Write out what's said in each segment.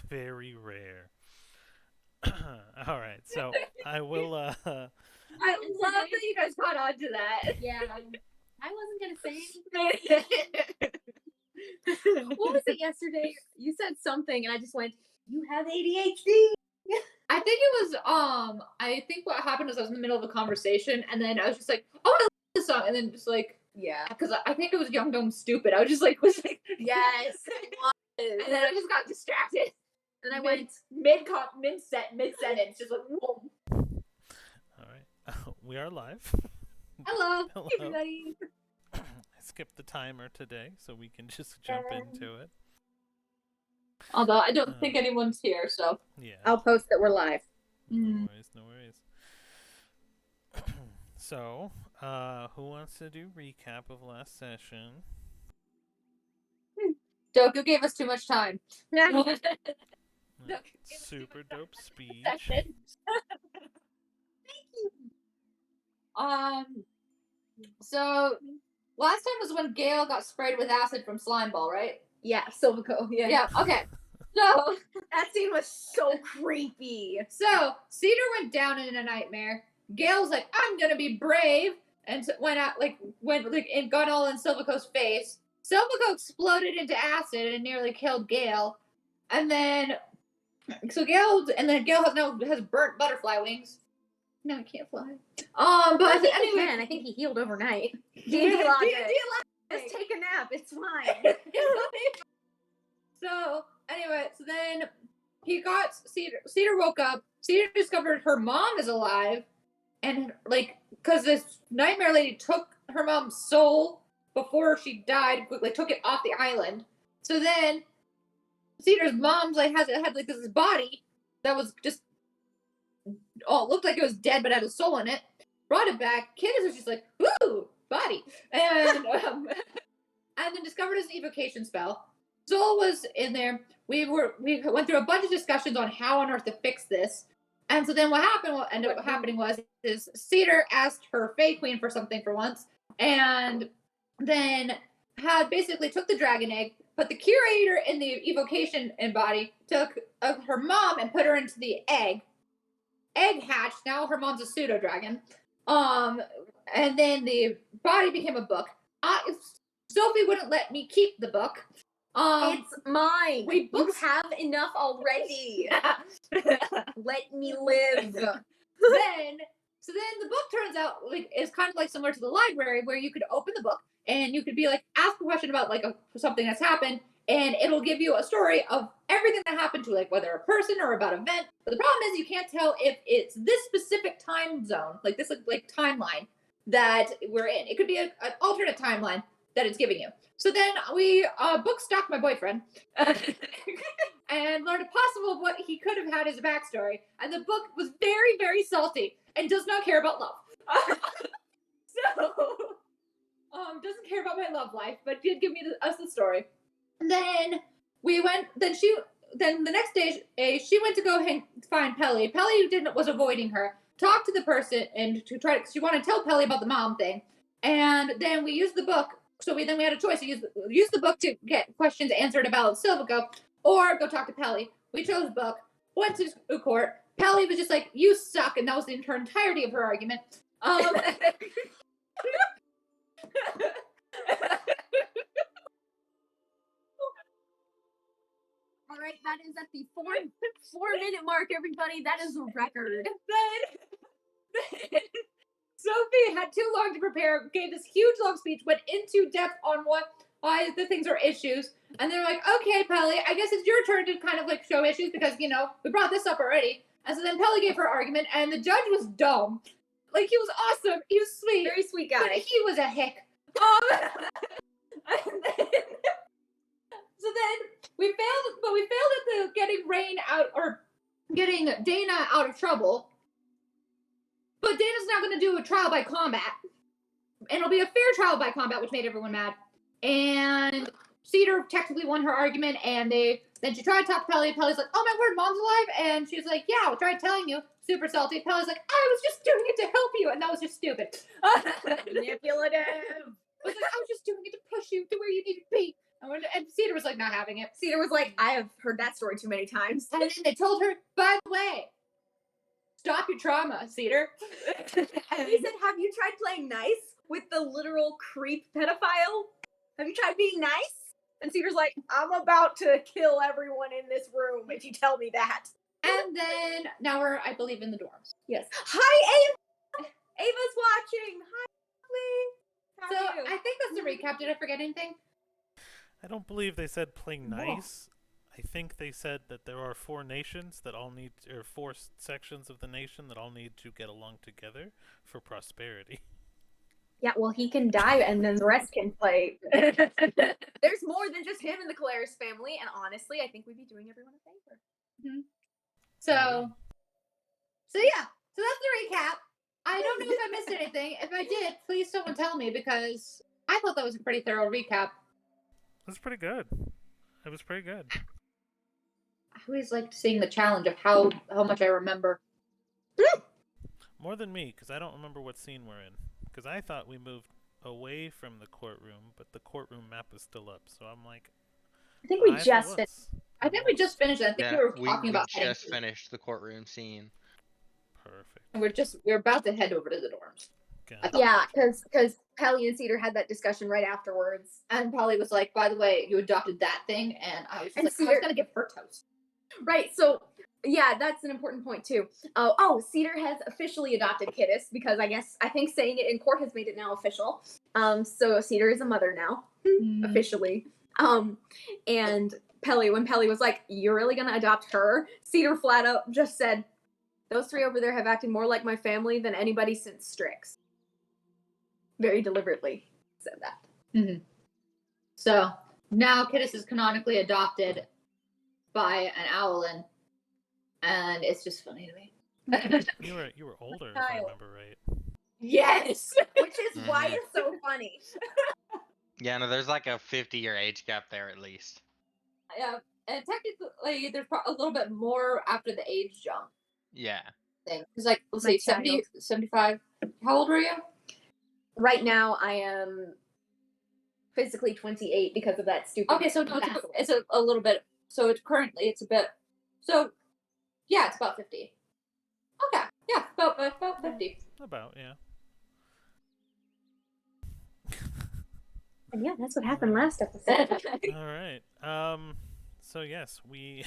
Very rare. All right, so I will. I love that you guys caught on to that. Yeah. I wasn't gonna say anything. What was it yesterday? You said something, and I just went, "You have ADHD." I think it was I think what happened was I was in the middle of a conversation and then I was just like, oh, I love this song, and then just like, Yeah. because I think it was Young Dumb Stupid. I was like, Yes. It was. And then I just got distracted. And I went mid sentence, just like, whoa. All right, we are live. hello, Hello. everybody. I skipped the timer today, so we can just jump into it. Although I don't think anyone's here, so Yeah. I'll post that we're live. No worries. So, who wants to do recap of last session? Doku gave us too much time. Super dope speech. Thank you. So last time was when Gail got sprayed with acid from Slime Ball, right? Yeah, Silvico. Yeah. Okay. So That scene was so creepy. So Cedar went down in a nightmare. Gail was like, "I'm gonna be brave," and went out and got all in Silvico's face. Silvico exploded into acid and nearly killed Gail. And then Gail now has burnt butterfly wings. No, he can't fly. But anyway, I think he healed overnight. D&D logic. Just take a nap. It's fine. So anyway, so then he got Cedar. Cedar woke up. Cedar discovered her mom is alive, and because this nightmare lady took her mom's soul before she died, took it off the island. So then Cedar's mom's had this body that was just looked like it was dead but had a soul in it. Brought it back. Kid was just like, "Ooh, body," and then discovered his evocation spell. Soul was in there. We went through a bunch of discussions on how on earth to fix this. And so then what ended up happening was Cedar asked her Fae Queen for something for once, and then basically took the dragon egg, put the curator in the evocation body, took her mom and put her into the egg. Egg hatched. Now her mom's a pseudo dragon. And then the body became a book. Sophie wouldn't let me keep the book. It's mine. You have enough already. Let me live. then the book turns out is kind of similar to the library, where you could open the book and you could be ask a question about something that's happened, and it'll give you a story of everything that happened to whether a person or about an event. But the problem is you can't tell if it's this specific time zone, this timeline that we're in. It could be an alternate timeline that it's giving you. So then we book stalked my boyfriend and learned a possible of what he could have had as a backstory. And the book was very, very salty and does not care about love. Doesn't care about my love life, but did give us the story. And then we went. Then the next day she went to go find Pelly. Pelly was avoiding her. Talked to the person and she wanted to tell Pelly about the mom thing. And then we used the book. So we had a choice to use the book to get questions answered about Silvico, or go talk to Pelly. We chose book. Went to court. Pelly was just like, "You suck," and that was the entirety of her argument. All right, that is at the 4-minute mark, everybody. That is a record. Then Sophie had too long to prepare, gave this huge long speech, went into depth on why the things are issues. And they're like, "Okay, Pelly, I guess it's your turn to kind of show issues because, we brought this up already." And so then Pelly gave her argument, and the judge was dumb. He was awesome. He was sweet. Very sweet guy. But he was a hick. So then we failed at getting Dana out of trouble. But Dana's now going to do a trial by combat. And it'll be a fair trial by combat, which made everyone mad. And Cedar technically won her argument, and then she tried to talk to Pelly. Pelly's like, "Oh my word, Mom's alive?" And she's like, "Yeah, I'll try telling you." Super salty. Pelly's like, "I was just doing it to help you," and that was just stupid. Manipulative. I was just doing it to push you to where you need to be. And Cedar was like not having it. Cedar was like, I have heard that story too many times. And then they told her, by the way, stop your trauma, Cedar. He said, have you tried playing nice with the literal creep pedophile? Have you tried being nice? And Cedar's like, I'm about to kill everyone in this room if you tell me that. And then now we're, I believe, in the dorms. Yes. Hi, Ava! Ava's watching. Hi, Lee. How So are you? I think that's the recap. Did I forget anything? I don't believe they said playing No. nice. I think they said that there are 4 nations that all need, or 4 sections of the nation that all need to get along together for prosperity. Yeah, well, he can die and then the rest can play. There's more than just him in the Calaris family, and honestly, I think we'd be doing everyone a favor. Mm-hmm. So yeah. So that's the recap. I don't know if I missed anything. If I did, please someone tell me because I thought that was a pretty thorough recap. It was pretty good. It was pretty good. I always liked seeing the challenge of how much I remember. More than me, because I don't remember what scene we're in. Because I thought we moved away from the courtroom, but the courtroom map is still up. So I'm like, I think we I just thought finished. I think we just finished it. I think we were talking about we heading just to- finished the courtroom scene. Perfect. and we're about to head over to the dorms. Got it. Yeah, because Pelly and Cedar had that discussion right afterwards. And Polly was like, by the way, you adopted that thing, and I was just And like, I was Cedar- gonna give her toast. Right, so yeah, that's an important point too. Cedar has officially adopted Kittis because I think saying it in court has made it now official. So Cedar is a mother now, officially. And when Pelly was like, "You're really gonna adopt her?" Cedar flat out just said, "Those 3 over there have acted more like my family than anybody since Strix." Very deliberately said that. Mm-hmm. So now Kittis is canonically adopted by an owlin, and it's just funny to me. You were older, if I Child. remember right. Yes. Which is why Mhm. it's so funny. Yeah, no, there's like a 50-year age gap there at least. Yeah, and technically, there's a little bit more after the age jump Yeah. thing. It's like, let's My see, 70, 75. How old were you? Right now, I am physically 28 because of that stupid. Okay, so no, vassal. it's a little bit. So it's currently it's a bit. So yeah, it's about 50. Okay, yeah, about 50. About, yeah. And yeah, that's what happened last episode. All right. So yes, we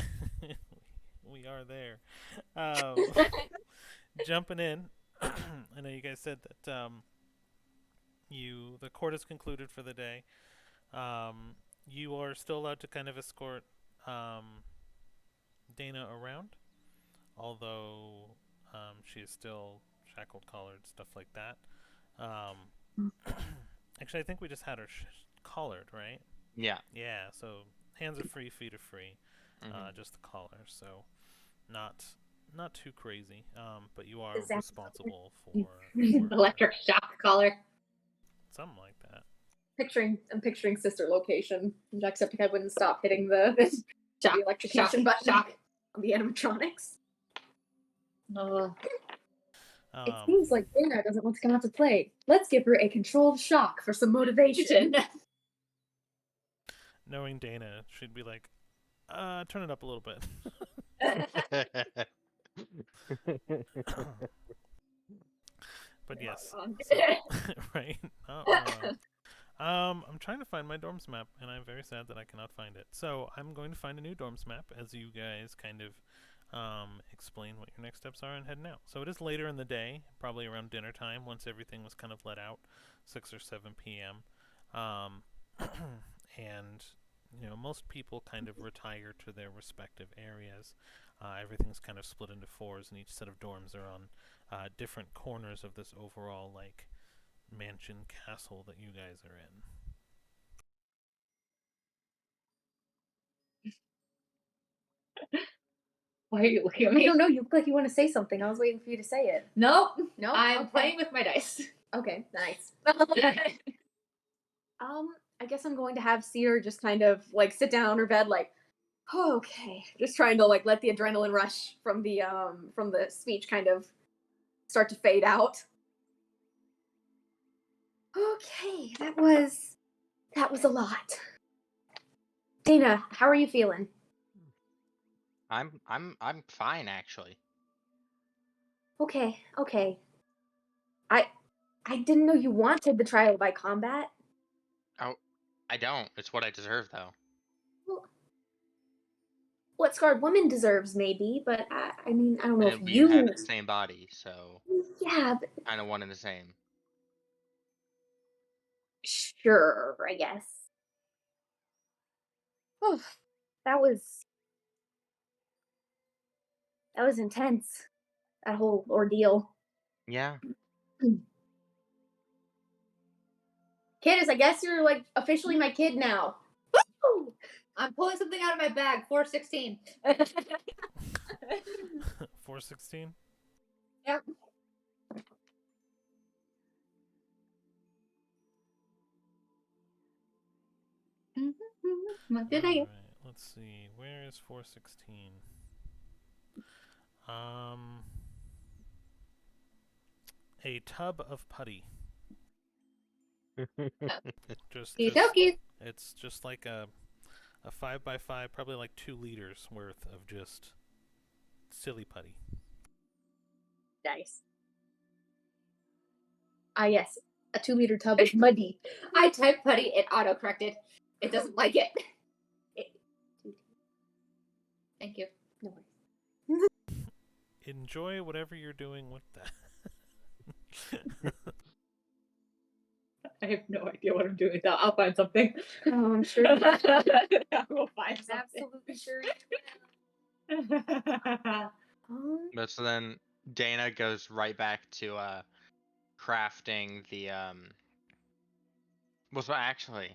we are there. Jumping in. I know you guys said that the court is concluded for the day. You are still allowed to kind of escort Dana around, although she is still shackled, collared, stuff like that. Actually, I think we just had her collared, right? Yeah. Yeah. So hands are free, feet are free, Mhm. just the collar. So not too crazy. But you are Exactly. responsible for Electric shock collar. something like that. I'm picturing sister location. Jacksepticeye wouldn't stop hitting the Shock, electrocution button shock. on the animatronics. Oh. It seems like Dana doesn't want to come out to play. Let's give her a controlled shock for some motivation. Knowing Dana, she'd be like, turn it up a little bit. But yes, right. I'm trying to find my dorms map, and I'm very sad that I cannot find it. So I'm going to find a new dorms map as you guys kind of explain what your next steps are and heading out. So it is later in the day, probably around dinner time, once everything was kind of let out, 6 or 7 p.m. And most people kind of retire to their respective areas. Everything's kind of split into 4s, and each set of dorms are on different corners of this overall mansion castle that you guys are in. Why are you looking at I me? don't know. You look like you want to say something. I was waiting for you to say it. Nope. No, I'm okay. playing with my dice. Okay, nice. I guess I'm going to have Cedar just kind of sit down on her bed, okay, just trying to let the adrenaline rush from the speech kind of start to fade out. Okay, that was a lot. Dana, how are you feeling? I'm fine actually. Okay, okay. I didn't know you wanted the trial by combat. Oh, I don't. It's what I deserve though. Well, what scarred woman deserves, maybe, but I mean, I don't know if And we you. have the same body, so Yeah, but kind of one and the same. sure, I guess. Oh, that was that was intense. That whole ordeal. Yeah. Candace, I guess you're like officially my kid now. Woo! I'm pulling something out of my bag. 416. 416. Yep. What did I All get? right. Let's see. Where is 416? A tub of putty. Just Okie it's just like a 5x5, probably like 2 liters worth of just silly putty. Nice. Ah, yes. A 2-liter tub is muddy. I typed putty, it auto-corrected. It doesn't like it. Thank you. No worries. Enjoy whatever you're doing with that. I have no idea what I'm doing with that. I'll find something. Oh, I'm sure. I will find something. Absolutely sure. But so then Dana goes right back to crafting the Well, so actually,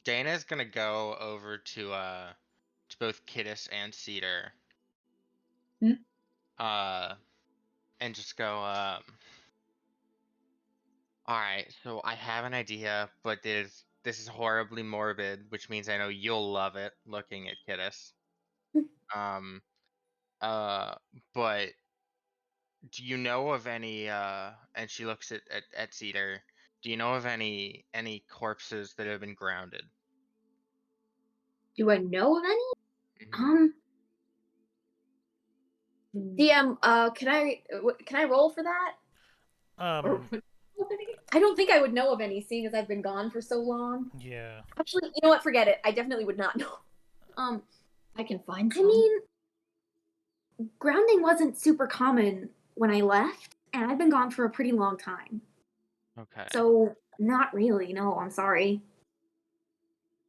Dana's gonna go over to both Kittis and Cedar. Hmm? And just go all right, so I have an idea, but this is horribly morbid, which means I know you'll love it looking at Kittis. Um uh but do you know of any and she looks at Cedar, do you know of any corpses that have been grounded? Do I know of any? Mhm. DM, can I roll for that? um, I don't think I would know of any, seeing as I've been gone for so long. yeah. Actually, you know what? Forget it. I definitely would not know. I can find I some. mean, grounding wasn't super common when I left, and I've been gone for a pretty long time. Okay. So, not really. No, I'm sorry.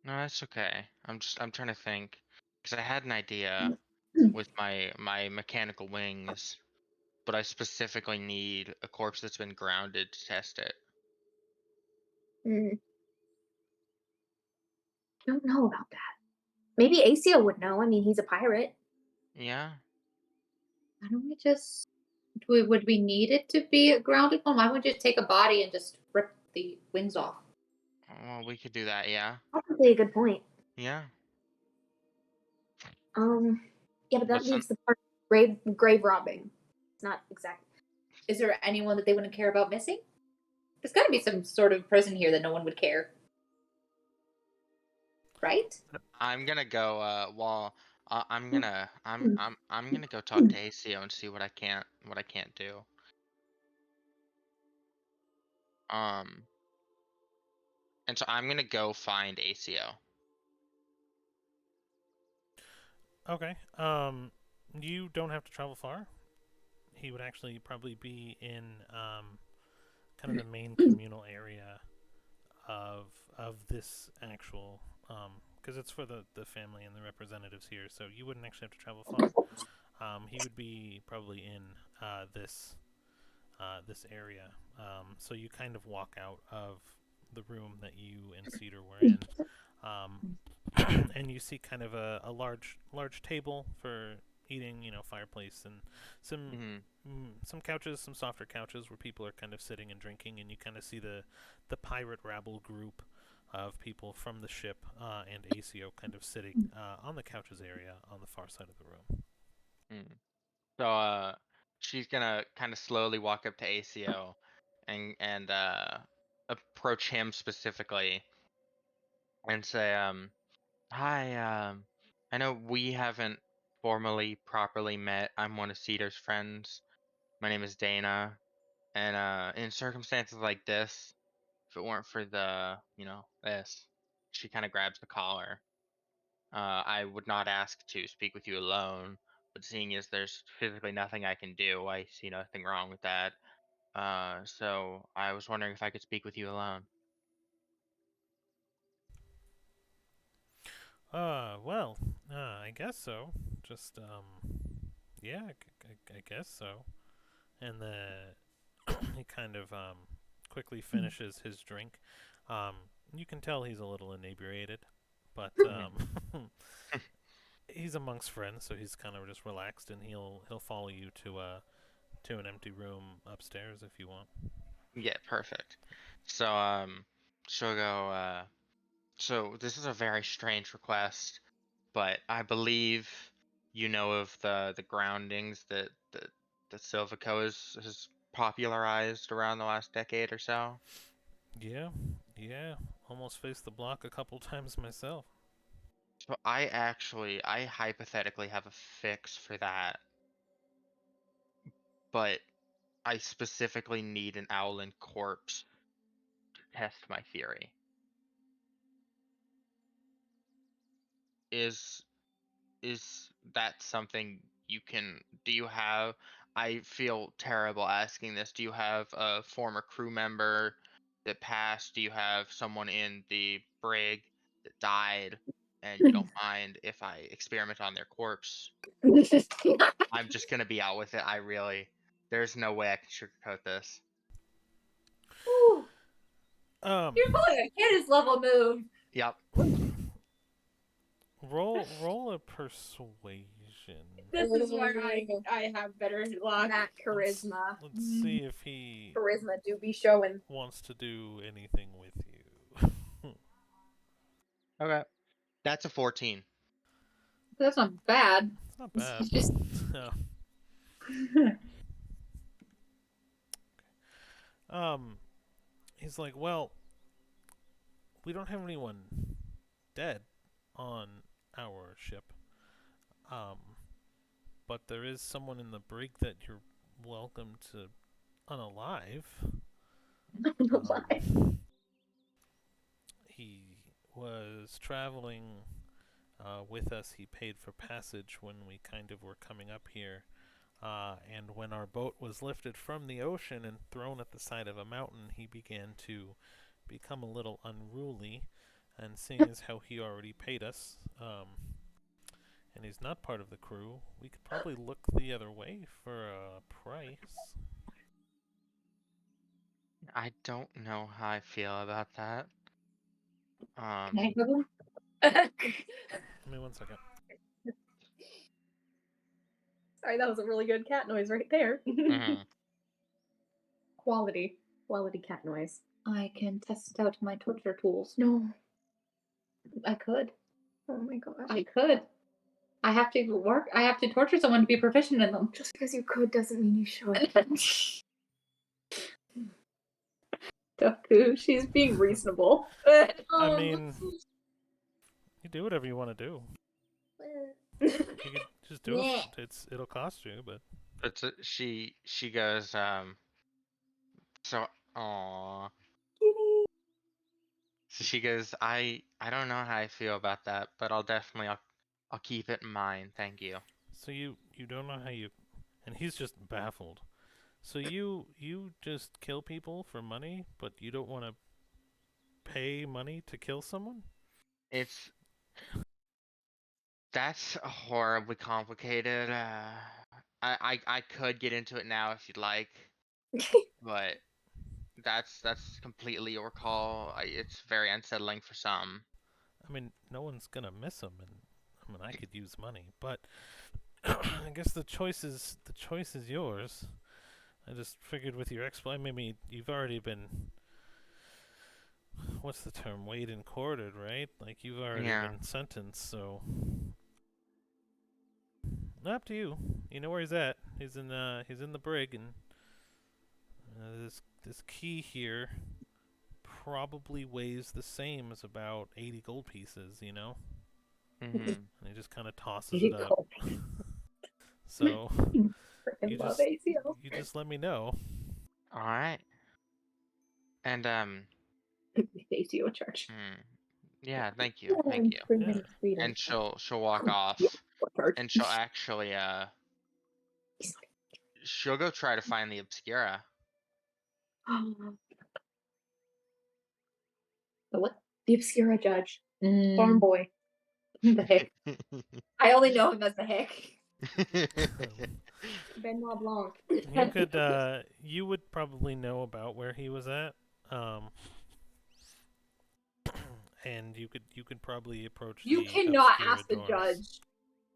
No, that's okay. I'm trying to think because I had an idea with my mechanical wings, but I specifically need a corpse that's been grounded to test it. Mm, don't know about that. Maybe Acio would know. I mean, he's a pirate. Yeah. Why don't we just would we need it to be a grounded one? Why don't we just take a body and just rip the wings off? Well, we could do that. Yeah. That's actually a good point. Yeah. Yeah, but But that leaves the part of grave robbing. It's not exact. Is there anyone that they wouldn't care about missing? There's got to be some sort of person here that no one would care, right? I'm gonna go. Well, I'm gonna go talk to ACO and see what I can't do. Um, and so I'm gonna go find ACO. Okay. You don't have to travel far. He would actually probably be in kind of the main communal area of this actual because it's for the family and the representatives here. So you wouldn't actually have to travel far. He would be probably in this area. So you kind of walk out of the room that you and Cedar were in, and you see kind of a large table for eating, fireplace and some couches, some softer couches where people are kind of sitting and drinking, and you kind of see the pirate rabble group of people from the ship and ACO kind of sitting on the couches area on the far side of the room. So she's gonna kind of slowly walk up to ACO and approach him specifically and say, "Hi, I know we haven't formally properly met. I'm one of Cedar's friends. My name is Dana, and in circumstances like this, if it weren't for the, this," she kind of grabs the collar. I would not ask to speak with you alone, but seeing as there's physically nothing I can do, I see nothing wrong with that. So I was wondering if I could speak with you alone. Well, I guess so. Just, yeah, I guess so. And he kind of, quickly finishes his drink. Um, you can tell he's a little inebriated, but, he's amongst friends, so he's kind of just relaxed, and he'll follow you to an empty room upstairs if you want. Yeah, perfect. So she'll go. So this is a very strange request, but I believe you know of the groundings that Silvico has popularized around the last decade or so. Yeah, yeah. Almost faced the block a couple times myself. So I hypothetically have a fix for that, but I specifically need an Owlin corpse to test my theory. Is is that something you can do? You have, I feel terrible asking this, do you have a former crew member that passed? Do you have someone in the brig that died and you don't mind if I experiment on their corpse? I'm just gonna be out with it. There's no way I can sugarcoat this. Ooh, Um, you're pulling a kid's level move. Yep. roll a persuasion. This is where I have better luck. That charisma. Let's see if he Charisma do be showing. wants to do anything with you. Okay. That's a 14. That's not bad. It's not bad. It's just No. He's like, well, we don't have anyone dead on our ship. Um, but there is someone in the brig that you're welcome to unalive. He was traveling with us. He paid for passage when we kind of were coming up here. And when our boat was lifted from the ocean and thrown at the side of a mountain, he began to become a little unruly. And seeing as how he already paid us, and he's not part of the crew, we could probably look the other way for a price. I don't know how I feel about that. Can I go? Give me 1 second. Sorry, that was a really good cat noise right there. Mhm. Quality cat noise. I can test out my torture tools. No. I could. Oh my gosh. I could. I have to work. I have to torture someone to be proficient in them. Just because you could doesn't mean you should. Doku, she's being reasonable. I mean, you do whatever you want to do. You could just do it. It'll cost you, but But she goes, so, aw. So she goes, I don't know how I feel about that, but I'll keep it in mind. Thank you. so you don't know how you, and he's just baffled. So you just kill people for money, but you don't want to pay money to kill someone? That's horribly complicated. I could get into it now if you'd like, but that's completely your call. It's very unsettling for some. I mean, no one's gonna miss him, and I mean, I could use money, but I guess the choice is yours. I just figured with your maybe you've already been, what's the term, weighed and quartered, right? Like you've already Yeah. been sentenced, so up to you. You know where he's at. He's in the brig, and This key here probably weighs the same as about 80 gold pieces, you know? Mm-hmm. And he just kind of tosses it up. Cool. So Freaking love ACL. you just let me know. All right. And ACO charge. yeah, thank you, thank you. Yeah. And she'll walk off, and she'll actually she'll go try to find the Obscura. The what? The Obscura judge. Farm boy. The hick. I only know him as the hick. Benoit Blanc. You would probably know about where he was at. And you could probably approach You the cannot Obscura ask the dorms. judge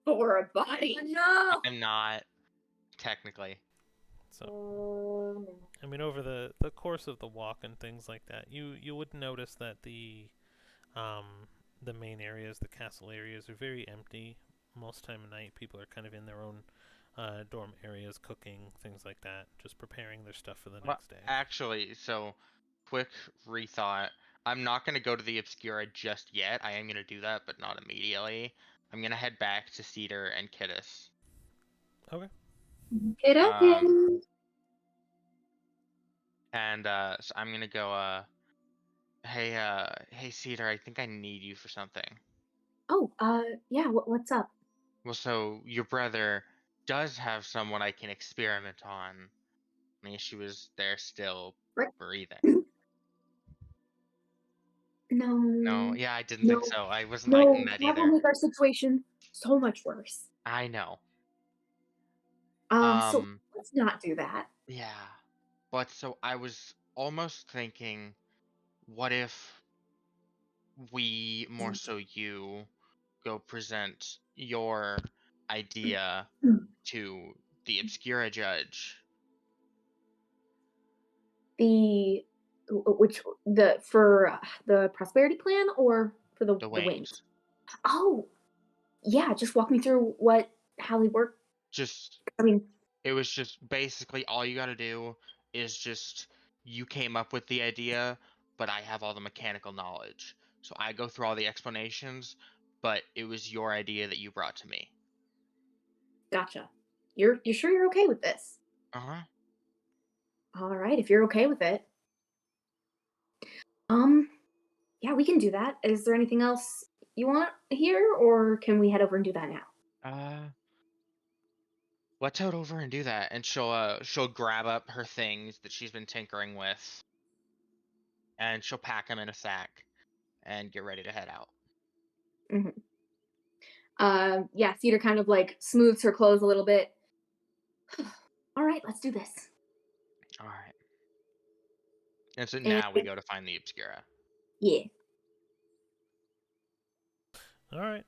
for a body. No. I'm not technically. So I mean, over the course of the walk and things like that, you would notice that the main areas, the castle areas, are very empty. Most time of night, people are kind of in their own dorm areas, cooking, things like that, just preparing their stuff for the Well, next day. actually, so quick rethought. I'm not gonna go to the Obscura just yet. I am gonna do that, but not immediately. I'm gonna head back to Cedar and Kittis. Okay. Get up And so I'm gonna go. Hey Cedar, I think I need you for something. Oh, yeah. What's up? Well, so your brother does have someone I can experiment on. I mean, she was there still breathing. No. No, yeah, I didn't think so. I wasn't No, liking that that will either. make our situation so much worse. I know. So let's not do that. Yeah. But so I was almost thinking, what if we, more so you, go present your idea to the Obscura judge? For the prosperity plan or for the The wings? wings. Oh, yeah. Just walk me through how they work. Just, I mean, it was just basically all you gotta do is just, you came up with the idea, but I have all the mechanical knowledge. So I go through all the explanations, but it was your idea that you brought to me. gotcha. You're sure you're okay with this? Uh-huh. All right, if you're okay with it. Yeah, we can do that. Is there anything else you want here, or can we head over and do that now? Let's head over and do that, and she'll grab up her things that she's been tinkering with, and she'll pack them in a sack, and get ready to head out. Yeah, Cedar kind of like smooths her clothes a little bit. All right, let's do this. All right. And so now we go to find the Obscura. Yeah. All right.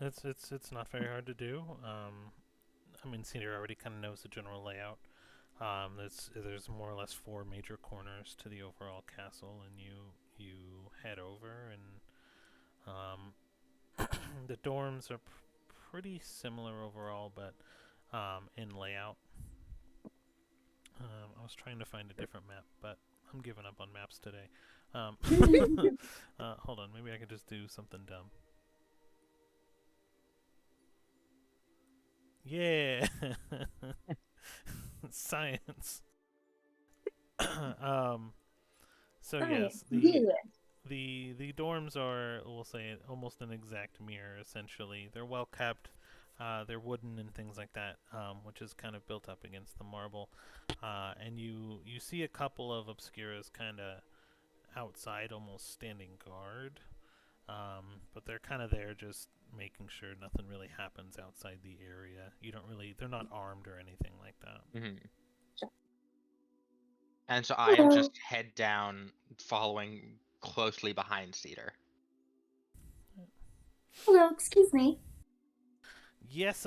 It's not very hard to do. I mean, Cedar already kind of knows the general layout. There's more or less 4 major corners to the overall castle, and you head over, and the dorms are pretty similar overall, but in layout. I was trying to find a different map, but I'm giving up on maps today. Hold on, maybe I could just do something dumb. Yeah, science. So yes, the dorms are, we'll say, almost an exact mirror. Essentially, they're well kept. They're wooden and things like that, which is kind of built up against the marble. And you see a couple of Obscuras kind of outside, almost standing guard. But they're kind of there just making sure nothing really happens outside the area. They're not armed or anything like that. Mm-hmm. And so I am just head down, following closely behind Cedar. Hello, excuse me. Yes,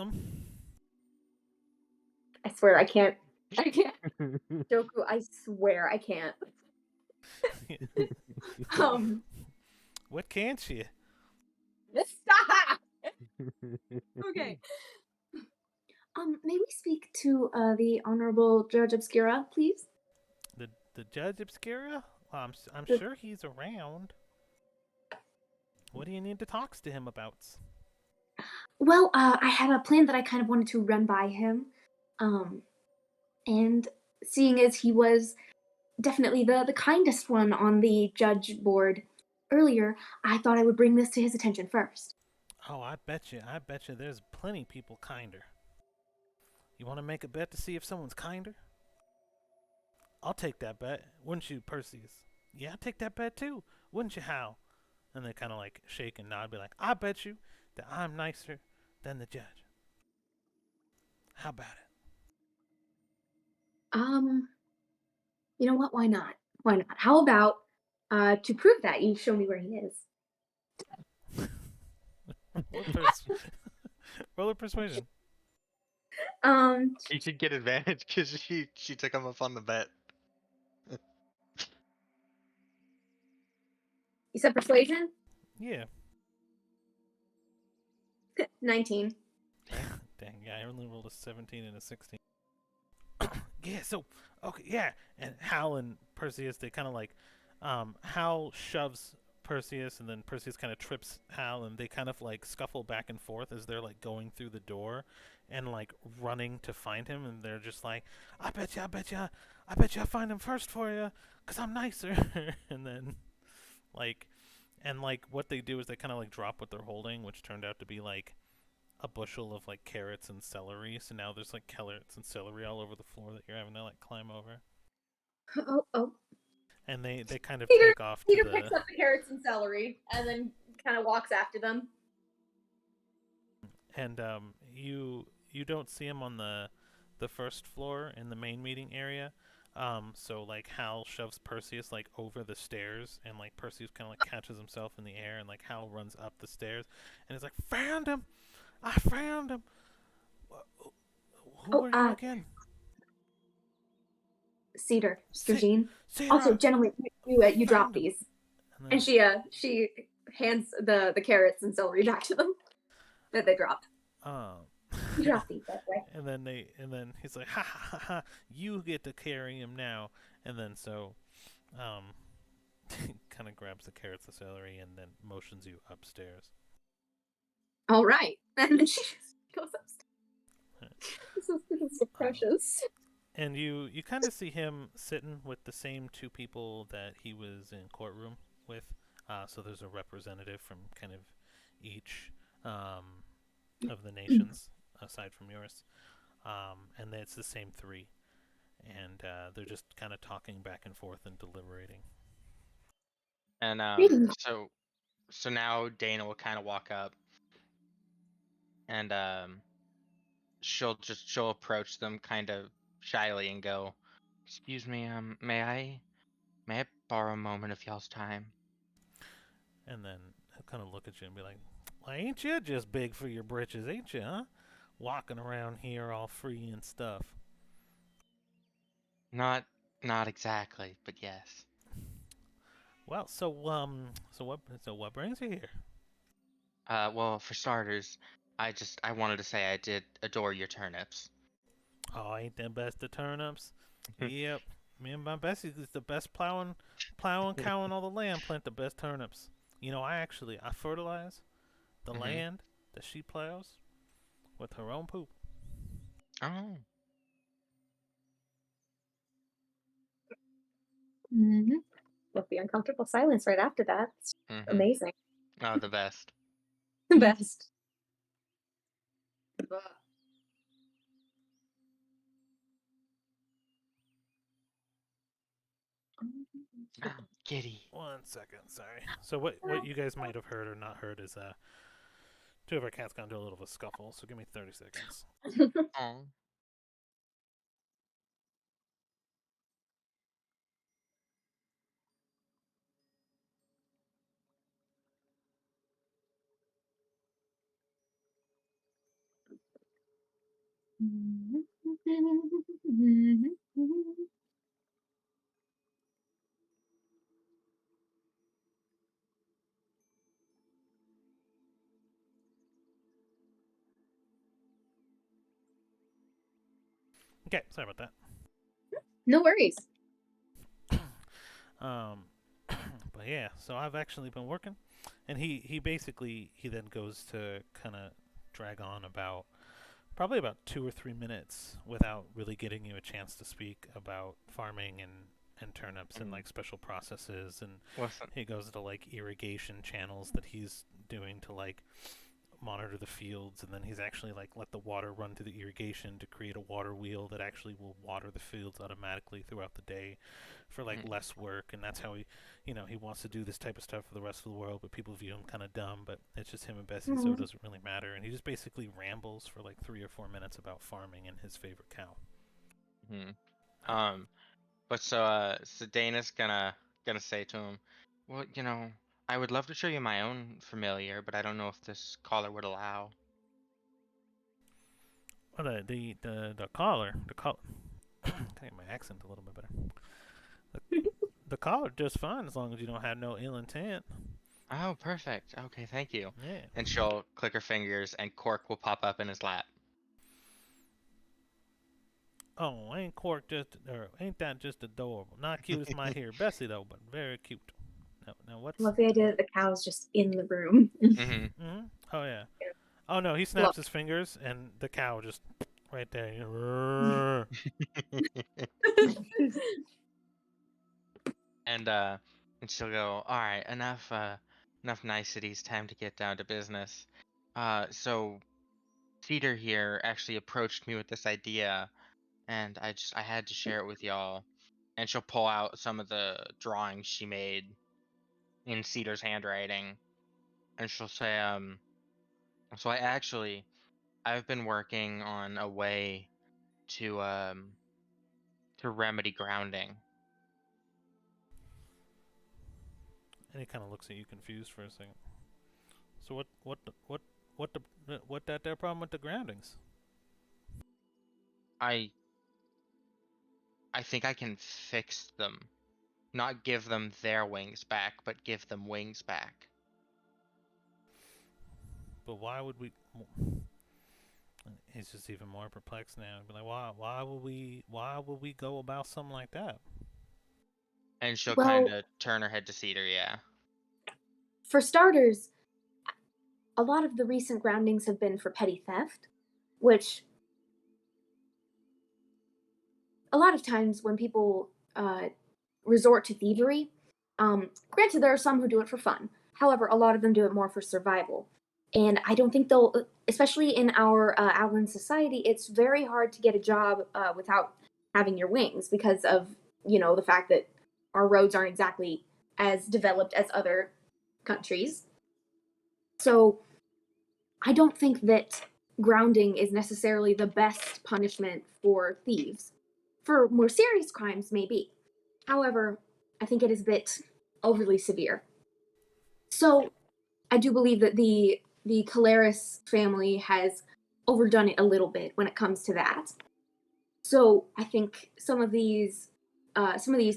I swear I can't. Joku, I swear I can't. What can't you? Stop. Okay. May we speak to the Honorable Judge Obscura, please? The Judge Obscura? Well, I'm The- sure he's around. What do you need to talk to him about? Well, I had a plan that I kind of wanted to run by him. And seeing as he was definitely the kindest one on the judge board earlier, I thought I would bring this to his attention first. Oh, I bet you there's plenty people kinder. You want to make a bet to see if someone's kinder? I'll take that bet, wouldn't you, Perseus? Yeah, I'd take that bet too, wouldn't you, Hal? And they kind of like shake and nod, be like, I bet you that I'm nicer than the judge. How about Um, you know what? Why not? Why not? How about to prove that you show me where he is? it? Roll a persuasion. You should get advantage because she took him up on the bet. You said persuasion? Yeah. 19. Dang, yeah, I only rolled a 17 and a 16. Yeah, so, okay, yeah. And Hal and Perseus, they kind of like, Hal shoves Perseus, and then Perseus kind of trips Hal, and they kind of like scuffle back and forth as they're like going through the door and like running to find him, and they're just like, I bet you, I find him first for you, 'cause I'm nicer. And then, like, and like what they do is they kind of like drop what they're holding, which turned out to be like a bushel of like carrots and celery. So now there's like carrots and celery all over the floor that you're having to like climb over. Oh. And they kind of Peter, take off to Peter the picks up the carrots and celery and then kind of walks after them. and you don't see him on the first floor in the main meeting area. So like Hal shoves Perseus like over the stairs, and like Perseus kind of like catches himself in the air, and like Hal runs up the stairs, and he's like, "Found him! I found him! Who Oh, are you again?" Cedar, Sa- Jean. Sarah! Also, gentlemen, you drop Found him. these. And And then, she hands the carrots and celery back to them that they dropped. um, You drop these that way. and then he's like, "Ha ha ha ha! You get to carry him now." And then so, um, kind of grabs the carrots, the celery, and then motions you upstairs. All right. And then she just goes upstairs. This is so precious. And you kind of see him sitting with the same two people that he was in courtroom with. So there's a representative from kind of each of the nations aside from yours, and it's the same three, and they're just kind of talking back and forth and deliberating. And Really? so now Dana will kind of walk up, and she'll approach them kind of shyly and go, "Excuse me, may I borrow a moment of y'all's time?" And then he'll kind of look at you and be like, "Well, ain't you just big for your britches, ain't you, huh? Walking around here all free and stuff." Not exactly, but yes. Well, so what brings you here? Well, for starters, I wanted to say I did adore your turnips. Oh, ain't them best of turnips? Yep. Me and my Bessie is the best plowing, cowing all the land, plant the best turnips. You know, I fertilize the Hmm. land that she plows with her own poop. Oh. Mm-hmm. With the uncomfortable silence right after that. It's Mm-hmm. amazing. Oh, the best. The best. Giddy. 1 second, sorry. So what you guys might have heard or not heard is two of our cats got into a little of a scuffle. So give me 30 seconds. Oh. Okay, sorry about that. No worries. Um, but yeah, so I've actually been working, and he basically he then goes to kind of drag on about probably about 2 or 3 minutes without really getting you a chance to speak about farming and turnips and Mhm. like special processes, and Listen. he goes to like irrigation channels that he's doing to like monitor the fields, and then he's actually like let the water run through the irrigation to create a water wheel that actually will water the fields automatically throughout the day for like Mhm. less work. And that's how he wants to do this type of stuff for the rest of the world, but people view him kind of dumb, but it's just him and Bessie, so it Mhm. doesn't really matter. And he just basically rambles for like 3 or 4 minutes about farming and his favorite cow. Mhm. Um, but so Dana's gonna say to him, well, I would love to show you my own familiar, but I don't know if this caller would allow. Well, the collar, can I get my accent a little bit better. The collar just fine as long as you don't have no ill intent. Oh, perfect. Okay, thank you. Yeah. And she'll click her fingers, and cork will pop up in his lap. Oh, ain't that just adorable? Not cute as my hair, Bessie though, but very cute. Now what's? Love the idea that the cow's just in the room. Mm-hmm. Mm-hmm. Oh yeah. Oh no, he Love. snaps his fingers and the cow just right there. And she'll go, all right, enough niceties, time to get down to business. So Cedar here actually approached me with this idea, and I had to share it with y'all. And she'll pull out some of the drawings she made in Cedar's handwriting, and she'll say, so I've been working on a way to to remedy grounding. And he kind of looks at you confused for a second. So what that there problem with the groundings? I I think I can fix them. Not give them their wings back, but give them wings back. But why would we? He's just even more perplexed now. Be like, why would we go about something like that? And she'll kind Well, of turn her head to Cedar, yeah. for starters, a lot of the recent groundings have been for petty theft, which a lot of times when people resort to thievery, granted, there are some who do it for fun. However, a lot of them do it more for survival. And I don't think they'll, especially in our outland society, it's very hard to get a job without having your wings because of, the fact that our roads aren't exactly as developed as other countries. So I don't think that grounding is necessarily the best punishment for thieves. For more serious crimes, maybe. However, I think it is a bit overly severe. So I do believe that the Caleris family has overdone it a little bit when it comes to that. So I think some of these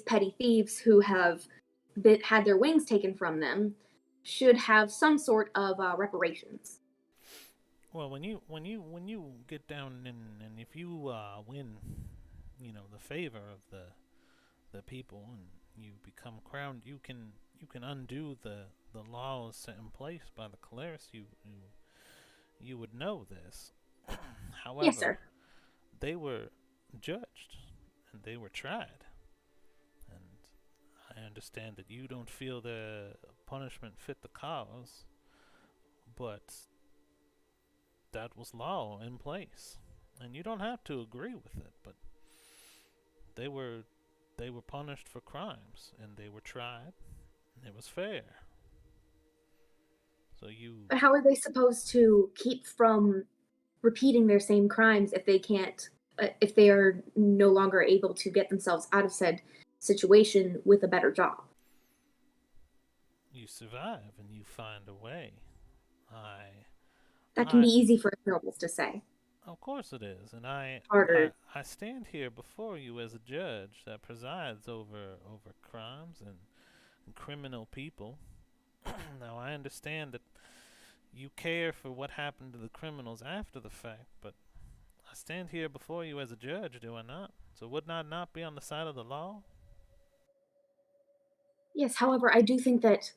petty thieves who have had their wings taken from them should have some sort of reparations. Well, when you get down and if you win, the favor of the people and you become crowned, you can undo the laws set in place by the Caleres. You would know this. Yes, However, sir. they were judged and they were tried, and I understand that you don't feel the punishment fit the cause, but that was law in place, and you don't have to agree with it. But they were they were punished for crimes, and they were tried, and it was fair. So you, But how are they supposed to keep from repeating their same crimes if they can't, if they are no longer able to get themselves out of said situation with a better job? you survive and you find a way. I, That can I, be easy for nobles to say. of course it is, and I, Harder. I stand here before you as a judge that presides over crimes and criminal people. Now I understand that you care for what happened to the criminals after the fact, but I stand here before you as a judge, do I not? So would I not be on the side of the law? Yes, however, I do think that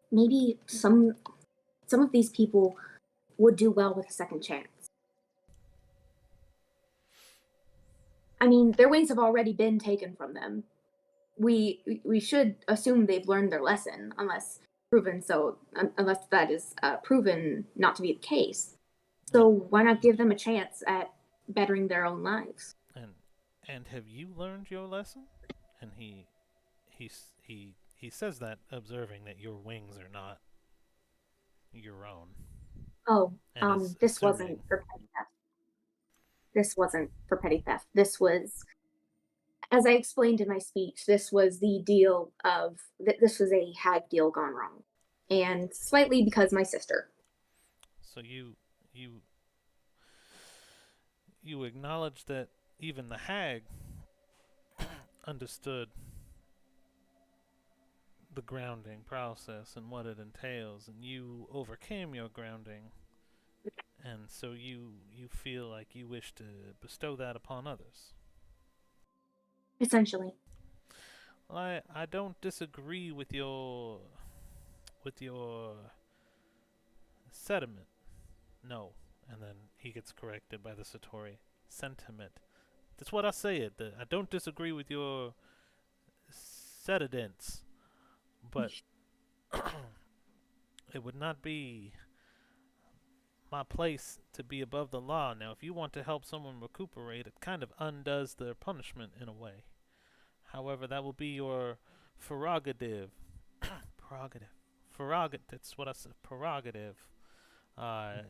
maybe some of these people would do well with a second chance. I mean, their wings have already been taken from them. We should assume they've learned their lesson, unless that is proven not to be the case. So why not give them a chance at bettering their own lives? And and have you learned your lesson? And he says that observing that your wings are not your own, Oh, and is this assuming. wasn't for petty theft. This wasn't for petty theft. This was, as I explained in my speech, this was the deal of this was a hag deal gone wrong, and slightly because my sister. So you you acknowledge that even the hag understood the grounding process and what it entails, and you overcame your grounding, and so you feel like you wish to bestow that upon others. Essentially. Well, I don't disagree with your sentiment. No, and then he gets corrected by the Satori. Sentiment. That's what I said. I don't disagree with your sedidents, but it would not be my place to be above the law. Now, if you want to help someone recuperate, it kind of undoes their punishment in a way. However, that will be your prerogative. Prerogative. Prerogative. That's what I said. Prerogative.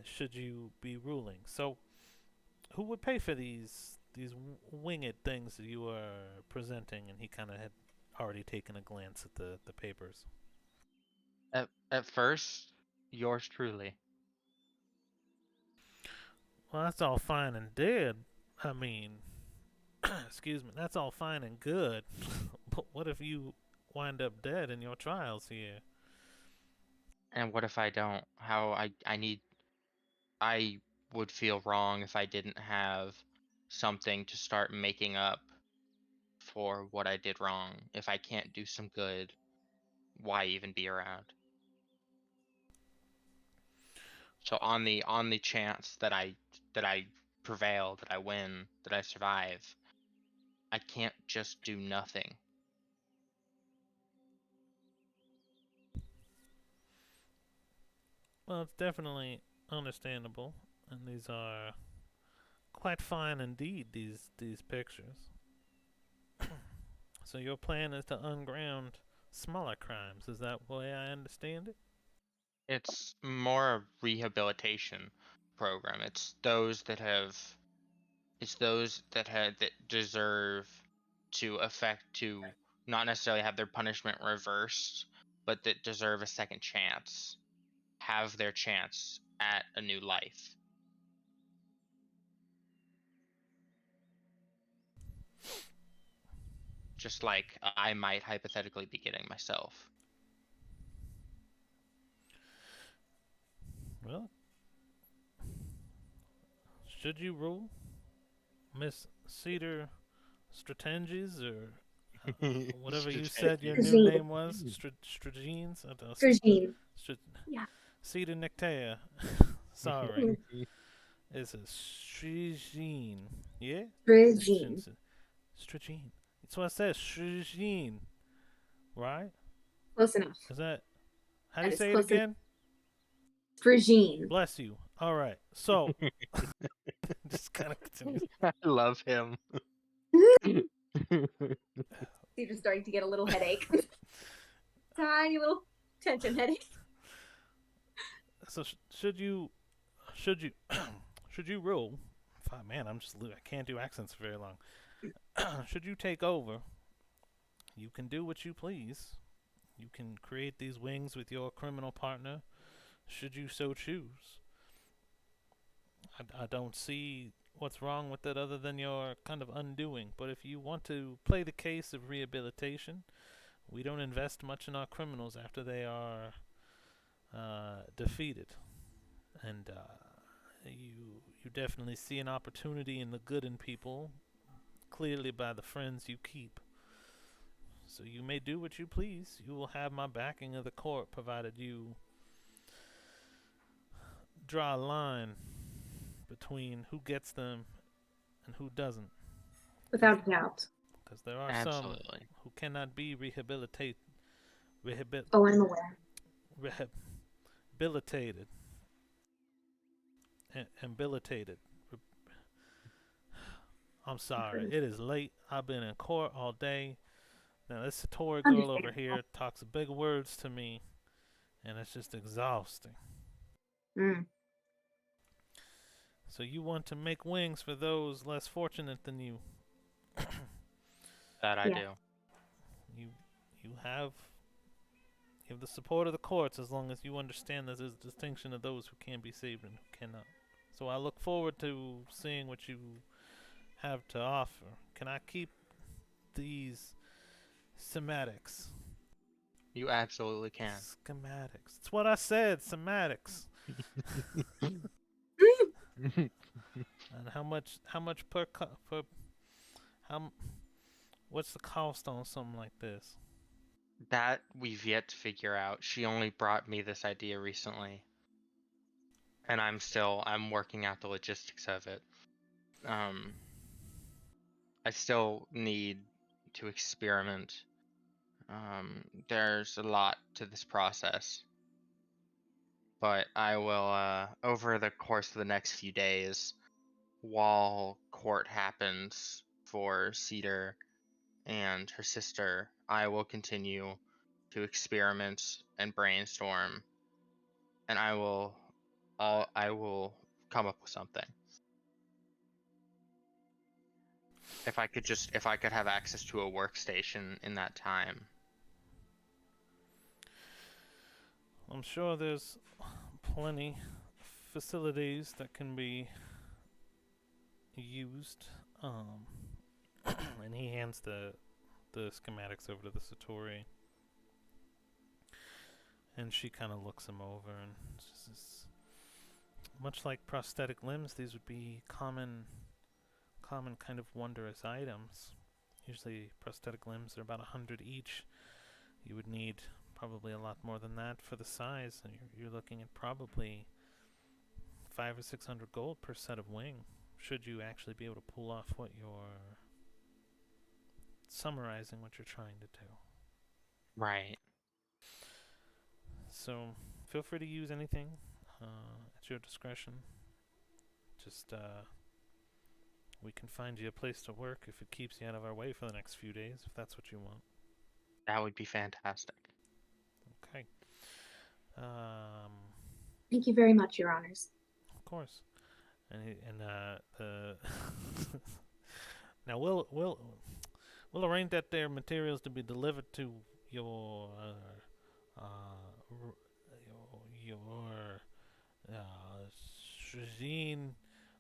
Should you be ruling? So, who would pay for these winged things that you are presenting? And he kind of had already taken a glance at the papers. At first, yours truly. Well, that's all fine and good. I mean, excuse me, that's all fine and good. But what if you wind up dead in your trials here? And what if I don't? I would feel wrong if I didn't have something to start making up for what I did wrong. If I can't do some good, why even be around? So on the chance that I prevail, that I win, that I survive, I can't just do nothing. Well, it's definitely understandable, and these are quite fine indeed. These pictures. So your plan is to unground smaller crimes. Is that the way I understand it? It's more a rehabilitation program. It's those that deserve to not necessarily have their punishment reversed, but that deserve a second chance, have their chance at a new life. Just like I might hypothetically be getting myself. Well, should you rule, Miss Cedar Strategies, or whatever you said your new Strategene. name was? Strategenes? I don't know. Regine. Str- Yeah. Cedar Nectea. Sorry. It's a Strigine. Yeah? Regine. Strigine. That's what I said. Strigine. Right? Close enough. Is that. How do That you is say it close again? Regine. Bless you. All right. So, just kind of continue. I love him. Cedar's starting to get a little headache. Tiny little tension headache. So, should you. Should you. Should you rule. Man, I can't do accents for very long. Should you take over, you can do what you please. You can create these wings with your criminal partner, should you so choose. I don't see what's wrong with it other than your kind of undoing. But if you want to play the case of rehabilitation, we don't invest much in our criminals after they are defeated. And you definitely see an opportunity in the good in people, clearly by the friends you keep. So you may do what you please. You will have my backing of the court, provided you draw a line between who gets them and who doesn't. Without doubt. Because there are some Absolutely. who cannot be rehabil- Oh, I'm aware. rehabilitated, habilitated. I'm sorry. It is late. I've been in court all day. Now this Satori girl over here talks big words to me, and it's just exhausting. Mm. So you want to make wings for those less fortunate than you. That I Yeah. do. You you have the support of the courts as long as you understand there's a distinction of those who can be saved and who cannot. So I look forward to seeing what you have to offer. Can I keep these schematics? You absolutely can. Schematics. It's what I said. Schematics. And how much? How much per? How? What's the cost on something like this? That we've yet to figure out. She only brought me this idea recently, and I'm working out the logistics of it. Um, I still need to experiment. There's a lot to this process, but I will, over the course of the next few days, while court happens for Cedar and her sister, I will continue to experiment and brainstorm, and I will come up with something. If I could have access to a workstation in that time. I'm sure there's plenty facilities that can be used. And he hands the schematics over to the Satori, and she kind of looks them over and says, much like prosthetic limbs, these would be common kind of wondrous items. Usually prosthetic limbs are about 100 each. You would need probably a lot more than that for the size. And you're looking at probably 500 or 600 gold per set of wing, should you actually be able to pull off what you're summarizing, what you're trying to do. Right. So feel free to use anything at your discretion. Just we can find you a place to work if it keeps you out of our way for the next few days, if that's what you want. That would be fantastic. Okay. Thank you very much, Your Honors. Of course. And the now we'll arrange that there materials to be delivered to your Shujin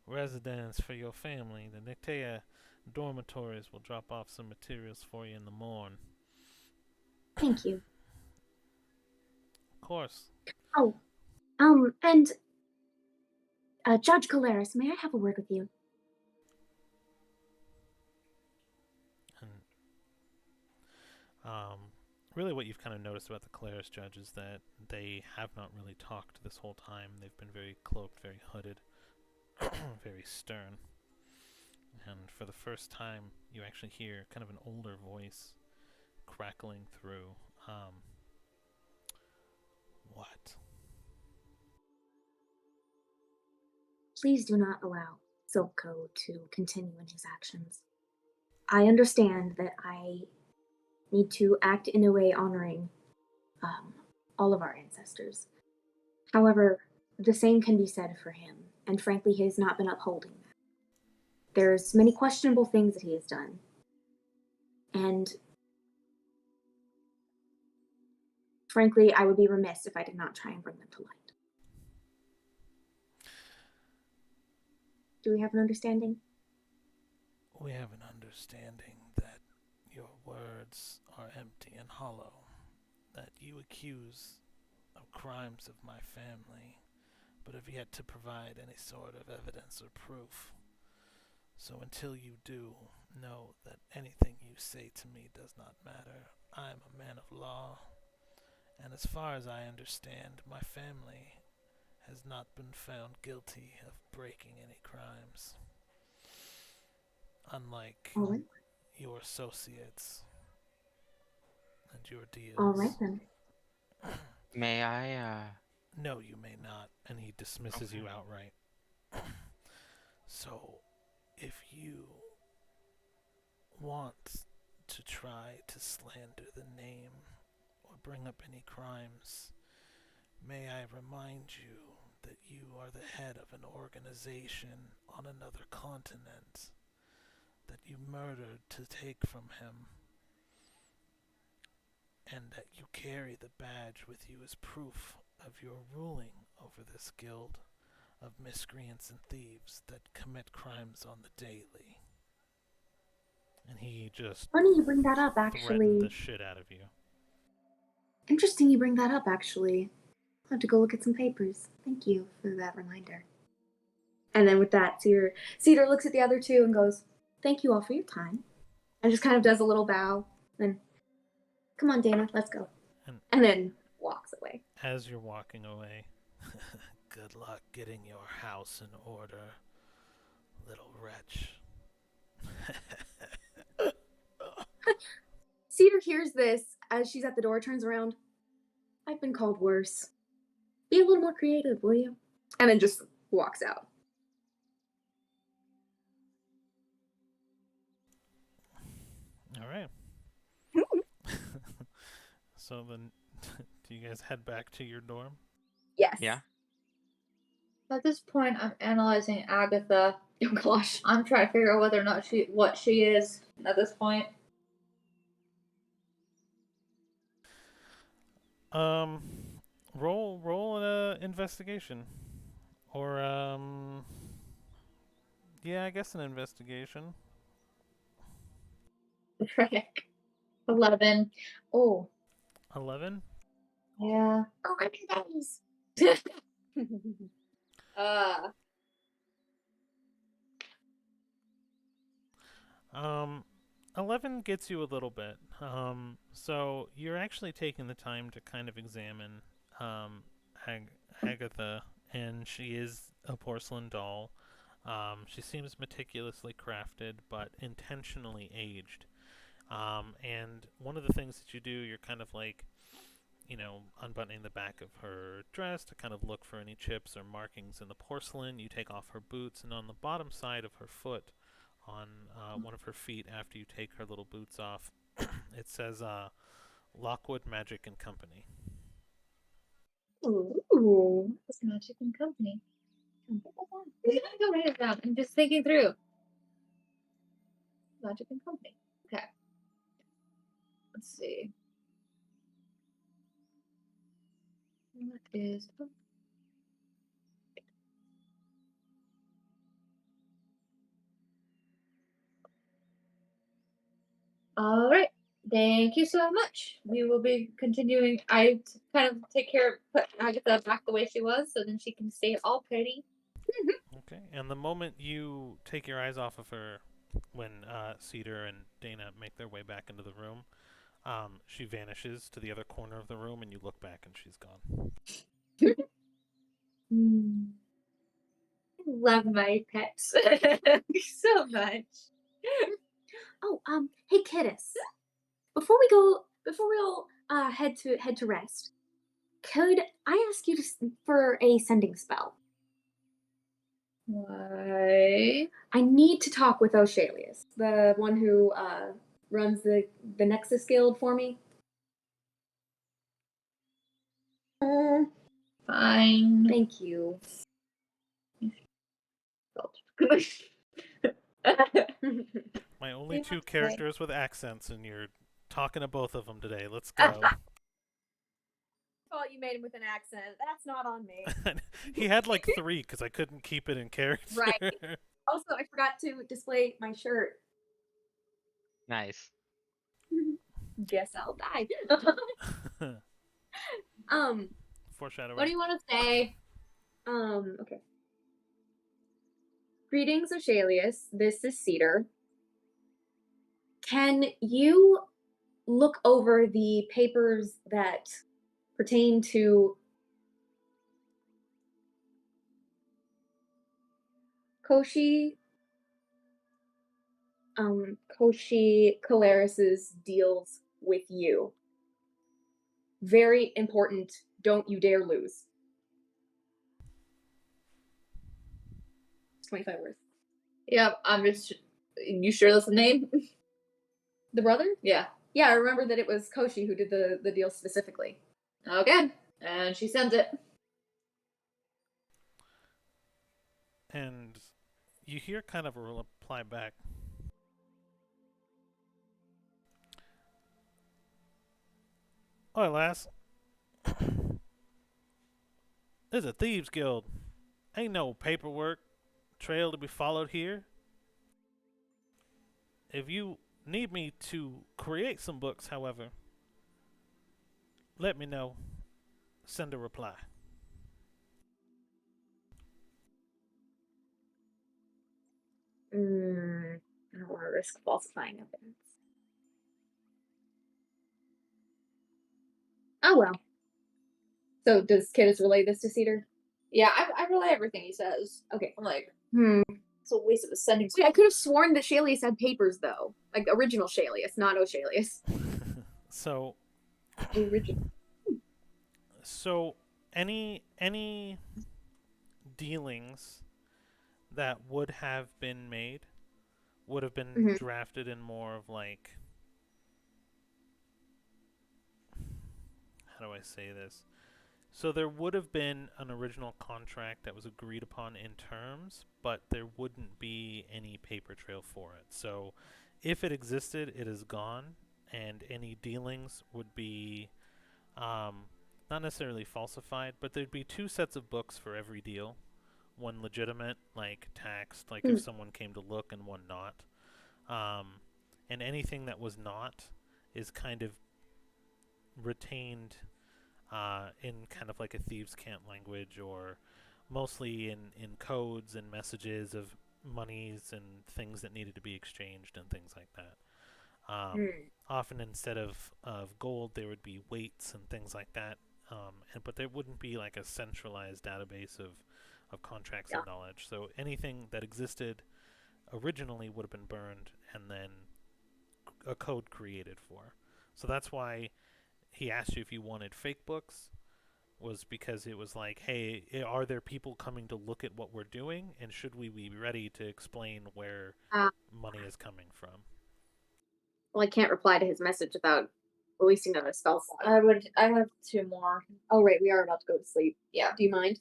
residence for your family. The Nictea dormitories will drop off some materials for you in the morning. Thank you. Of course. Oh, and Judge Caleris, may I have a word with you? And really what you've kind of noticed about the Caleris judge is that they have not really talked this whole time. They've been very cloaked, very hooded, very stern. And for the first time, you actually hear kind of an older voice crackling through. What? Please do not allow Silco to continue in his actions. I understand that I need to act in a way honoring all of our ancestors. However, the same can be said for him, and frankly, he has not been upholding that. There's many questionable things that he has done, and frankly, I would be remiss if I did not try and bring them to light. Do we have an understanding? We have an understanding that your words are empty and hollow, that you accuse of crimes of my family but have yet to provide any sort of evidence or proof. So until you do, know that anything you say to me does not matter. I am a man of law, and as far as I understand, my family has not been found guilty of breaking any crimes. Unlike All right. your associates and your All right deals. then. May I, No, you may not, and he dismisses Okay. you outright. So, if you want to try to slander the name or bring up any crimes, may I remind you that you are the head of an organization on another continent that you murdered to take from him, and that you carry the badge with you as proof of your ruling over this guild of miscreants and thieves that commit crimes on the daily. And he just Funny you bring that up, threatened the actually. shit out of you. Interesting you bring that up, actually. I'll have to go look at some papers. Thank you for that reminder. And then with that, Cedar looks at the other two and goes, "Thank you all for your time." And just kind of does a little bow. Then, "Come on, Dana, let's go." And And then walks away. as you're walking away, good luck getting your house in order, little wretch. Cedar hears this as she's at the door, turns around. "I've been called worse. Be a little more creative, will you?" And then just walks out. All right. So then, do you guys head back to your dorm? Yes. Yeah. At this point, I'm analyzing Agatha. Oh gosh. I'm trying to figure out whether or not what she is at this point. Um, roll an investigation, or yeah, I guess an investigation. Frick. 11. Oh, 11. yeah. Oh, I'm days. uh, 11 gets you a little bit. So you're actually taking the time to kind of examine Agatha, and she is a porcelain doll. She seems meticulously crafted, but intentionally aged. And one of the things that you do, you're kind of like, unbuttoning the back of her dress to kind of look for any chips or markings in the porcelain. You take off her boots, and on the bottom side of her foot, on one of her feet, after you take her little boots off, it says Lockwood Magic and Company. Ooh. it's Magic and Company. I'm gonna write it down. I'm just thinking through. Magic and Company. Okay. Let's see. What is. All right. Thank you so much. We will be continuing. I kind of take care of put Agatha back the way she was, so then she can stay all pretty. Okay, and the moment you take your eyes off of her, when Cedar and Dana make their way back into the room, she vanishes to the other corner of the room, and you look back, and she's gone. I love my pets so much. Oh, hey Kittis. Before we all head to rest, could I ask you for a sending spell? Why? I need to talk with Oshalius, the one who runs the Nexus Guild for me. Fine. Thank you. My only You two must say. characters with accents, and you're talking to both of them today. Let's go. Thought you made him with an accent. That's not on me. He had like 3 because I couldn't keep it in character. Right. Also, I forgot to display my shirt. Nice. Guess I'll die. What Foreshadowing. do you want to say? Okay. Greetings, Oshalius. This is Cedar. Can you look over the papers that pertain to Koshi? Koshi Calaris's deals with you. Very important. Don't you dare lose. 25 words. Yep, I'm just. You sure that's the name? The brother? Yeah. Yeah, I remember that it was Koshi who did the deal specifically. Okay. And she sends it. And you hear kind of a reply back. Oi, lass. This is a thieves' guild. Ain't no paperwork trail to be followed here. If you need me to create some books, however, let me know. Send a reply. I don't want to risk falsifying evidence. Oh well. So does Kidis relay this to Cedar? Yeah, I relay everything he says. Okay. I'm like, Wait, it's a waste of a sending. I could have sworn that Shalius had papers though. Like original Shalius, not Oshalius. So Original. So any dealings that would have been made would have been drafted in more of like, how do I say this? So there would have been an original contract that was agreed upon in terms, but there wouldn't be any paper trail for it. So if it existed, it is gone, and any dealings would be not necessarily falsified, but there'd be 2 sets of books for every deal. One legitimate, like taxed, like if someone came to look, and one not. And anything that was not is kind of retained in kind of like a thieves' cant language, or mostly in codes and messages of monies and things that needed to be exchanged and things like that. Often instead of gold, there would be weights and things like that. But there wouldn't be like a centralized database of contracts and knowledge. So anything that existed originally would have been burned and then a code created for. So that's why he asked you if you wanted fake books, was because it was like, hey, are there people coming to look at what we're doing, and should we be ready to explain where money is coming from? Well, I can't reply to his message without releasing another spell slot. I have 2 more. Oh right, we are about to go to sleep. Yeah. Do you mind?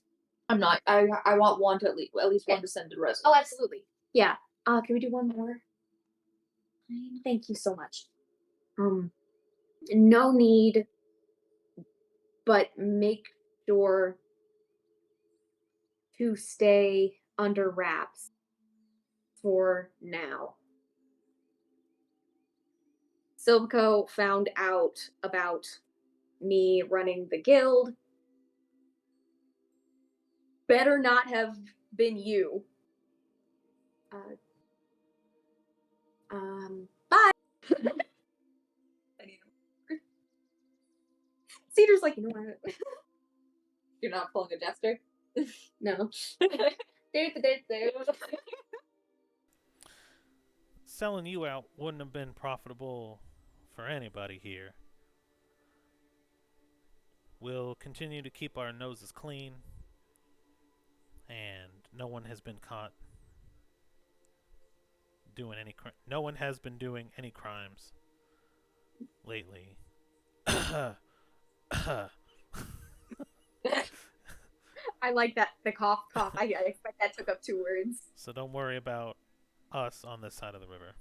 I'm not. I want one to at least one to send to Resin. Oh, absolutely. Yeah. Can we do one more? Thank you so much. No need, but make sure to stay under wraps for now. Silvco found out about me running the guild. Better not have been you. Bye. Cedar's like, you know what? You're not pulling a Dexter? No. Selling you out wouldn't have been profitable for anybody here. We'll continue to keep our noses clean, and no one has been caught doing any no one has been doing any crimes lately. I like that, the cough. I expect that took up 2 words. So don't worry about us on this side of the river.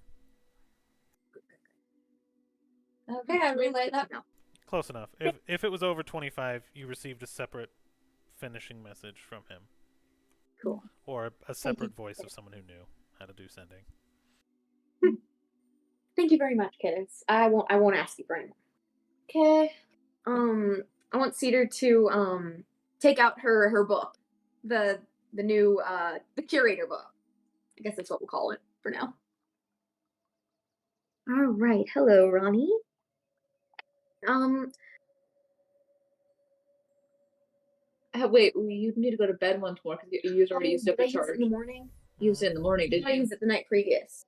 Okay, I relay that now. Close enough. If it was over 25, you received a separate finishing message from him. Cool. Or a separate voice of someone who knew how to do sending. Thank you very much, kiddos. I won't ask you for any more. Okay. I want Cedar to take out her book the new the curator book. I guess that's what we'll call it for now. All right. Hello, Ronnie. Um, Wait, you need to go to bed once more because you already used up did I your use it charge. in the morning? Used it in the morning, Did didn't I you? use it the night previous?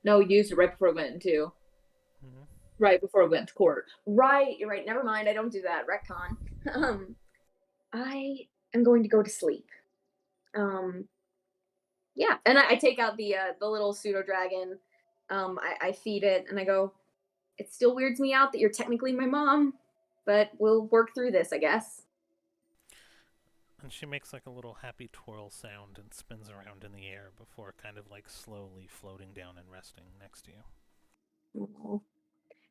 No, you used it right before we went into. Mhm. Right before we went to court. Right, you're right. Never mind. I don't do that. Retcon. I am going to go to sleep. Yeah, and I take out the little pseudo dragon. I feed it, and I go. It still weirds me out that you're technically my mom, but we'll work through this, I guess. And she makes like a little happy twirl sound and spins around in the air before kind of like slowly floating down and resting next to you. Aw.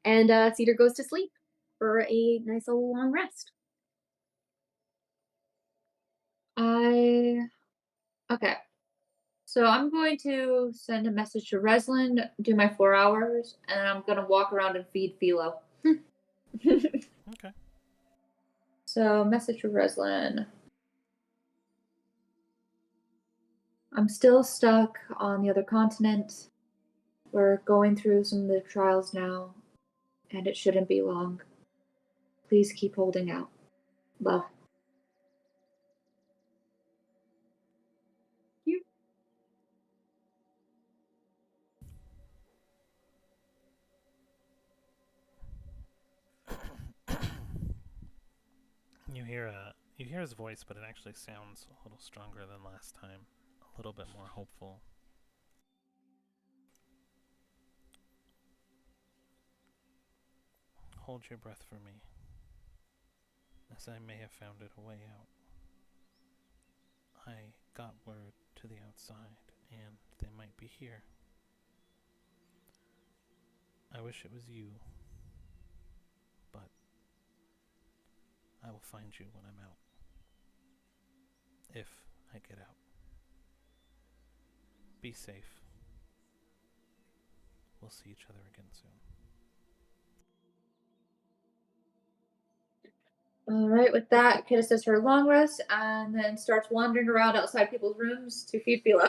And Cedar goes to sleep for a nice little long rest. Okay. So I'm going to send a message to Reslin, do my 4 hours, and I'm gonna walk around and feed Philo. Okay. So message to Reslin. I'm still stuck on the other continent. We're going through some of the trials now, and it shouldn't be long. Please keep holding out. Love. You hear his voice, but it actually sounds a little stronger than last time. A little bit more hopeful. Hold your breath for me, as I may have found it a way out. I got word to the outside, and they might be here. I wish it was you, but I will find you when I'm out. If I get out. Be safe. We'll see each other again soon. All right, with that, Kidda says her long rest and then starts wandering around outside people's rooms to feed Philo.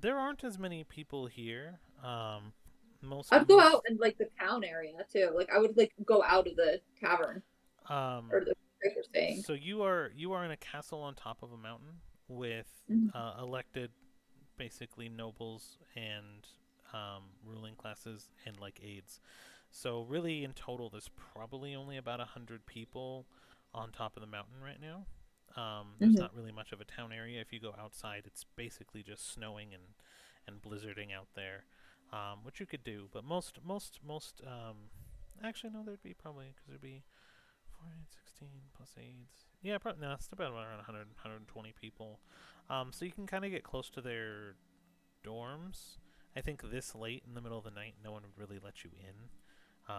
There aren't as many people here. Most I'd go out in like the town area too. Like I would like go out of the tavern or the place we're staying. So you are in a castle on top of a mountain with elected, basically nobles and ruling classes and like aides. So really, in total, there's probably only about 100 people on top of the mountain right now. There's not really much of a town area. If you go outside, it's basically just snowing and blizzarding out there, which you could do. But most actually no, there'd be probably because there'd be 4, 8, 16 plus aides. Yeah, probably no, it's about around 100, 120 people. So you can kind of get close to their dorms. I think this late in the middle of the night, no one would really let you in.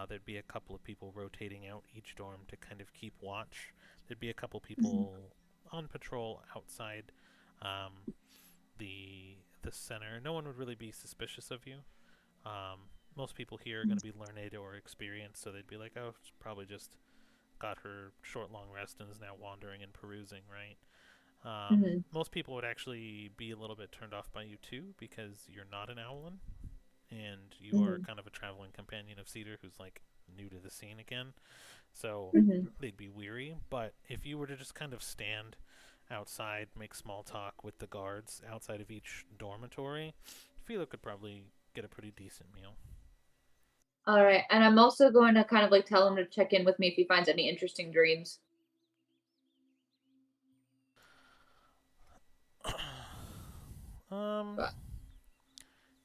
There'd be a couple of people rotating out each dorm to kind of keep watch. There'd be a couple people on patrol outside the center. No one would really be suspicious of you. Most people here are going to be learned or experienced, so they'd be like, "Oh, it's probably just got her short, long rest and is now wandering and perusing." Right? Most people would actually be a little bit turned off by you too, because you're not an Owlin, and you are kind of a traveling companion of Cedar who's like new to the scene again. So they'd be weary. But if you were to just kind of stand outside, make small talk with the guards outside of each dormitory, Philo could probably get a pretty decent meal. All right, and I'm also going to kind of like tell him to check in with me if he finds any interesting dreams.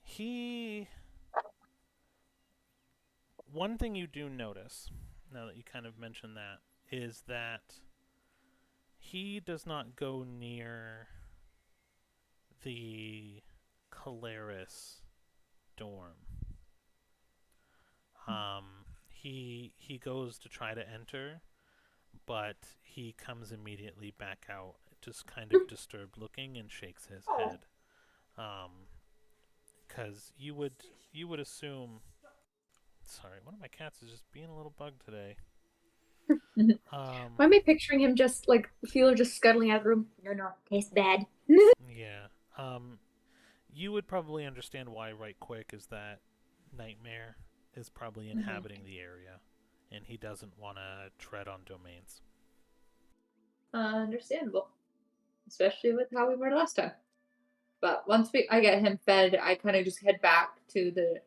He. One thing you do notice, now that you kind of mentioned that, is that he does not go near the Calaris dorm. He goes to try to enter, but he comes immediately back out, just kind of disturbed looking, and shakes his head. Because you would assume. Sorry, one of my cats is just being a little bug today. Why am I picturing him just like Feeler just scuttling out of the room? No, tastes bad. Yeah. You would probably understand why right quick is that Nightmare is probably inhabiting the area, and he doesn't want to tread on domains. Understandable, especially with how we were last time. But once I get him fed, I kind of just head back to the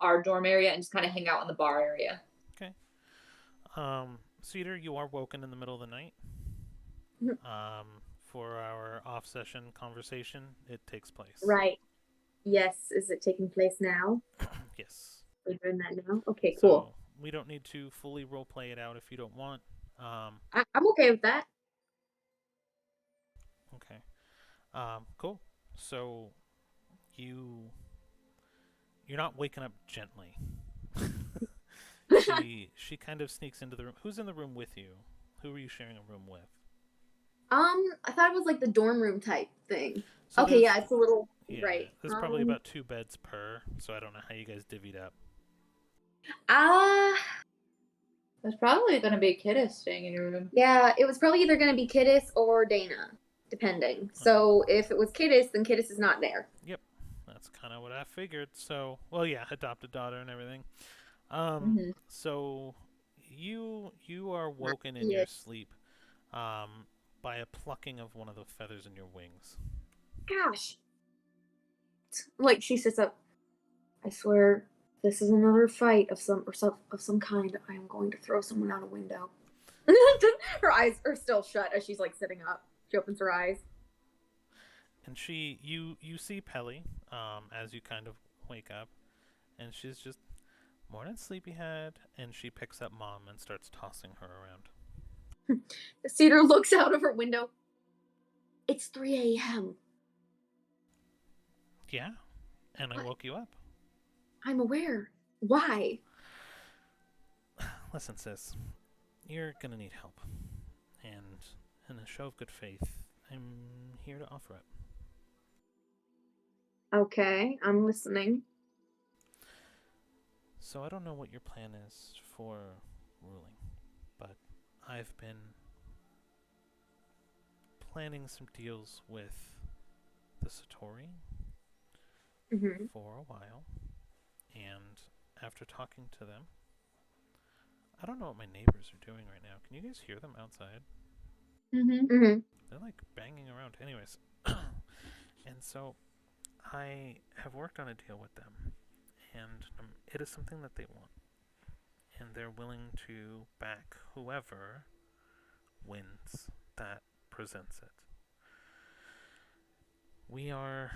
our dorm area and just kind of hang out in the bar area. Okay. Cedar, you are woken in the middle of the night. For our off-session conversation, it takes place. Right. Yes. Is it taking place now? Yes. We're doing that now? Okay, So cool. we don't need to fully roleplay it out if you don't want. I'm okay with that. Okay. Cool. So you're not waking up gently. she kind of sneaks into the room. Who's in the room with you? Who are you sharing a room with? I thought it was like the dorm room type thing. So okay, yeah, it's a little right. There's probably about 2 beds per, so I don't know how you guys divvied up. There's probably gonna be Kiddos staying in your room. Yeah, it was probably either gonna be Kiddis or Dana, depending. So if it was Kiddis, then Kiddis is not there. Yep, that's kind of what I figured. So, well, yeah, adopted daughter and everything. So you are woken in your sleep, by a plucking of one of the feathers in your wings. Gosh. Like she sits up. I swear, this is another fight of some kind. I am going to throw someone out a window. Her eyes are still shut as she's like sitting up. She opens her eyes. And you see Pelly, as you kind of wake up, and she's just, morning sleepyhead, and she picks up Mom and starts tossing her around. Cedar looks out of her window. It's 3 a.m. Yeah, and I woke you up. I'm aware. Why? Listen, sis, you're gonna need help, and in a show of good faith, I'm here to offer it. Okay, I'm listening. So I don't know what your plan is for ruling, but I've been planning some deals with the Satori for a while, and after talking to them, I don't know what my neighbors are doing right now. Can you guys hear them outside? They're like banging around. Anyways, and so I have worked on a deal with them, and it is something that they want, and they're willing to back whoever wins that presents it. We are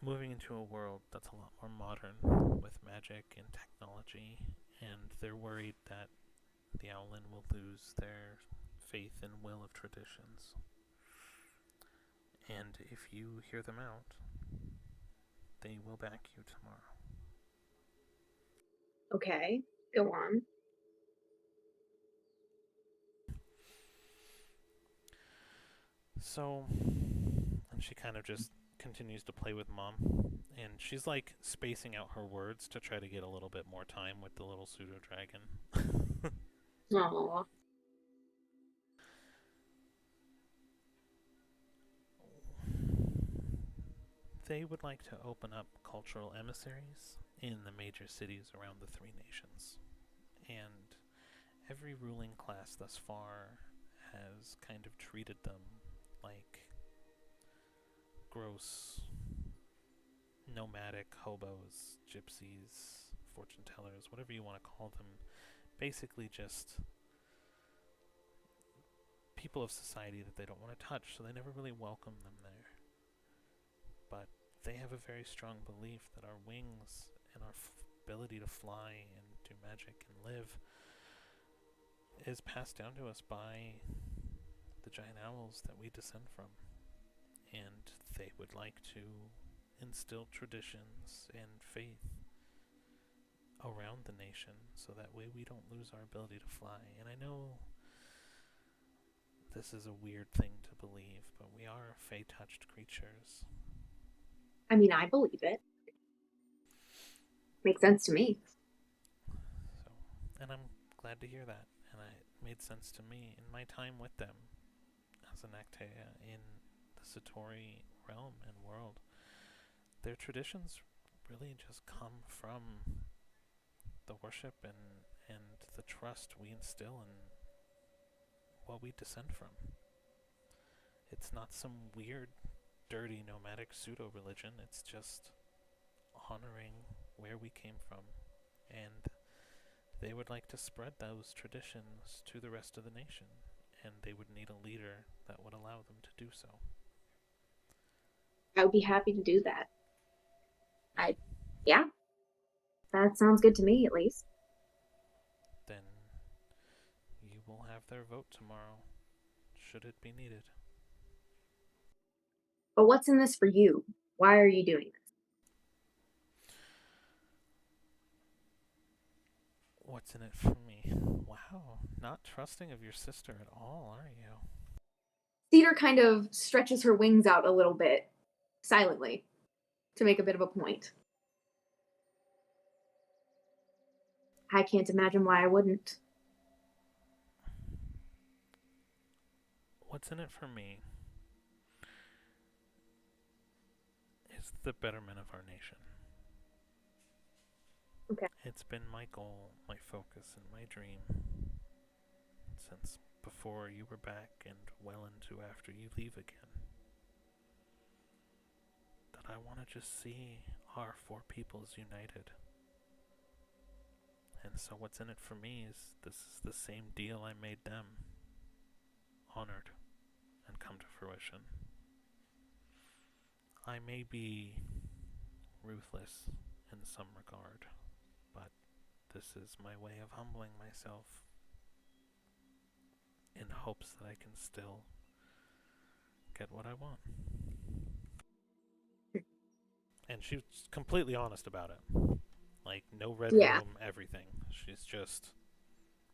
moving into a world that's a lot more modern with magic and technology, and they're worried that the Owlin will lose their faith and will of traditions. And if you hear them out, they will back you tomorrow. Okay, go on. So, and she kind of just continues to play with Mom, and she's like spacing out her words to try to get a little bit more time with the little pseudo dragon. Aww. They would like to open up cultural emissaries in the major cities around the 3 nations, and every ruling class thus far has kind of treated them like gross nomadic hobos, gypsies, fortune tellers, whatever you want to call them. Basically just people of society that they don't want to touch, so they never really welcome them there. But they have a very strong belief that our wings and our ability to fly and do magic and live is passed down to us by the giant owls that we descend from. And they would like to instill traditions and faith around the nation so that way we don't lose our ability to fly. And I know this is a weird thing to believe, but we are fey-touched creatures. I mean, I believe it. Makes sense to me. So, and I'm glad to hear that. And made sense to me in my time with them as an Actea in the Satori realm and world. Their traditions really just come from the worship and the trust we instill in what we descend from. It's not some weird, dirty, nomadic pseudo-religion. It's just honoring where we came from. And they would like to spread those traditions to the rest of the nation. And they would need a leader that would allow them to do so. I would be happy to do that. Yeah, that sounds good to me, at least. Then you will have their vote tomorrow, should it be needed. But what's in this for you? Why are you doing this? What's in it for me? Wow, not trusting of your sister at all, are you? Cedar kind of stretches her wings out a little bit, silently, to make a bit of a point. I can't imagine why I wouldn't. What's in it for me is the betterment of our nation. Okay. It's been my goal, my focus, and my dream since before you were back and well into after you leave again. That I want to just see our four peoples united. And so what's in it for me is this is the same deal I made them. Honored and come to fruition. I may be ruthless in some regard, but this is my way of humbling myself in hopes that I can still get what I want. And she was completely honest about it. Like, no red room, everything. She's just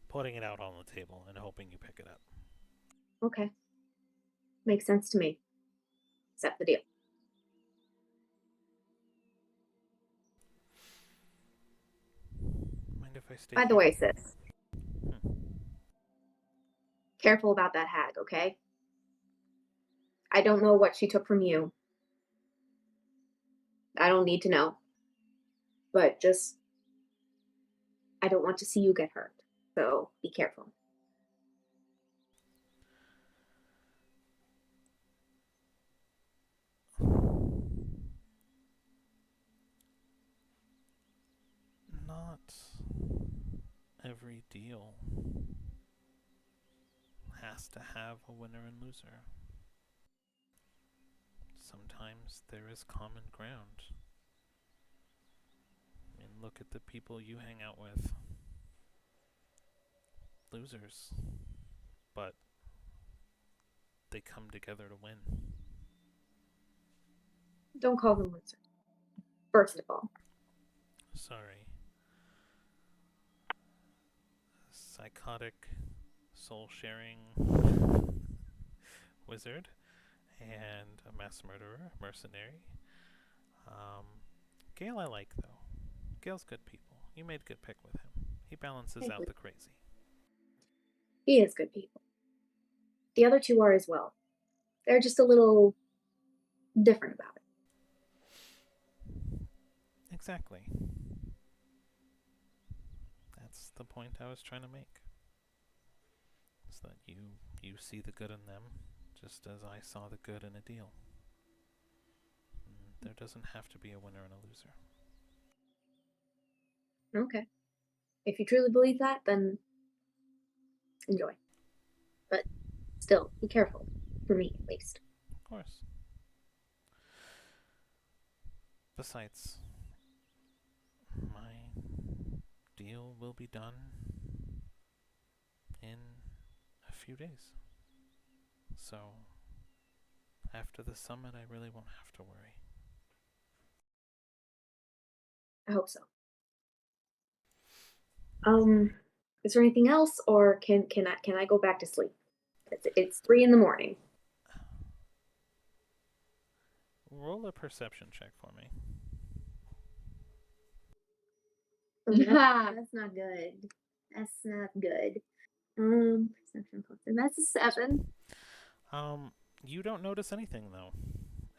putting it out on the table and hoping you pick it up. Okay. Makes sense to me. Accept the deal. Mind if I stay By the here? way, sis. Careful about that hag, okay? I don't know what she took from you. I don't need to know. But just, I don't want to see you get hurt. So be careful. Not every deal has to have a winner and loser. Sometimes there is common ground. I mean, look at the people you hang out with. Losers. But they come together to win. Don't call them losers. First of all. Sorry. Psychotic, soul-sharing wizard and a mass murderer, mercenary. Gale I like, though. Gale's good people. You made a good pick with him. He balances out the crazy. He is good people. The other two are as well. They're just a little different about it. Exactly. That's the point I was trying to make. Is that you see the good in them, just as I saw the good in a deal. There doesn't have to be a winner and a loser. Okay. If you truly believe that, then enjoy. But still, be careful. For me, at least. Of course. Besides, my deal will be done in a few days. So, after the summit, I really won't have to worry. I hope so. Is there anything else, or can I go back to sleep? It's 3 in the morning. Roll a perception check for me. That's not good. That's not good. Perception plus, and that's a 7. You don't notice anything though,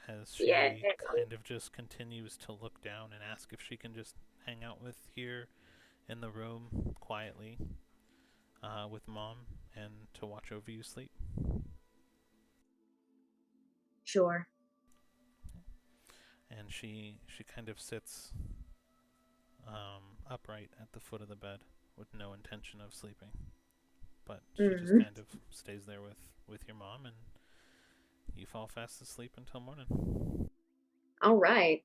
as Yeah. she kind of just continues to look down and ask if she can just hang out with here in the room quietly, with Mom, and to watch over you sleep. Sure. And she kind of sits upright at the foot of the bed with no intention of sleeping, but she just kind of stays there with your mom, and you fall fast asleep until morning. All right.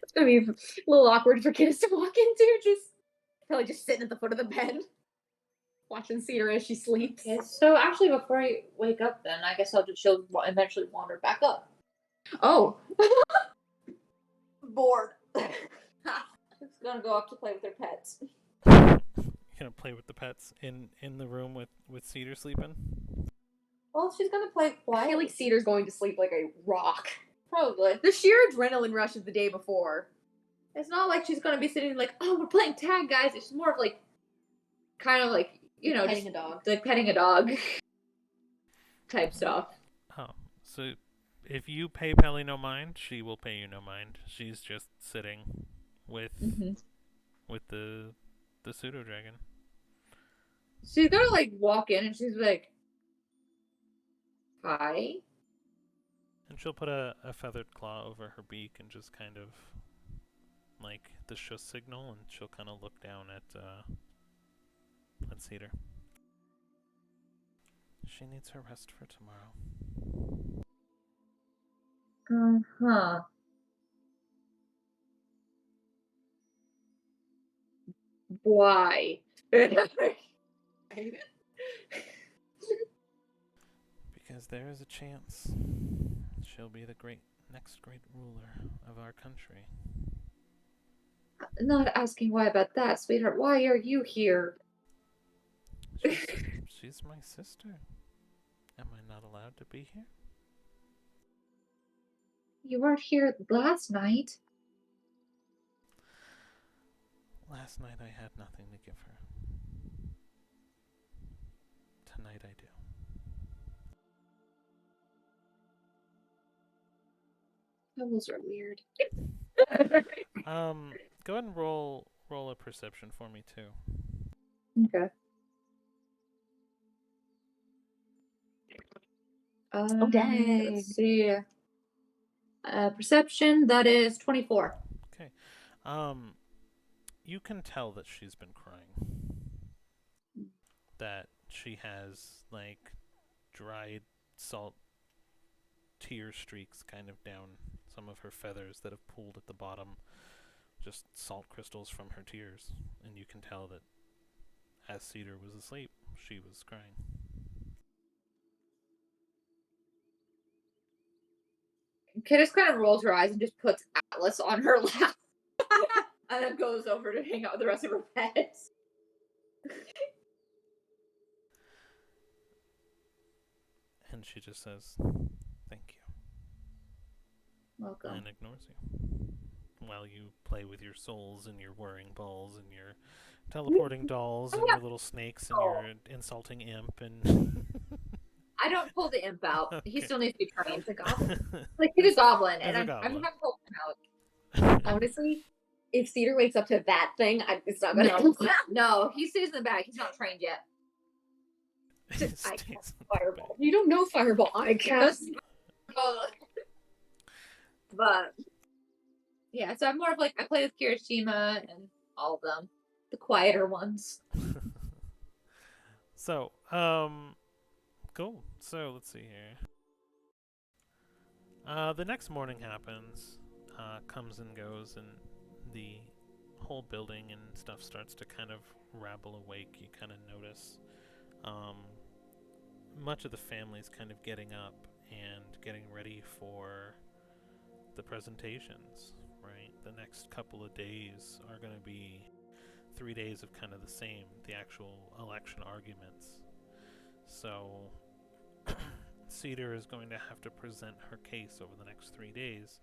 It's gonna be a little awkward for kids to walk into. Probably just sitting at the foot of the bed, watching Cedar as she sleeps. Okay, so actually, before I wake up, then I guess she'll eventually wander back up. Oh. Bored. She's gonna go up to play with her pets. You're gonna play with the pets in the room with Cedar sleeping? Well, she's gonna play I quiet. feel like Cedar's going to sleep like a rock. Probably. The sheer adrenaline rush of the day before. It's not like she's gonna be sitting like, oh, we're playing tag, guys. It's more of like, kind of like, you know, Petting just a dog. like petting a dog type stuff. Oh, so if you pay Pelly no mind, she will pay you no mind. She's just sitting with the pseudo dragon. She's gonna like walk in and she's like, hi. And she'll put a feathered claw over her beak and just kind of like the shush signal, and she'll kind of look down at Cedar. She needs her rest for tomorrow. Uh-huh. Why? Because there is a chance she'll be the next great ruler of our country. Not asking why about that, sweetheart. Why are you here? She's my sister. Am I not allowed to be here? You weren't here last night. Last night I had nothing to give her. Tonight I do. Owls are weird. Go ahead and roll a perception for me too. Okay. Oh, dang. Let's see. Perception, that is 24. Okay. You can tell that she's been crying. That she has like dried salt tear streaks kind of down some of her feathers that have pooled at the bottom. Just salt crystals from her tears. And you can tell that as Cedar was asleep, she was crying. Kidis kind of rolls her eyes and just puts Atlas on her lap. And then goes over to hang out with the rest of her pets. And she just says, "Thank you," Welcome. and ignores you. While you play with your souls and your whirring balls and your teleporting dolls and your little snakes and your insulting imp and... I don't pull the imp out. Okay. He still needs to be trained. He's a goblin. Like, he's a goblin, As and a I'm goblin. not pulling him out. Honestly, if Cedar wakes up to that thing, it's not gonna. No, he stays in the bag. He's not trained yet. Stays I in cast the Fireball. bag. You don't know Fireball. I cast. But yeah, so I'm more of like, I play with Kirishima and all of them, the quieter ones. So, cool. So, let's see here. The next morning happens, comes and goes, and the whole building and stuff starts to kind of rabble awake. You kind of notice much of the family's kind of getting up and getting ready for the presentations, right? The next couple of days are going to be 3 days of kind of the same, the actual election arguments. So Cedar is going to have to present her case over the next 3 days.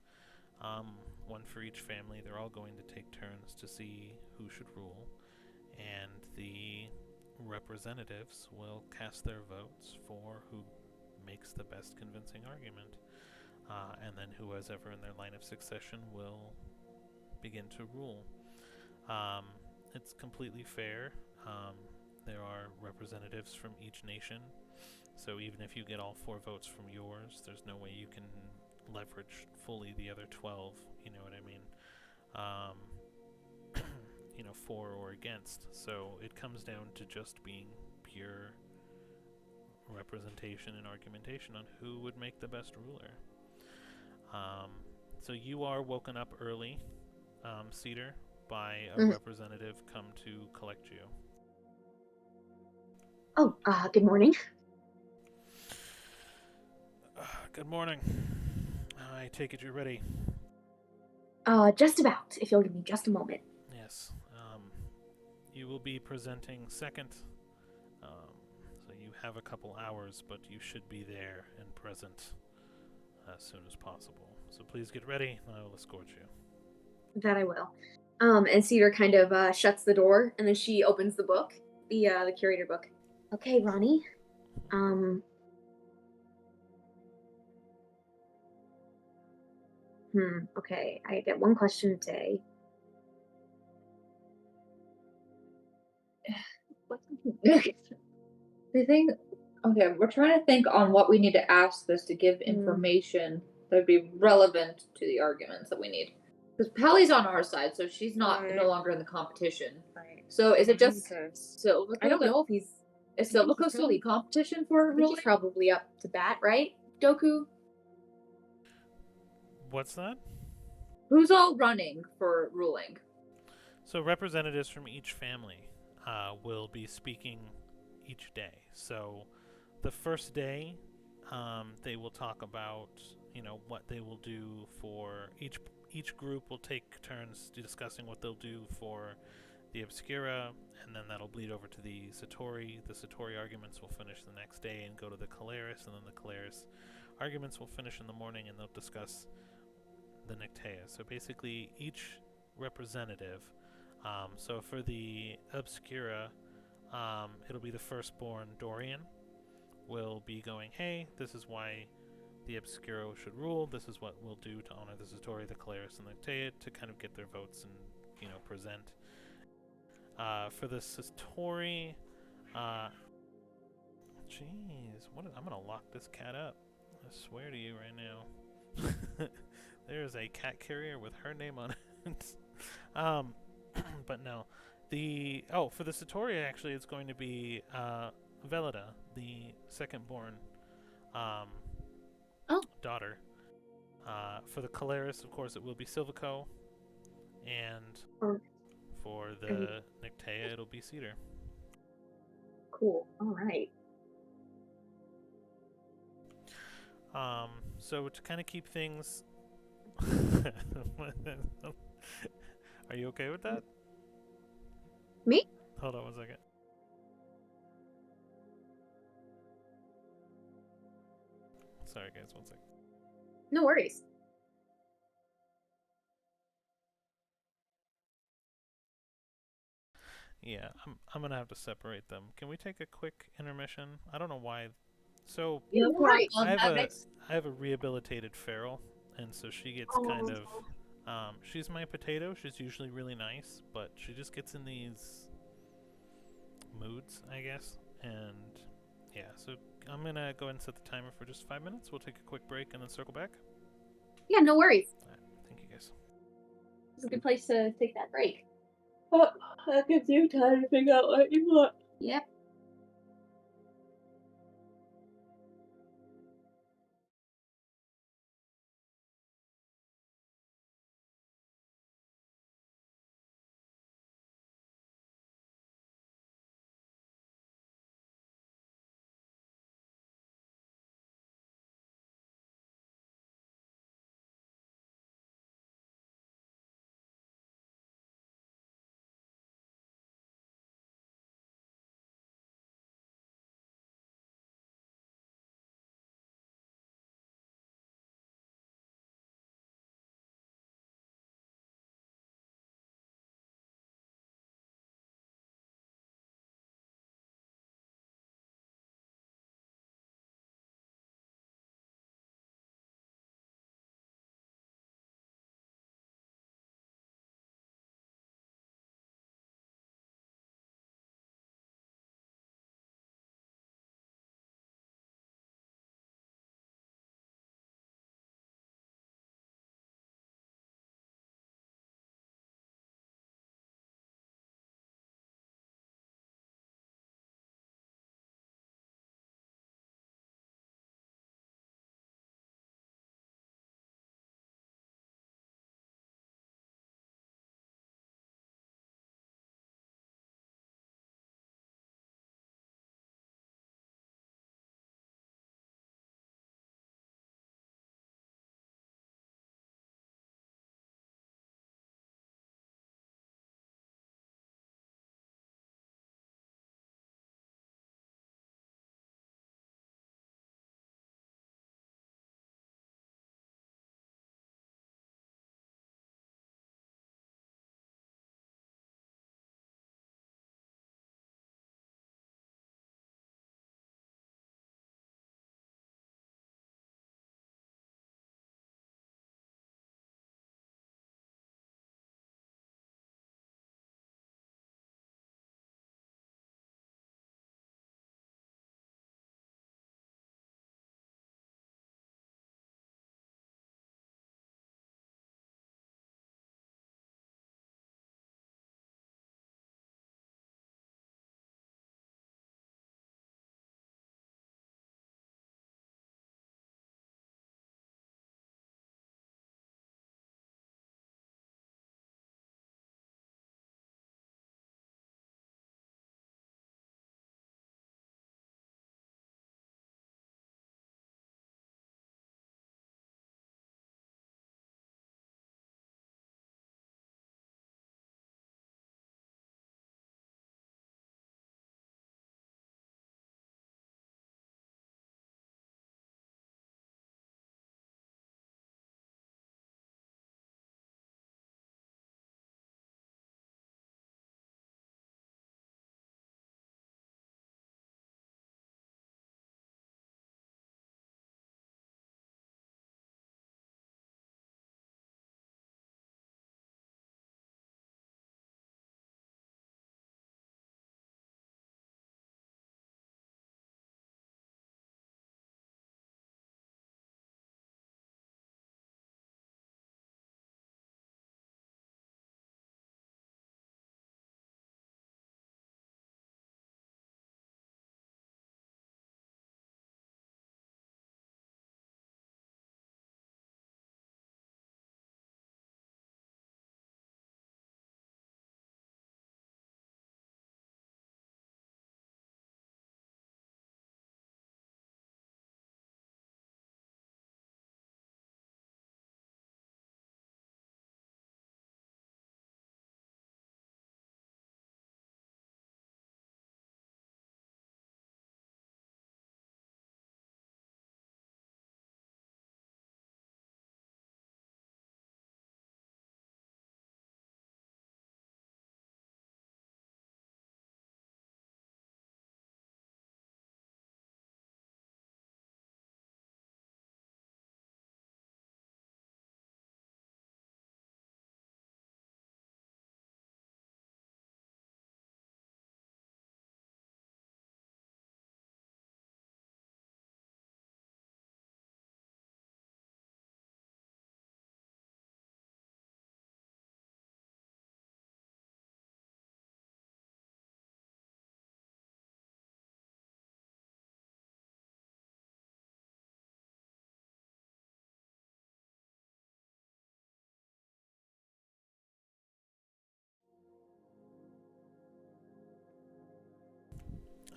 One for each family. They're all going to take turns to see who should rule. And the representatives will cast their votes for who makes the best convincing argument. And then whoever in their line of succession will begin to rule. It's completely fair. There are representatives from each nation, so even if you get all 4 votes from yours, there's no way you can leverage fully the other 12, you know what I mean? 4 or against. So it comes down to just being pure representation and argumentation on who would make the best ruler. So you are woken up early, Cedar, by a representative come to collect you. Oh, good morning. Good morning. I take it you're ready. Just about, if you'll give me just a moment. Yes. You will be presenting second, so you have a couple hours, but you should be there and present as soon as possible. So please get ready, and I will escort you. That I will. And Cedar kind of shuts the door, and then she opens the book, the curator book. Okay, Ronnie. Okay, I get 1 question a day. The thing, okay, we're trying to think on what we need to ask this to give information that would be relevant to the arguments that we need. Because Pally's on our side, so she's no longer in the competition. Right. So is it just Silvico? I don't know if he's... Is Silvico still in competition for I think ruling? he's probably up to bat, right, Doku? What's that? Who's all running for ruling? So representatives from each family will be speaking each day. So the first day, they will talk about, what they will do for each group will take turns discussing what they'll do for the Obscura, and then that'll bleed over to the Satori. The Satori arguments will finish the next day and go to the Caleris, and then the Caleris arguments will finish in the morning, and they'll discuss the Nictea. So basically, each representative. So for the Obscura, it'll be the firstborn Dorian will be going, hey, this is why the Obscura should rule. This is what we'll do to honor the Satori, the Caleris, and the Nictea to kind of get their votes and present. For the Satori, jeez, I'm gonna lock this cat up. I swear to you right now. There's a cat carrier with her name on it. But no. For the Satori, actually, it's going to be Velida, the second-born daughter. For the Caleris, of course, it will be Silvico. And for the Nictea, it'll be Cedar. Cool. All right. So to kind of keep things... Are you okay with that? Me? Hold on 1 second. Sorry, guys, 1 second. No worries. Yeah, I'm gonna have to separate them. Can we take a quick intermission? I don't know why. So Yeah, right. I have a rehabilitated feral, and so she gets kind of. She's my potato. She's usually really nice, but she just gets in these moods, I guess. And yeah, so I'm gonna go ahead and set the timer for just 5 minutes. We'll take a quick break and then circle back. Yeah, no worries. All right, thank you, guys. It's a good place to take that break. That gives you time to figure out what you want. Yep.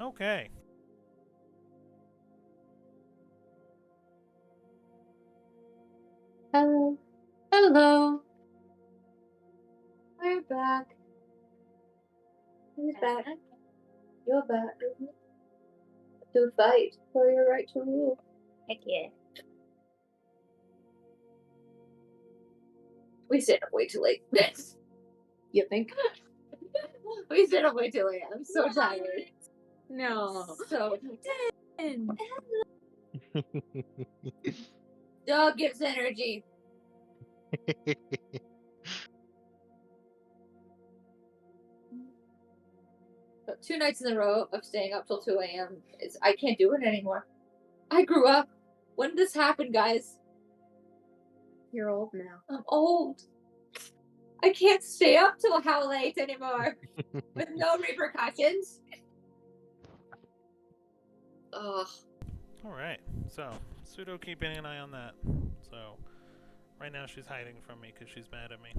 Okay. Hello. Hello. We're back. Who's back? You're back. To fight for your right to rule. Heck yeah. We stayed up way too late. You think? We stayed up way too late. I'm so tired. No. So And dog gives energy. But 2 nights in a row of staying up till 2 a.m. is I can't do it anymore. I grew up. When did this happen, guys? you're old now. I'm old. I can't stay up till how late anymore with no repercussions. Ugh. Alright, so Pseudo keeping an eye on that. So right now she's hiding from me because she's mad at me.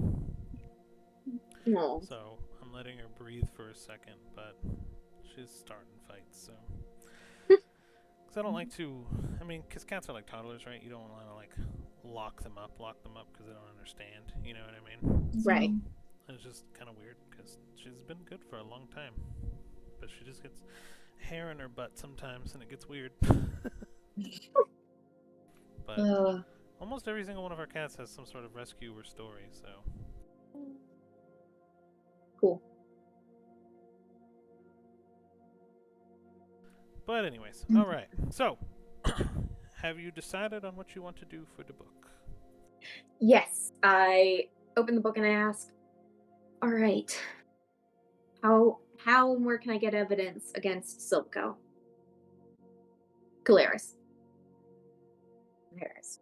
No. So I'm letting her breathe for a second, but she's starting fights, so. Because I don't like to, I mean, because cats are like toddlers, right? You don't want to like lock them up because they don't understand, you know what I mean? Right. It's just kind of weird because she's been good for a long time. But she just gets hair in her butt sometimes and it gets weird. But almost every single one of our cats has some sort of rescue or story, so. Cool. But anyways, alright. So, have you decided on what you want to do for the book? Yes, I opened the book and I asked, all right, how and where can I get evidence against Silco? Caleris. Caleris.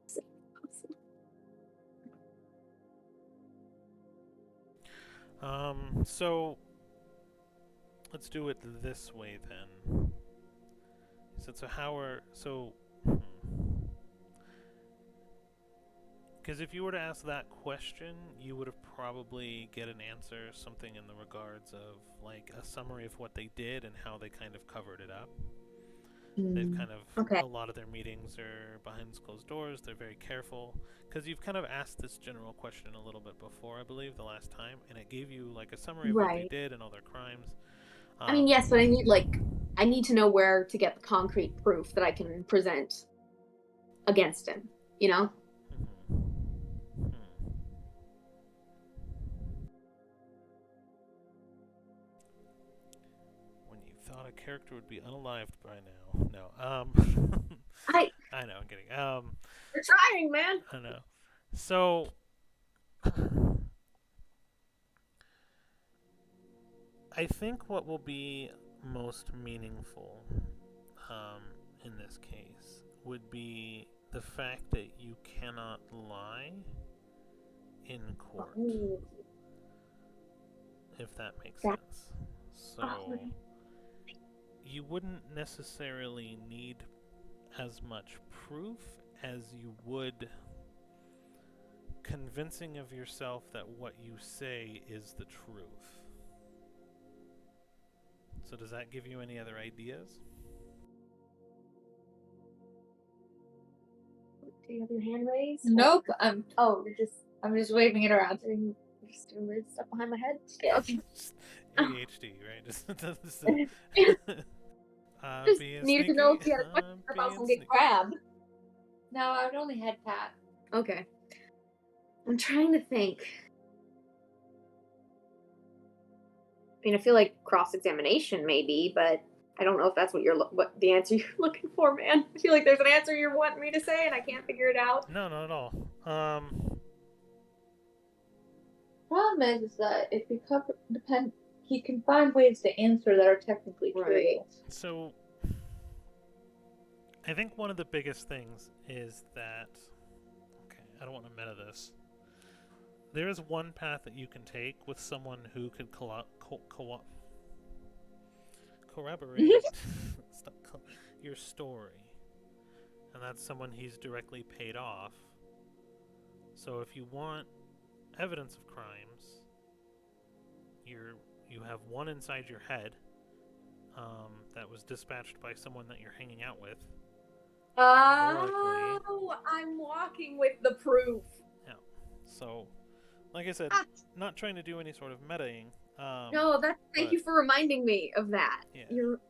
So let's do it this way then. So how are because if you were to ask that question, you would have probably get an answer, something in the regards of like a summary of what they did and how they kind of covered it up. They've kind of, Okay. a lot of their meetings are behind closed doors. They're very careful. Because you've kind of asked this general question a little bit before, I believe, the last time. And it gave you like a summary of what they Right. did and all their crimes. I mean, yes, but I need to know where to get the concrete proof that I can present against him, you know? When you thought a character would be unalived by now. No. I know, I'm kidding. You're trying, man. I know. So I think what will be most meaningful in this case would be the fact that you cannot lie in court, Oh. if that makes That- sense. So you wouldn't necessarily need as much proof as you would convincing of yourself that what you say is the truth. So does that give you any other ideas? Do you have your hand raised? Nope. I'm just waving it around. you're just doing weird stuff behind my head. Yeah. Okay. ADHD, right? Just Just being needed to know sneaky, if you had a question or if I was being gonna get sneaky. grabbed. No, I've only had Pat. Okay. I'm trying to think. I mean, I feel like cross-examination maybe, but I don't know if that's what the answer you're looking for, man. I feel like there's an answer you're wanting me to say and I can't figure it out. No, not at all. Problem is that if you he can find ways to answer that are technically true. Right. So I think one of the biggest things is that, okay, I don't want to meta this. There is one path that you can take with someone who could corroborate your story, and that's someone he's directly paid off. So if you want evidence of crimes, you have one inside your head, that was dispatched by someone that you're hanging out with. Oh, I'm walking with the proof. Yeah. So, like I said, not trying to do any sort of metaing. No, thank you for reminding me of that. Yeah. You're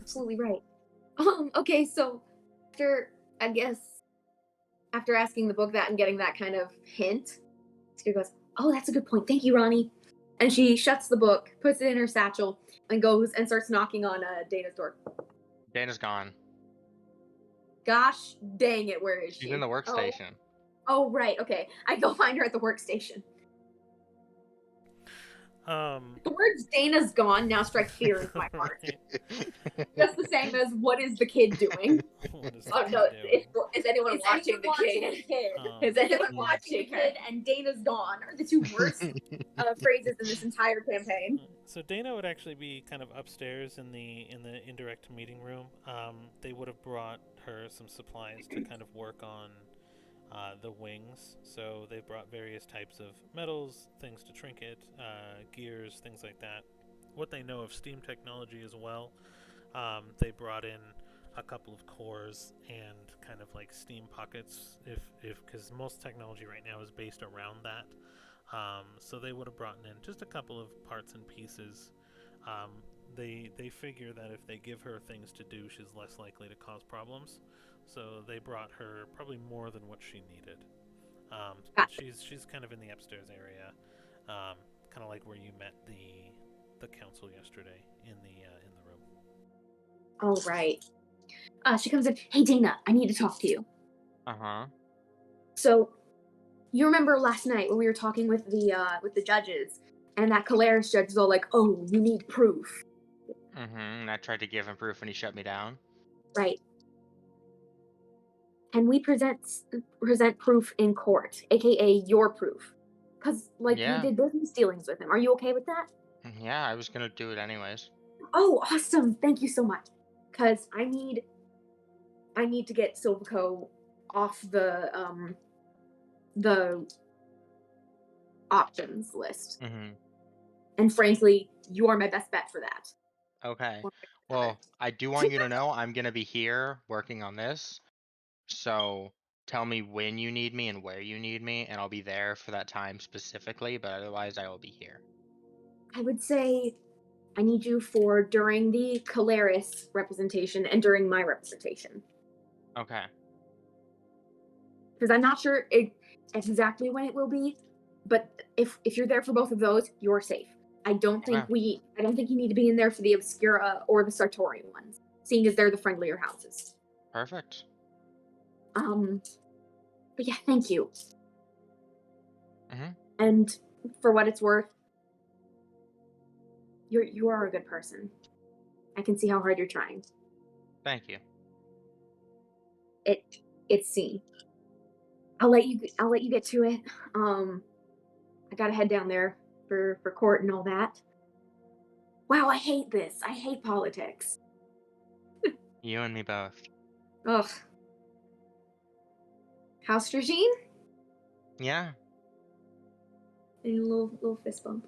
absolutely right. Okay, so after asking the book that and getting that kind of hint, Scooter goes, "Oh, that's a good point. Thank you, Ronnie." And she shuts the book, puts it in her satchel, and goes and starts knocking on Dana's door. Dana's gone. Gosh dang it, where is she? She's in the workstation. Oh, right, okay. I go find her at the workstation. The words "Dana's gone" now strike fear into my heart. Right. Just the same as "What is the kid doing?" What is Oh the no, kid doing? is anyone watching the kid? Is anyone watching the kid? And Dana's gone are the two worst phrases in this entire campaign. So Dana would actually be kind of upstairs in the indirect meeting room. They would have brought her some supplies to kind of work on the wings. So they brought various types of metals, things to trinket, gears, things like that. What they know of steam technology as well. They brought in a couple of cores and kind of like steam pockets, if because most technology right now is based around that. So they would have brought in just a couple of parts and pieces. They figure that if they give her things to do, she's less likely to cause problems. So they brought her probably more than what she needed. But she's kind of in the upstairs area, kind of like where you met the council yesterday in the room. All right. She comes in. "Hey, Dana, I need to talk to you." Uh-huh. So, you remember last night when we were talking with the judges, and that Calaris judge was all like, "Oh, you need proof." And I tried to give him proof and he shut me down. Right. And we present proof in court, aka your proof, because Yeah. you did business dealings with him. Are you okay with that? Yeah, I was gonna do it anyways. Oh, awesome! Thank you so much. Because I need to get Silvico off the options list. And frankly, you are my best bet for that. Okay. Well, I do want you to know I'm gonna be here working on this. So tell me when you need me and where you need me, and I'll be there for that time specifically, but otherwise I will be here. I would say I need you for during the Calaris representation and during my representation. Okay. Because I'm not sure exactly when it will be, but if you're there for both of those, you're safe. I don't think you need to be in there for the Obscura or the Sartorian ones, seeing as they're the friendlier houses. Perfect. But yeah, thank you. Mm-hmm. And for what it's worth, you are a good person. I can see how hard you're trying. Thank you. It's seen. I'll let you get to it. I gotta head down there for court and all that. Wow, I hate this. I hate politics. You and me both. Ugh. House Regine? Yeah. And a little fist bump.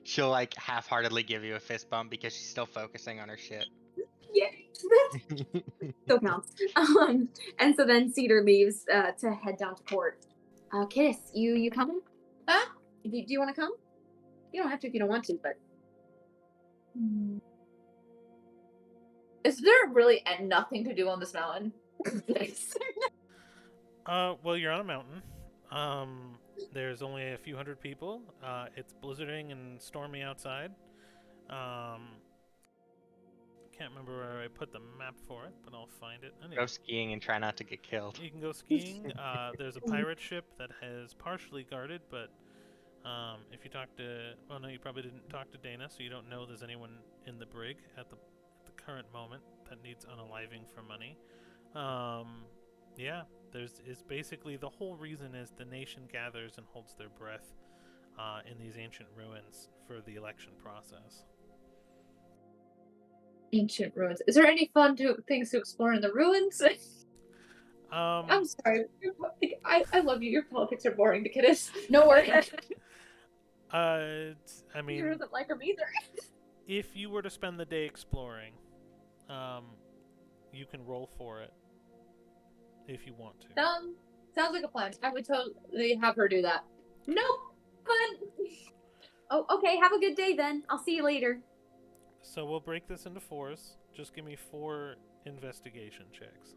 She'll like half-heartedly give you a fist bump because she's still focusing on her shit. Yeah. Still counts. And so then Cedar leaves to head down to court. Kiss, you coming? Huh? Do you want to come? You don't have to if you don't want to, but. Is there really nothing to do on this mountain? Well, you're on a mountain. There's only a few hundred people. It's blizzarding and stormy outside. Can't remember where I put the map for it, but I'll find it. Anyway. Go skiing and try not to get killed. You can go skiing. There's a pirate ship that has partially guarded, but if you talk to... Well, no, you probably didn't talk to Dana, so you don't know there's anyone in the brig at the current moment that needs unaliving for money. Yeah, is basically the whole reason is the nation gathers and holds their breath in these ancient ruins for the election process. Ancient ruins. Is there any fun things to explore in the ruins? I'm sorry. I love you. Your politics are boring to kiddos. No worries. I mean, He doesn't like them either. if you were to spend the day exploring, you can roll for it if you want to. Sounds like a plan. I would totally have her do that. Nope. Fun. Oh, okay. Have a good day then. I'll see you later. So we'll break this into 4s. Just give me 4 investigation checks.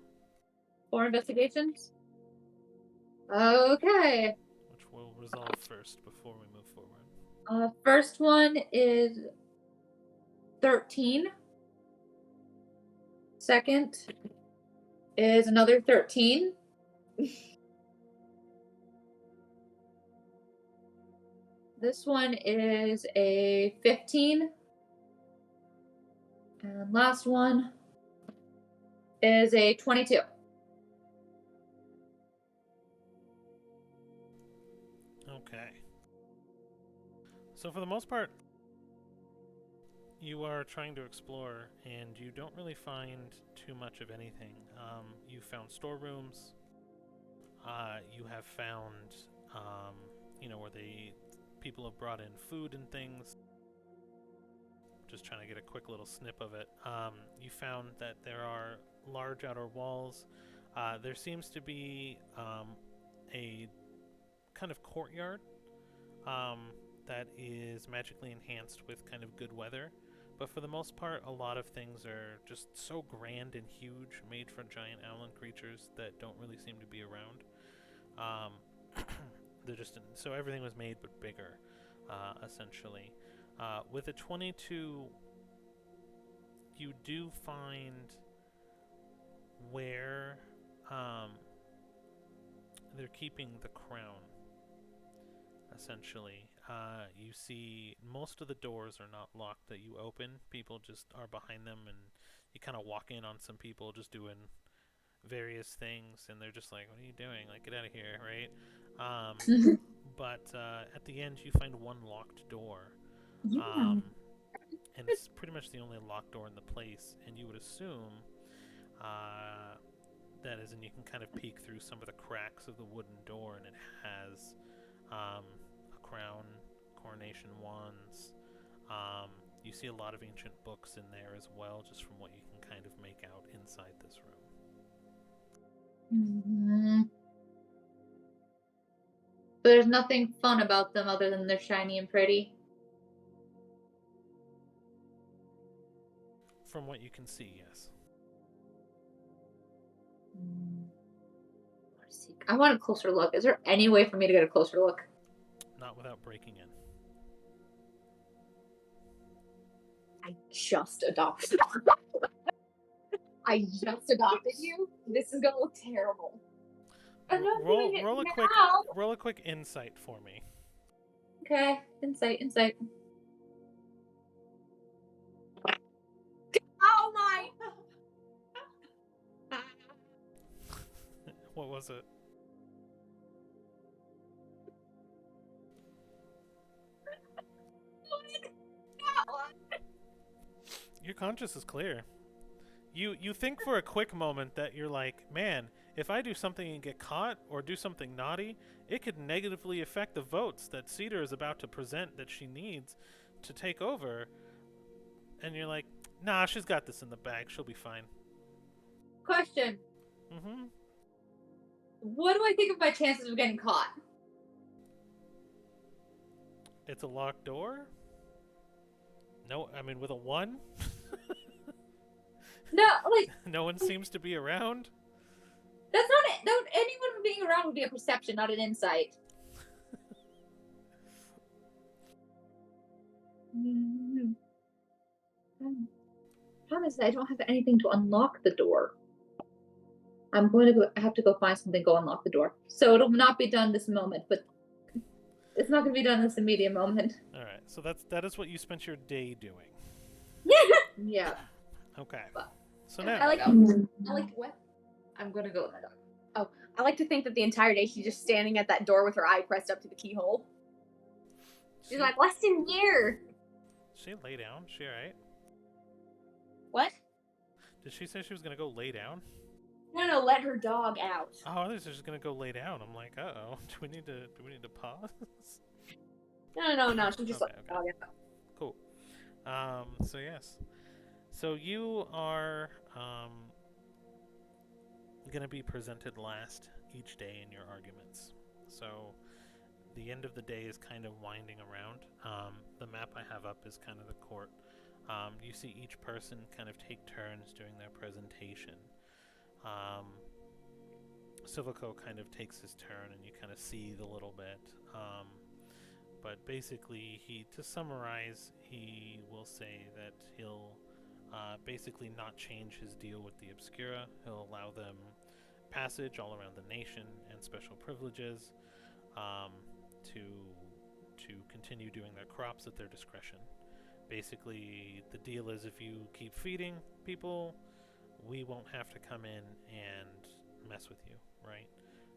4 investigations. Okay. Which we'll resolve first before we move forward. First one is 13. Second is another 13. This one is a 15. And last one is a 22. Okay. So for the most part, you are trying to explore, and you don't really find too much of anything. You found storerooms. You have found, where people have brought in food and things. Just trying to get a quick little snip of it. You found that there are large outer walls. There seems to be a kind of courtyard that is magically enhanced with kind of good weather. But for the most part, a lot of things are just so grand and huge, made for giant owlin creatures that don't really seem to be around. So everything was made but bigger, essentially. With a 22, you do find where they're keeping the crown, essentially. You see most of the doors are not locked that you open. People just are behind them, and you kind of walk in on some people just doing various things, and they're just like, what are you doing? Like, get out of here, right? But at the end, you find one locked door. And it's pretty much the only locked door in the place, and you would assume that is, and you can kind of peek through some of the cracks of the wooden door, and it has a crown, coronation wands. You see a lot of ancient books in there as well, just from what you can kind of make out inside this room. But there's nothing fun about them other than they're shiny and pretty. From what you can see, yes. I want a closer look. Is there any way for me to get a closer look? Not without breaking in. I just adopted you. This is gonna look terrible. Roll a quick insight for me. Okay, insight. Oh my! What was it? Your conscience is clear. You think for a quick moment that you're like, man, if I do something and get caught or do something naughty, it could negatively affect the votes that Cedar is about to present that she needs to take over. And you're like, nah, she's got this in the bag. She'll be fine. Question. Mm-hmm. What do I think of my chances of getting caught? It's a locked door? No, I mean, with a 1? No, like... No one seems to be around? That's not it. No, anyone being around would be a perception, not an insight. Honestly, I don't have anything to unlock the door. I'm going to have to go find something, go unlock the door. So it'll not be done this moment, but it's not going to be done this immediate moment. All right, so that is what you spent your day doing. Yeah. Okay. But so now I like what? I'm going to go in the door. Oh, I like to think that the entire day she's just standing at that door with her eye pressed up to the keyhole. She's like, what's in here? She lay down? She alright? What? Did she say she was gonna go lay down? No, let her dog out. Oh, I thought she was just gonna go lay down. I'm like, uh-oh. Do we need to pause? No. She just Okay, let her dog out. Cool. So yes. So you are going to be presented last each day in your arguments. So the end of the day is kind of winding around. The map I have up is kind of the court. You see each person kind of take turns doing their presentation. Silvico kind of takes his turn, and you kind of see the little bit. But basically, to summarize, he will say that he'll basically not change his deal with the Obscura. He'll allow them passage all around the nation and special privileges to continue doing their crops at their discretion. Basically, the deal is if you keep feeding people, we won't have to come in and mess with you, right?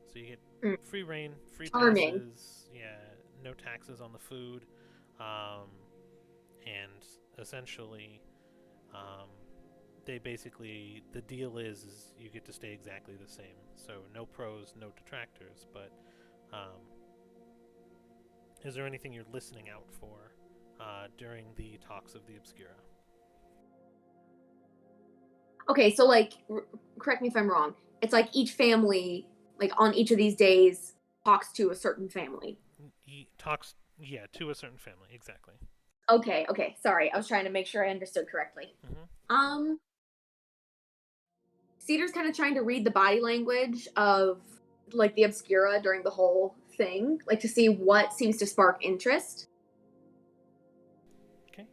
So you get free reign, free Charming. passes, yeah, no taxes on the food, and essentially, the deal is you get to stay exactly the same. So no pros, no detractors, but is there anything you're listening out for during the talks of the Obscura? Okay, so like, correct me if I'm wrong. It's like each family, like on each of these days, talks to a certain family. Talks, yeah, to a certain family, exactly. Okay, sorry. I was trying to make sure I understood correctly. Mm-hmm. Cedar's kind of trying to read the body language of like the Obscura during the whole thing, like to see what seems to spark interest. Okay.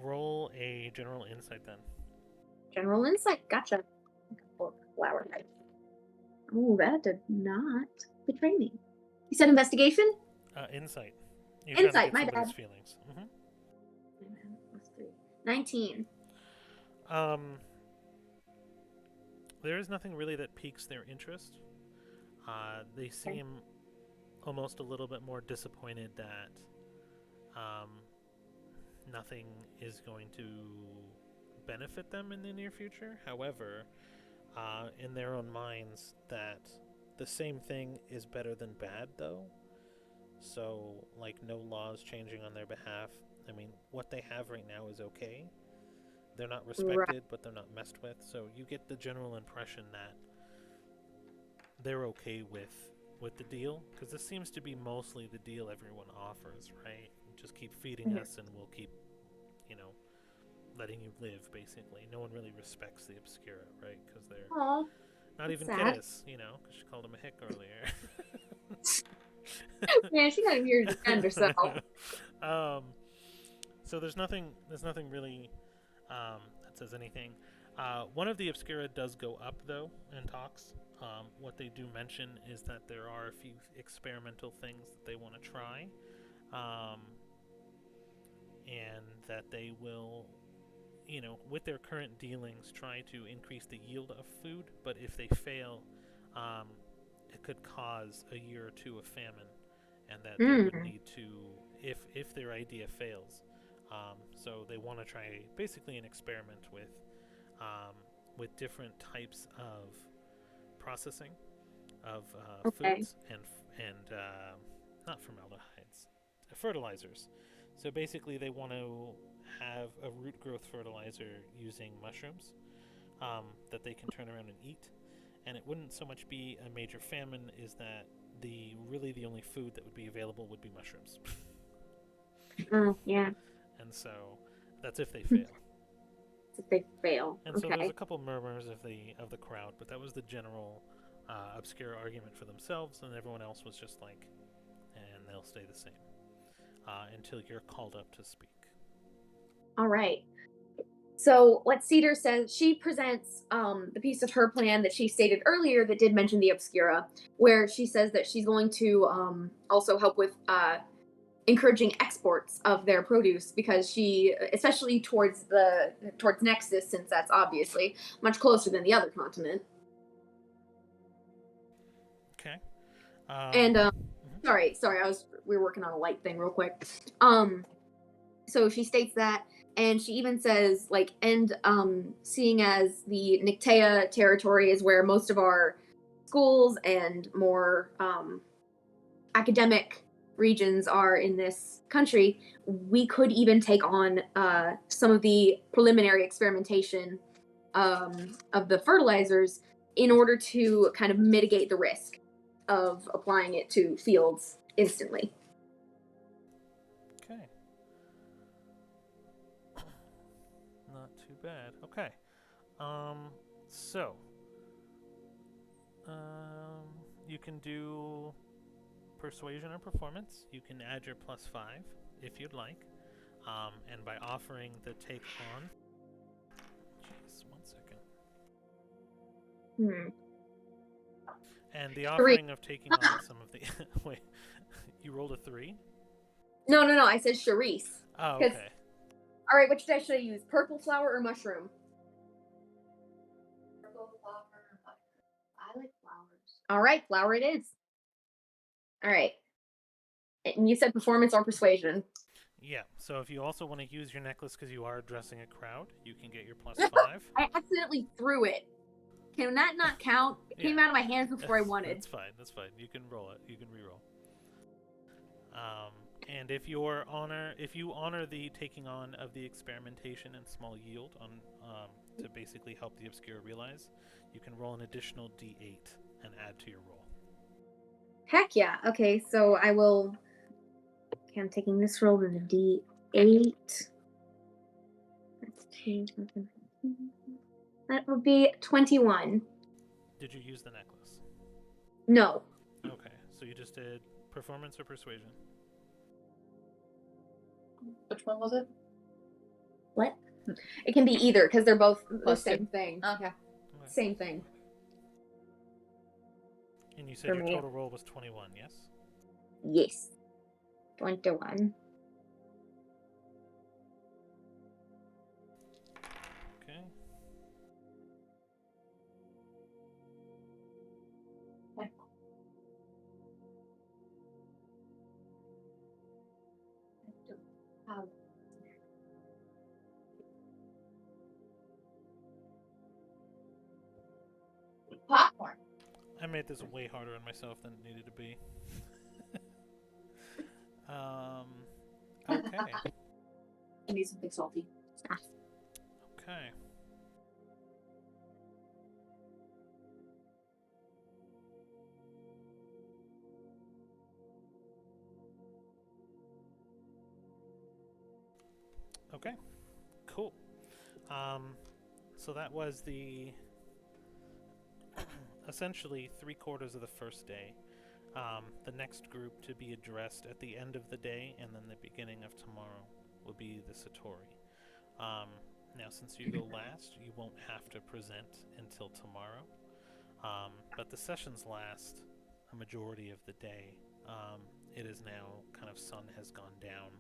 Roll a general insight then. General insight, gotcha. Flower type. Oh, that did not betray me. You said investigation? Insight. You're Insight, trying to my get somebody's bad. feelings. 19. There is nothing really that piques their interest. They seem almost a little bit more disappointed that nothing is going to benefit them in the near future. However, in their own minds, that the same thing is better than bad, though. So, like, no laws changing on their behalf. I mean, what they have right now is okay. They're not respected, but they're not messed with. So you get the general impression that they're okay with the deal, because this seems to be mostly the deal everyone offers, right? Just keep feeding us, and we'll keep, letting you live. Basically, no one really respects the Obscura, right? Because they're not even Kittis, because she called him a hick earlier. Man, she's not even here to defend herself. So there's nothing really that says anything. One of the Obscura does go up, though, in talks. What they do mention is that there are a few experimental things that they want to try, and that they will, with their current dealings, try to increase the yield of food, but if they fail, it could cause a year or two of famine, and that they would need to, if their idea fails. So they want to try basically an experiment with different types of processing of foods and not formaldehydes, fertilizers. So basically, they want to have a root growth fertilizer using mushrooms that they can turn around and eat, and it wouldn't so much be a major famine, is that the only food that would be available would be mushrooms. Yeah. And so that's if they fail. If they fail. And so there's a couple murmurs of the crowd, but that was the general Obscura argument for themselves, and everyone else was just like, and they'll stay the same until you're called up to speak. All right. So what Cedar says, she presents the piece of her plan that she stated earlier that did mention the Obscura, where she says that she's going to also help with encouraging exports of their produce, because she, especially towards Nexus, since that's obviously much closer than the other continent. Okay. And sorry, we were working on a light thing real quick. So she states that, and she even says, like, and seeing as the Nictea territory is where most of our schools and more academic regions are in this country, we could even take on some of the preliminary experimentation of the fertilizers in order to kind of mitigate the risk of applying it to fields instantly. Okay. Not too bad. Okay. So you can do persuasion or performance. You can add your +5 if you'd like. And by offering the take on. Jeez, 1 second. And the offering of taking on some of the. Wait, you rolled a 3? No. I said Charisse. Oh, okay. All right, which should I use? Purple flower or mushroom? Purple flower. I like flowers. All right, flower it is. All right. And you said performance or persuasion. Yeah, so if you also want to use your necklace because you are addressing a crowd, you can get your +5. I accidentally threw it. Can that not count? It came out of my hands before I wanted. That's fine. You can roll it. You can re-roll. And if you honor the taking on of the experimentation and small yield on to basically help the obscure realize, you can roll an additional D8 and add to your roll. Heck yeah. Okay, so I will. Okay, I'm taking this roll in a D8. Let's change something. That would be 21. Did you use the necklace? No. Okay, so you just did performance or persuasion? Which one was it? What? It can be either because they're both the Plus same two. thing. Okay. Same thing. And you said For your me. total roll was 21, yes? Yes. 21. Okay. Popcorn. I made this way harder on myself than it needed to be. Okay. I need something salty. Okay. Okay. Cool. So that was the essentially 3/4 of the first day. The next group to be addressed at the end of the day and then the beginning of tomorrow will be the Satori. Now, since you go last, you won't have to present until tomorrow. But the sessions last a majority of the day. It is now kind of sun has gone down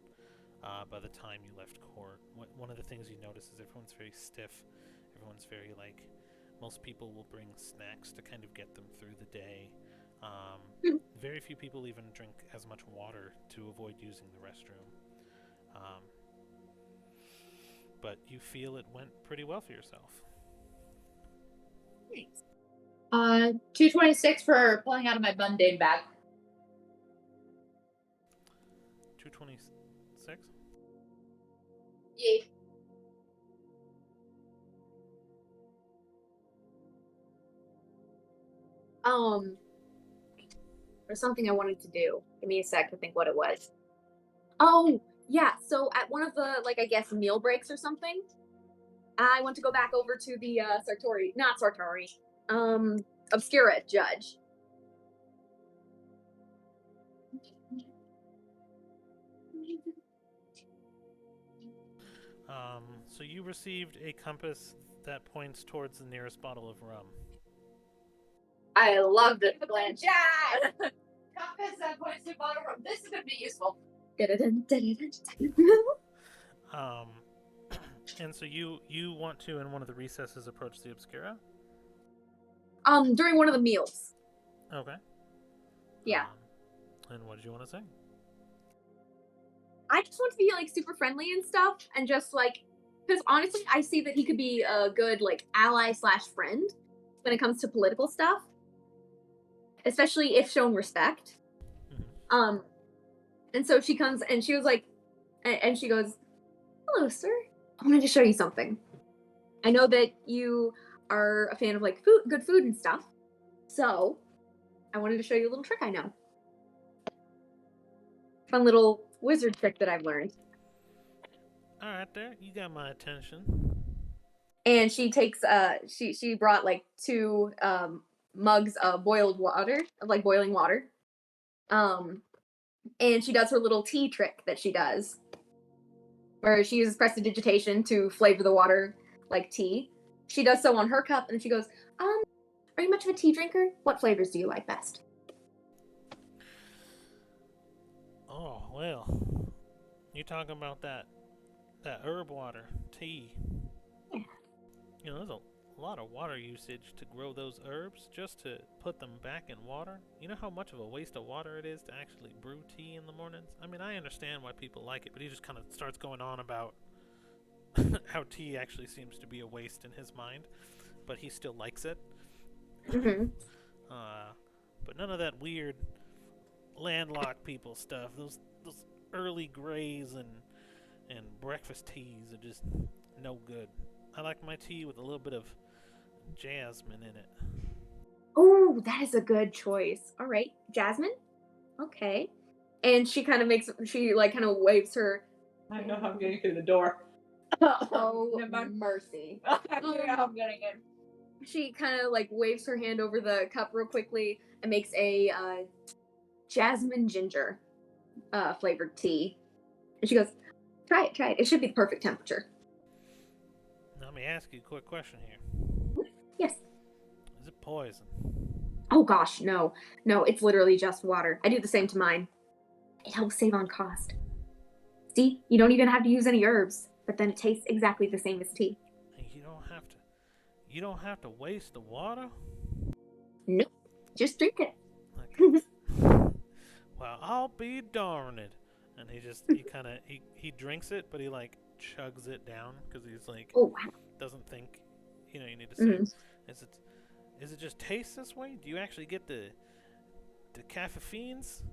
by the time you left court. One of the things you notice is everyone's very stiff. Everyone's very most people will bring snacks to kind of get them through the day. Very few people even drink as much water to avoid using the restroom. But you feel it went pretty well for yourself. Thanks. 226 for pulling out of my mundane bag. 226? Yay. There's something I wanted to do. Give me a sec to think what it was. Oh, yeah. So at one of the, I guess, meal breaks or something, I want to go back over to the Obscura judge. So you received a compass that points towards the nearest bottle of rum. I loved it, Blanche. Yeah! Compass that points to bottom room. This is going to be useful. And so you want to, in one of the recesses, approach the Obscura? During one of the meals. Okay. Yeah. And what did you want to say? I just want to be super friendly and stuff, and just because honestly, I see that he could be a good ally/friend when it comes to political stuff, especially if shown respect. Mm-hmm. And so she comes and she was like, and she goes, "Hello, sir. I wanted to show you something. I know that you are a fan of like good food and stuff. So I wanted to show you a little trick I know. Fun little wizard trick that I've learned." All right, there, you got my attention. And she takes she brought like 2 mugs of boiled water, of like boiling water. And she does her little tea trick that she does, where she uses prestidigitation to flavor the water like tea. She does so on her cup, and she goes, "Are you much of a tea drinker? What flavors do you like best?" Oh well, you talking about that herb water tea? Yeah. You know, there's a lot of water usage to grow those herbs just to put them back in water. You know how much of a waste of water it is to actually brew tea in the mornings? I mean, I understand why people like it, but he just kind of starts going on about how tea actually seems to be a waste in his mind, but he still likes it. Mm-hmm. But none of that weird landlocked people stuff. Those early grays and breakfast teas are just no good. I like my tea with a little bit of jasmine in it. Oh, that is a good choice. All right, Jasmine. Okay. And she kind of waves her. I know I'm getting through the door. Oh, Never mind. mercy. I'm getting in. She kind of like waves her hand over the cup real quickly and makes a jasmine ginger flavored tea. And she goes, try it. It should be the perfect temperature. Now, let me ask you a quick question here. Yes. Is it poison? Oh gosh, no. No, it's literally just water. I do the same to mine. It helps save on cost. See, you don't even have to use any herbs, but then it tastes exactly the same as tea. You don't have to. You don't have to waste the water. Nope. Just drink it. Okay. Well, I'll be darned. And he drinks it, but he like chugs it down because he's like Oh wow. doesn't think, you need to say. Mm-hmm. Is it just taste this way? Do you actually get the caffeines?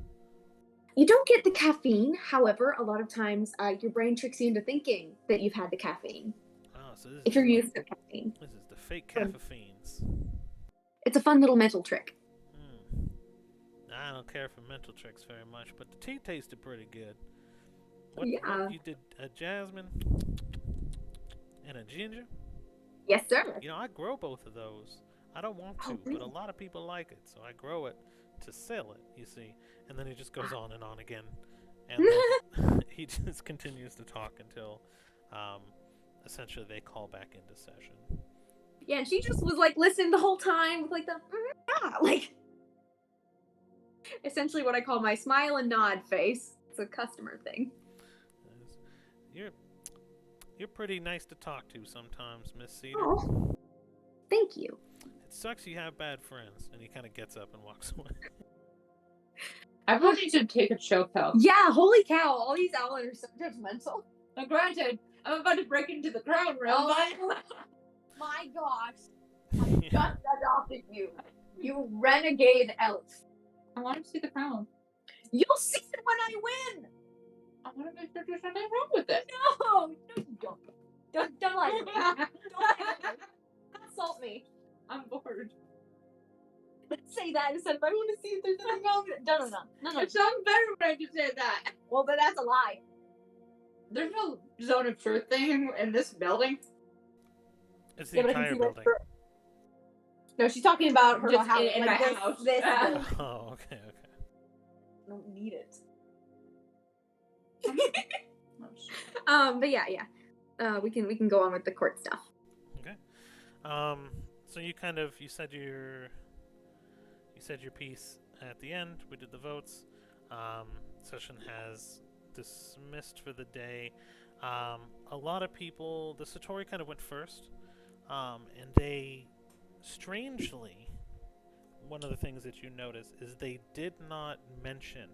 You don't get the caffeine. However, a lot of times your brain tricks you into thinking that you've had the caffeine. Oh, so this if you're used to caffeine. This is the fake caffeines. It's a fun little mental trick. I don't care for mental tricks very much, but the tea tasted pretty good. What you did a jasmine and a ginger? Yes, sir. I grow both of those. I don't want to, but a lot of people like it, so I grow it to sell it, you see. And then he just goes on and on again. And then he just continues to talk until essentially they call back into session. Yeah, and she just was like listening the whole time with like the like essentially what I call my smile and nod face. It's a customer thing. You're pretty nice to talk to sometimes, Miss Cedar. Oh, thank you. It sucks you have bad friends. And he kind of gets up and walks away. I probably need to take a choke health. Yeah, holy cow! All these owls are so judgmental. Now, granted, I'm about to break into the crown realm. My gosh! I just adopted you, you renegade elf. I want to see the crown. You'll see it when I win. I want to make sure there's nothing wrong with it. No, you don't. Don't lie to me. Don't lie to me. Consult me. I'm bored. Let's say that instead of I want to see if there's anything wrong with it. No. It sounds better when I just say that. Well, then that's a lie. There's no zone of truth thing in this building. It's the entire building. No, she's talking about her Just house. in like my this, house. This building. Oh, okay. I don't need it. Oh, But yeah. We can go on with the court stuff. Okay. So you said your piece at the end. We did the votes. Session has dismissed for the day. A lot of people, the Satori kind of went first, and they strangely, one of the things that you notice is they did not mention.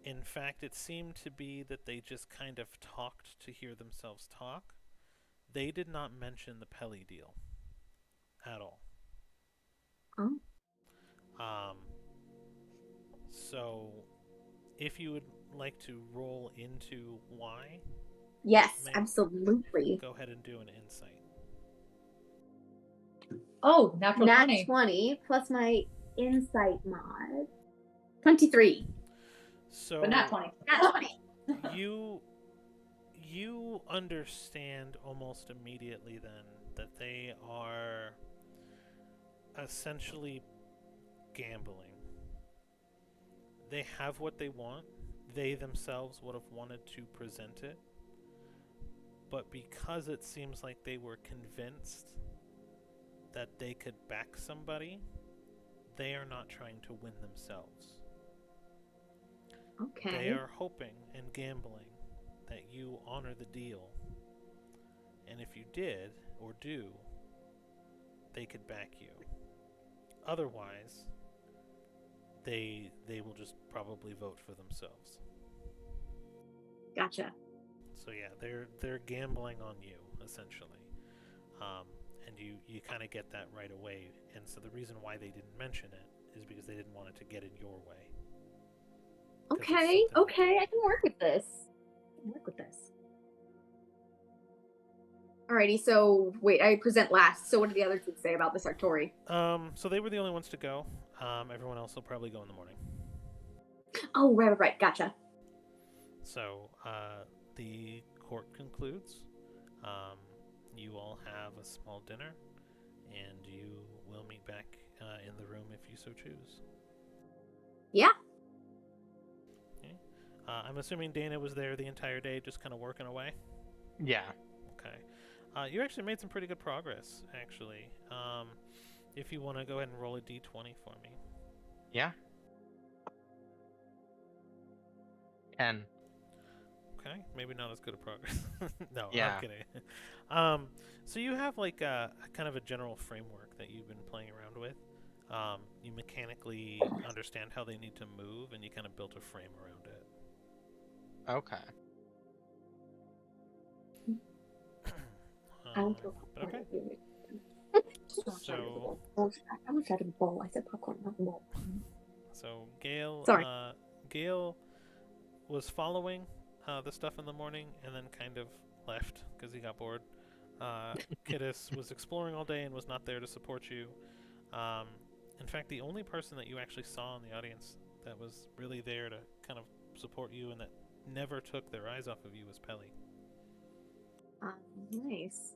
In fact, it seemed to be that they just kind of talked to hear themselves talk. They did not mention the Pelly deal at all. Oh. So, if you would like to roll into why, Yes, May- absolutely. go ahead and do an insight. Oh, natural Nat 20. 20 plus my insight mod. 23. So, But not 20. Nat 20. you understand almost immediately then that they are essentially gambling. They have what they want. They themselves would have wanted to present it. But because it seems like they were convinced that they could back somebody, they are not trying to win themselves. Okay. They are hoping and gambling that you honor the deal. And if you did, or do, they could back you. Otherwise, they will just probably vote for themselves. Gotcha. So yeah, they're gambling on you essentially, and you kind of get that right away. And so the reason why they didn't mention it is because they didn't want it to get in your way. Okay, okay, I can work with this. Alrighty, so wait, I present last. So what did the other kids say about the Sartori? So they were the only ones to go. Everyone else will probably go in the morning. Oh, right, gotcha. So the court concludes. You all have a small dinner, and you will meet back in the room if you so choose. Yeah. Okay. I'm assuming Dana was there the entire day, just kind of working away. Yeah. Okay. You actually made some pretty good progress, actually. If you want to go ahead and roll a d20 for me. Yeah. 10. Okay, maybe not as good a progress. No, Yeah. I'm kidding. So you have like a kind of a general framework that you've been playing around with. You mechanically understand how they need to move, and you kind of built a frame around it. Okay. But okay. So, I wish I had a bowl. I said popcorn, not a bowl. so Gail, Sorry. Gail was following the stuff in the morning, and then kind of left because he got bored. Kiddis was exploring all day and was not there to support you. In fact, the only person that you actually saw in the audience that was really there to kind of support you and that never took their eyes off of you was Pelly. Nice.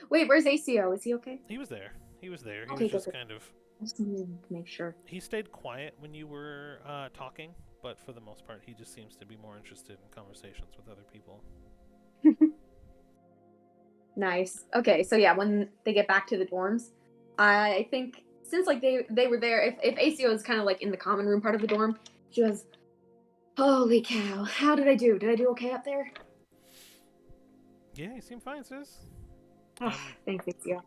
Wait, where's ACO? Is he okay? He was there. He was Okay, was just good. kind of... I just wanted to make sure. He stayed quiet when you were talking, but for the most part, he just seems to be more interested in conversations with other people. Nice. Okay, so yeah, when they get back to the dorms, I think since like they were there, if ACO is kind of like in the common room part of the dorm, she goes, "Holy cow, how did I do? Did I do okay up there?" Yeah, you seem fine, sis. Oh, thanks, ACO.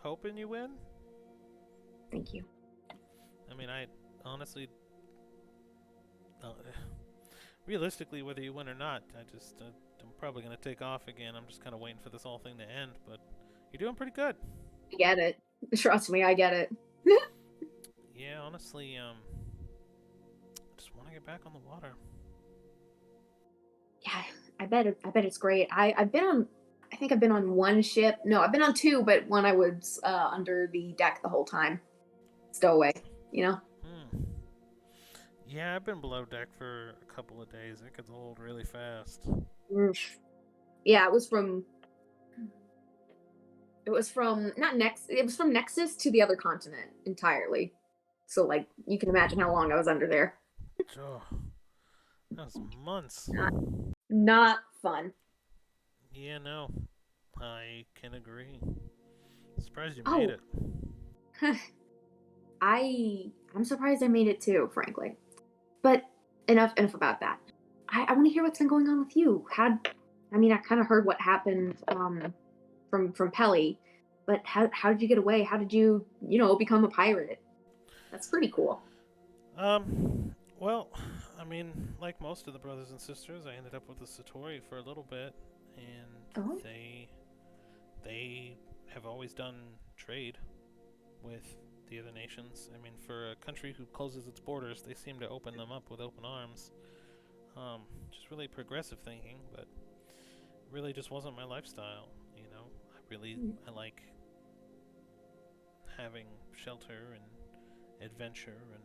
Hoping you win. Thank you. I mean, I honestly, realistically, whether you win or not, I'm probably gonna take off again. I'm just kind of waiting for this whole thing to end. But you're doing pretty good. I get it. Trust me, I get it. Yeah, honestly, just want to get back on the water. Yeah, I bet it's great. I've been on. I think I've been on one ship. No, I've been on two, but one I was under the deck the whole time, stowaway. You know. Yeah, I've been below deck for a couple of days. It gets old really fast. Yeah, it was from not Nex. It was from Nexus to the other continent entirely. So like you can imagine how long I was under there. Oh, that was months. Not fun. Yeah, no, I can agree. Surprised you made it. I'm surprised I made it too, frankly. But enough about that. I want to hear what's been going on with you. I kind of heard what happened from Pelly, but how did you get away? How did you become a pirate? That's pretty cool. Well, I mean, like most of the brothers and sisters, I ended up with the Satori for a little bit, and they have always done trade with the other nations. I mean, for a country who closes its borders, they seem to open them up with open arms. Just really progressive thinking, but really just wasn't my lifestyle. You know, I like having shelter and adventure, and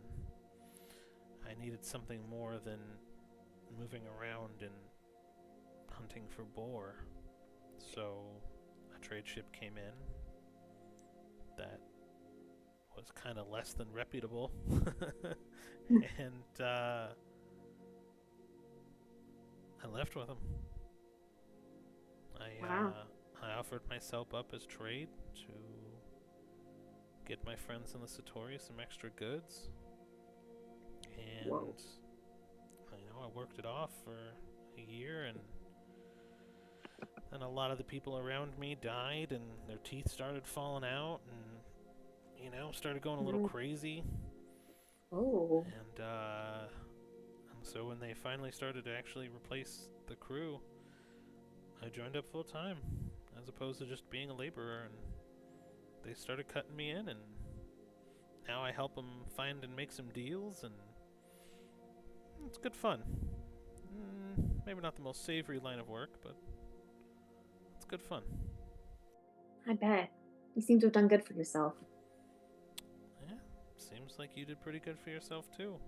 I needed something more than moving around and hunting for boar. So a trade ship came in that was kind of less than reputable, and I left with him. Wow. I offered myself up as trade to get my friends in the Satori some extra goods, and Whoa. I worked it off for a year, and then a lot of the people around me died, and their teeth started falling out, and started going a little crazy. Oh. And so when they finally started to actually replace the crew, I joined up full time, as opposed to just being a laborer, and they started cutting me in, and now I help them find and make some deals, and it's good fun. Maybe not the most savory line of work, but it's good fun. I bet. You seem to have done good for yourself. Yeah, seems like you did pretty good for yourself too.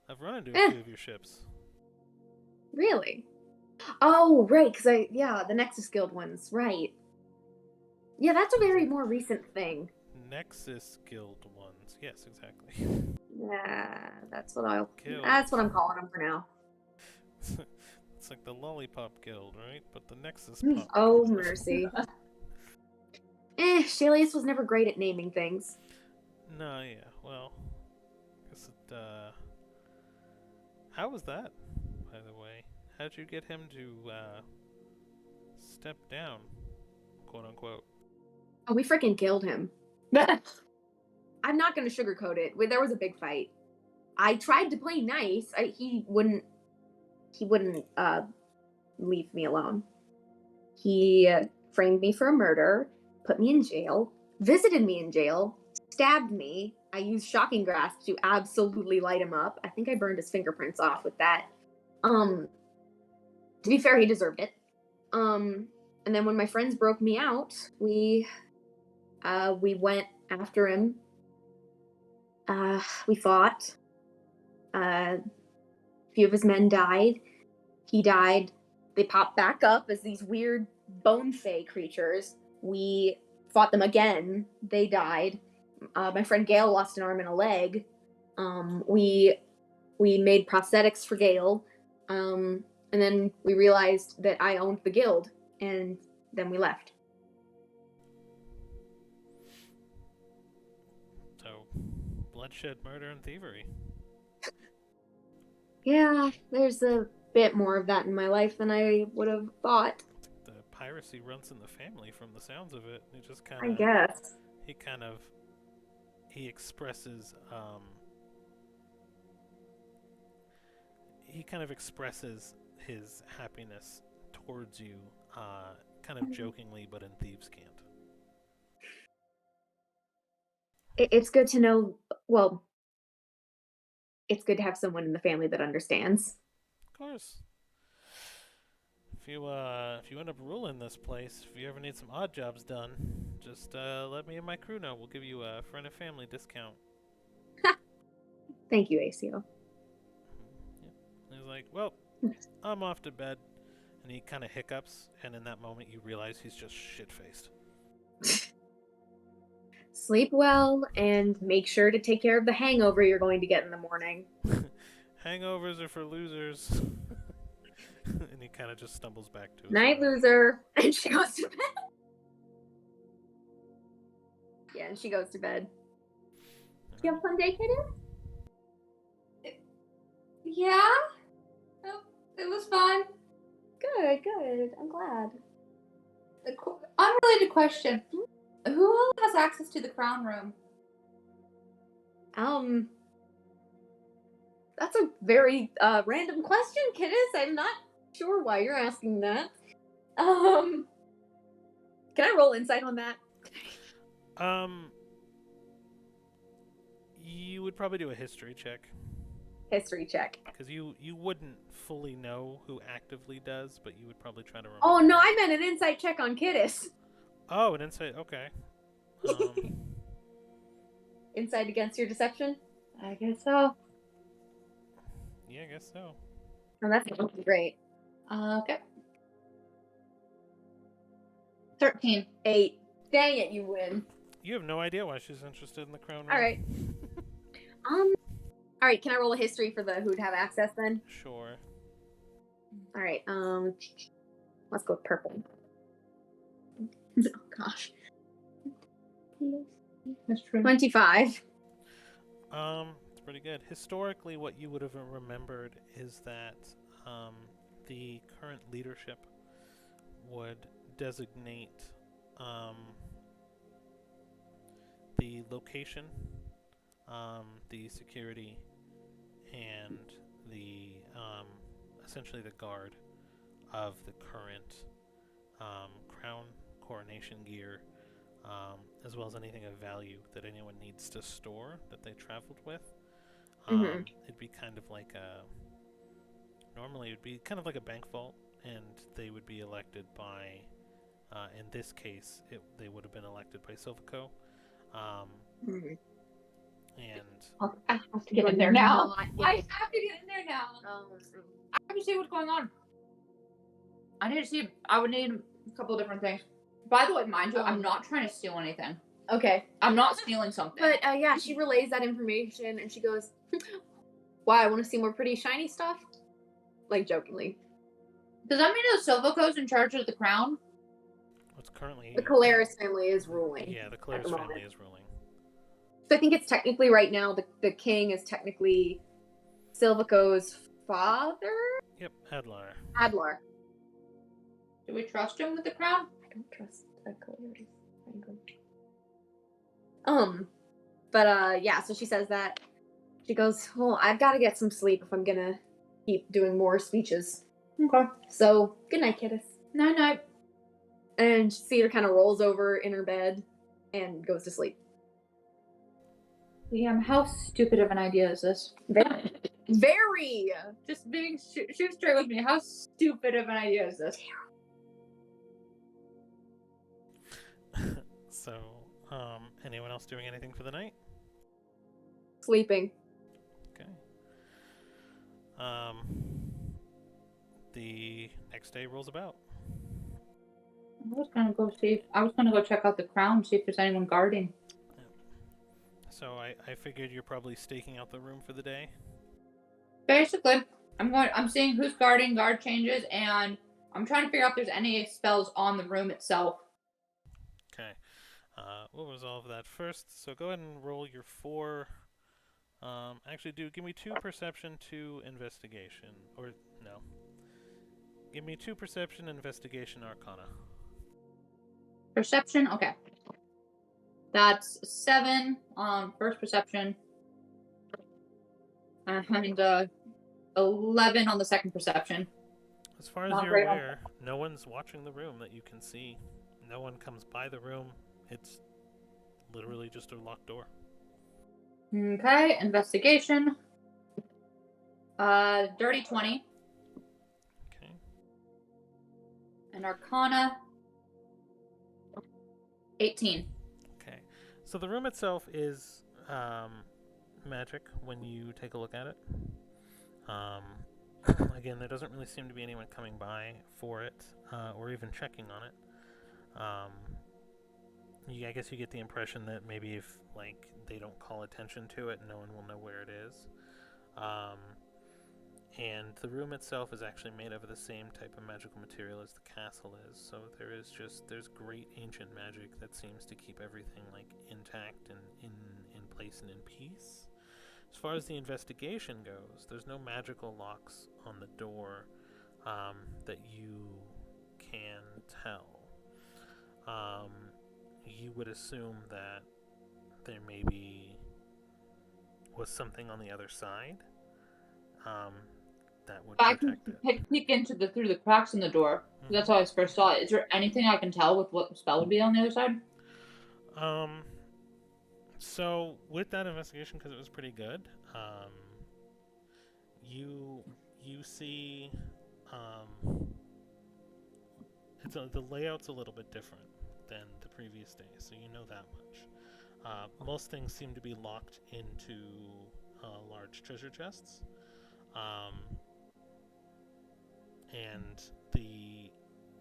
I've run into a few of your ships. Really? Oh, right, because the Nexus Guild ones, right. Yeah, that's a very more recent thing. Nexus Guild ones, yes, exactly. Yeah, that's what Guild. that's what I'm calling them for now. It's like the Lollipop Guild, right? But the Nexus Pop Oh, Guild. mercy. Shalius was never great at naming things. No, yeah, well, I guess it, how was that, by the way? How'd you get him to, step down, quote unquote? Oh, we freaking killed him. I'm not gonna sugarcoat it. There was a big fight. I tried to play nice. He wouldn't leave me alone. He framed me for a murder, put me in jail, visited me in jail, stabbed me. I used shocking grasp to absolutely light him up. I think I burned his fingerprints off with that. To be fair, he deserved it. And then when my friends broke me out, we went after him. We fought. A few of his men died. He died. They popped back up as these weird bone fae creatures. We fought them again. They died. My friend Gail lost an arm and a leg. We made prosthetics for Gail. And then we realized that I owned the guild, and then we left. So, bloodshed, murder, and thievery. Yeah, there's a bit more of that in my life than I would have thought. The piracy runs in the family from the sounds of it. It just kind I of... guess. He expresses, he kind of expresses his happiness towards you, kind of jokingly, but in thieves' cant. It's good to know, well, it's good to have someone in the family that understands. Of course. If you end up ruling this place, if you ever need some odd jobs done, just let me and my crew know. We'll give you a friend and family discount. Thank you, ACO. Yep. He's like, well, I'm off to bed. And he kind of hiccups, and in that moment you realize he's just shit-faced. Sleep well, and make sure to take care of the hangover you're going to get in the morning. Hangovers are for losers. And he kind of just stumbles back to his Night, room. loser. And she goes to bed. Yeah, and she goes to bed. You have a fun day, kiddo? Yeah. Oh, it was fun. Good. I'm glad. Unrelated question. Who has access to the crown room? That's a very random question, kiddos. I'm not sure why you're asking that. Can I roll insight on that? You would probably do a history check. History check. Because you wouldn't fully know who actively does, but you would probably try to remember. Oh no, I meant an insight check on Kittis. Oh, an insight. Okay. Insight against your deception? I guess so. Yeah, I guess so. Oh, that's great. Okay. 13. 8. Dang it, you win. You have no idea why she's interested in the crown. All right. All right, can I roll a history for the who'd have access then? Sure. All right. Let's go with purple. Oh gosh. That's true. 25. It's pretty good. Historically, what you would have remembered is that the current leadership would designate the location, the security, and the essentially the guard of the current crown coronation gear, as well as anything of value that anyone needs to store that they traveled with. It'd be kind of like normally it'd be kind of like a bank vault, and they would be elected by, in this case, they would have been elected by Silvico. And I have to get in there now. I I have to get in there now. I have to see what's going on. I would need a couple of different things. By the way, mind you, I'm not trying to steal anything. Okay. I'm not stealing something. But yeah, she relays that information and she goes, "Why? I want to see more pretty shiny stuff?" Like jokingly. Does that mean the Silvico's in charge of the crown? what's currently The Calaris family is ruling. yeah, the Claire's moment. family is ruling. So I think it's technically right now the king is technically Silvico's father? Yep, Adlar. Adlar. Do we trust him with the crown? I don't trust the Calaris. But yeah, so she says that. She goes, "Oh, I've got to get some sleep if I'm gonna keep doing more speeches." Okay. So, good night, Kittis. Night. And Cedar kind of rolls over in her bed and goes to sleep. Liam, how stupid of an idea is this? Very! Just shoot straight with me. How stupid of an idea is this? So, anyone else doing anything for the night? Sleeping. Okay. The next day rolls about. I was gonna go check out the crown, see if there's anyone guarding. So I figured you're probably staking out the room for the day. Basically, I'm seeing who's guarding, guard changes, and I'm trying to figure out if there's any spells on the room itself. Okay. We'll resolve that first. So go ahead and roll your 4. Actually, give me 2 perception, 2 investigation. Or, no. Give me 2 perception, investigation, arcana. Perception, okay. That's 7 on first perception. And 11 on the second perception. As far as Not you're great. aware, no one's watching the room that you can see. No one comes by the room. It's literally just a locked door. Okay, investigation. Dirty 20. Okay. And arcana. 18. Okay. So the room itself is magic when you take a look at it. Again, there doesn't really seem to be anyone coming by for it or even checking on it. I guess you get the impression that maybe if they don't call attention to it, no one will know where it is. And the room itself is actually made of the same type of magical material as the castle is. So there's great ancient magic that seems to keep everything intact and in place and in peace. As far as the investigation goes, there's no magical locks on the door that you can tell. You would assume that there maybe was something on the other side that would I protect can it. peek through the cracks in the door. Mm-hmm. That's how I first saw it. Is there anything I can tell with what spell would be on the other side? So with that investigation, because it was pretty good, you see, the layout's a little bit different than the previous day, so you know that much. Most things seem to be locked into large treasure chests, and the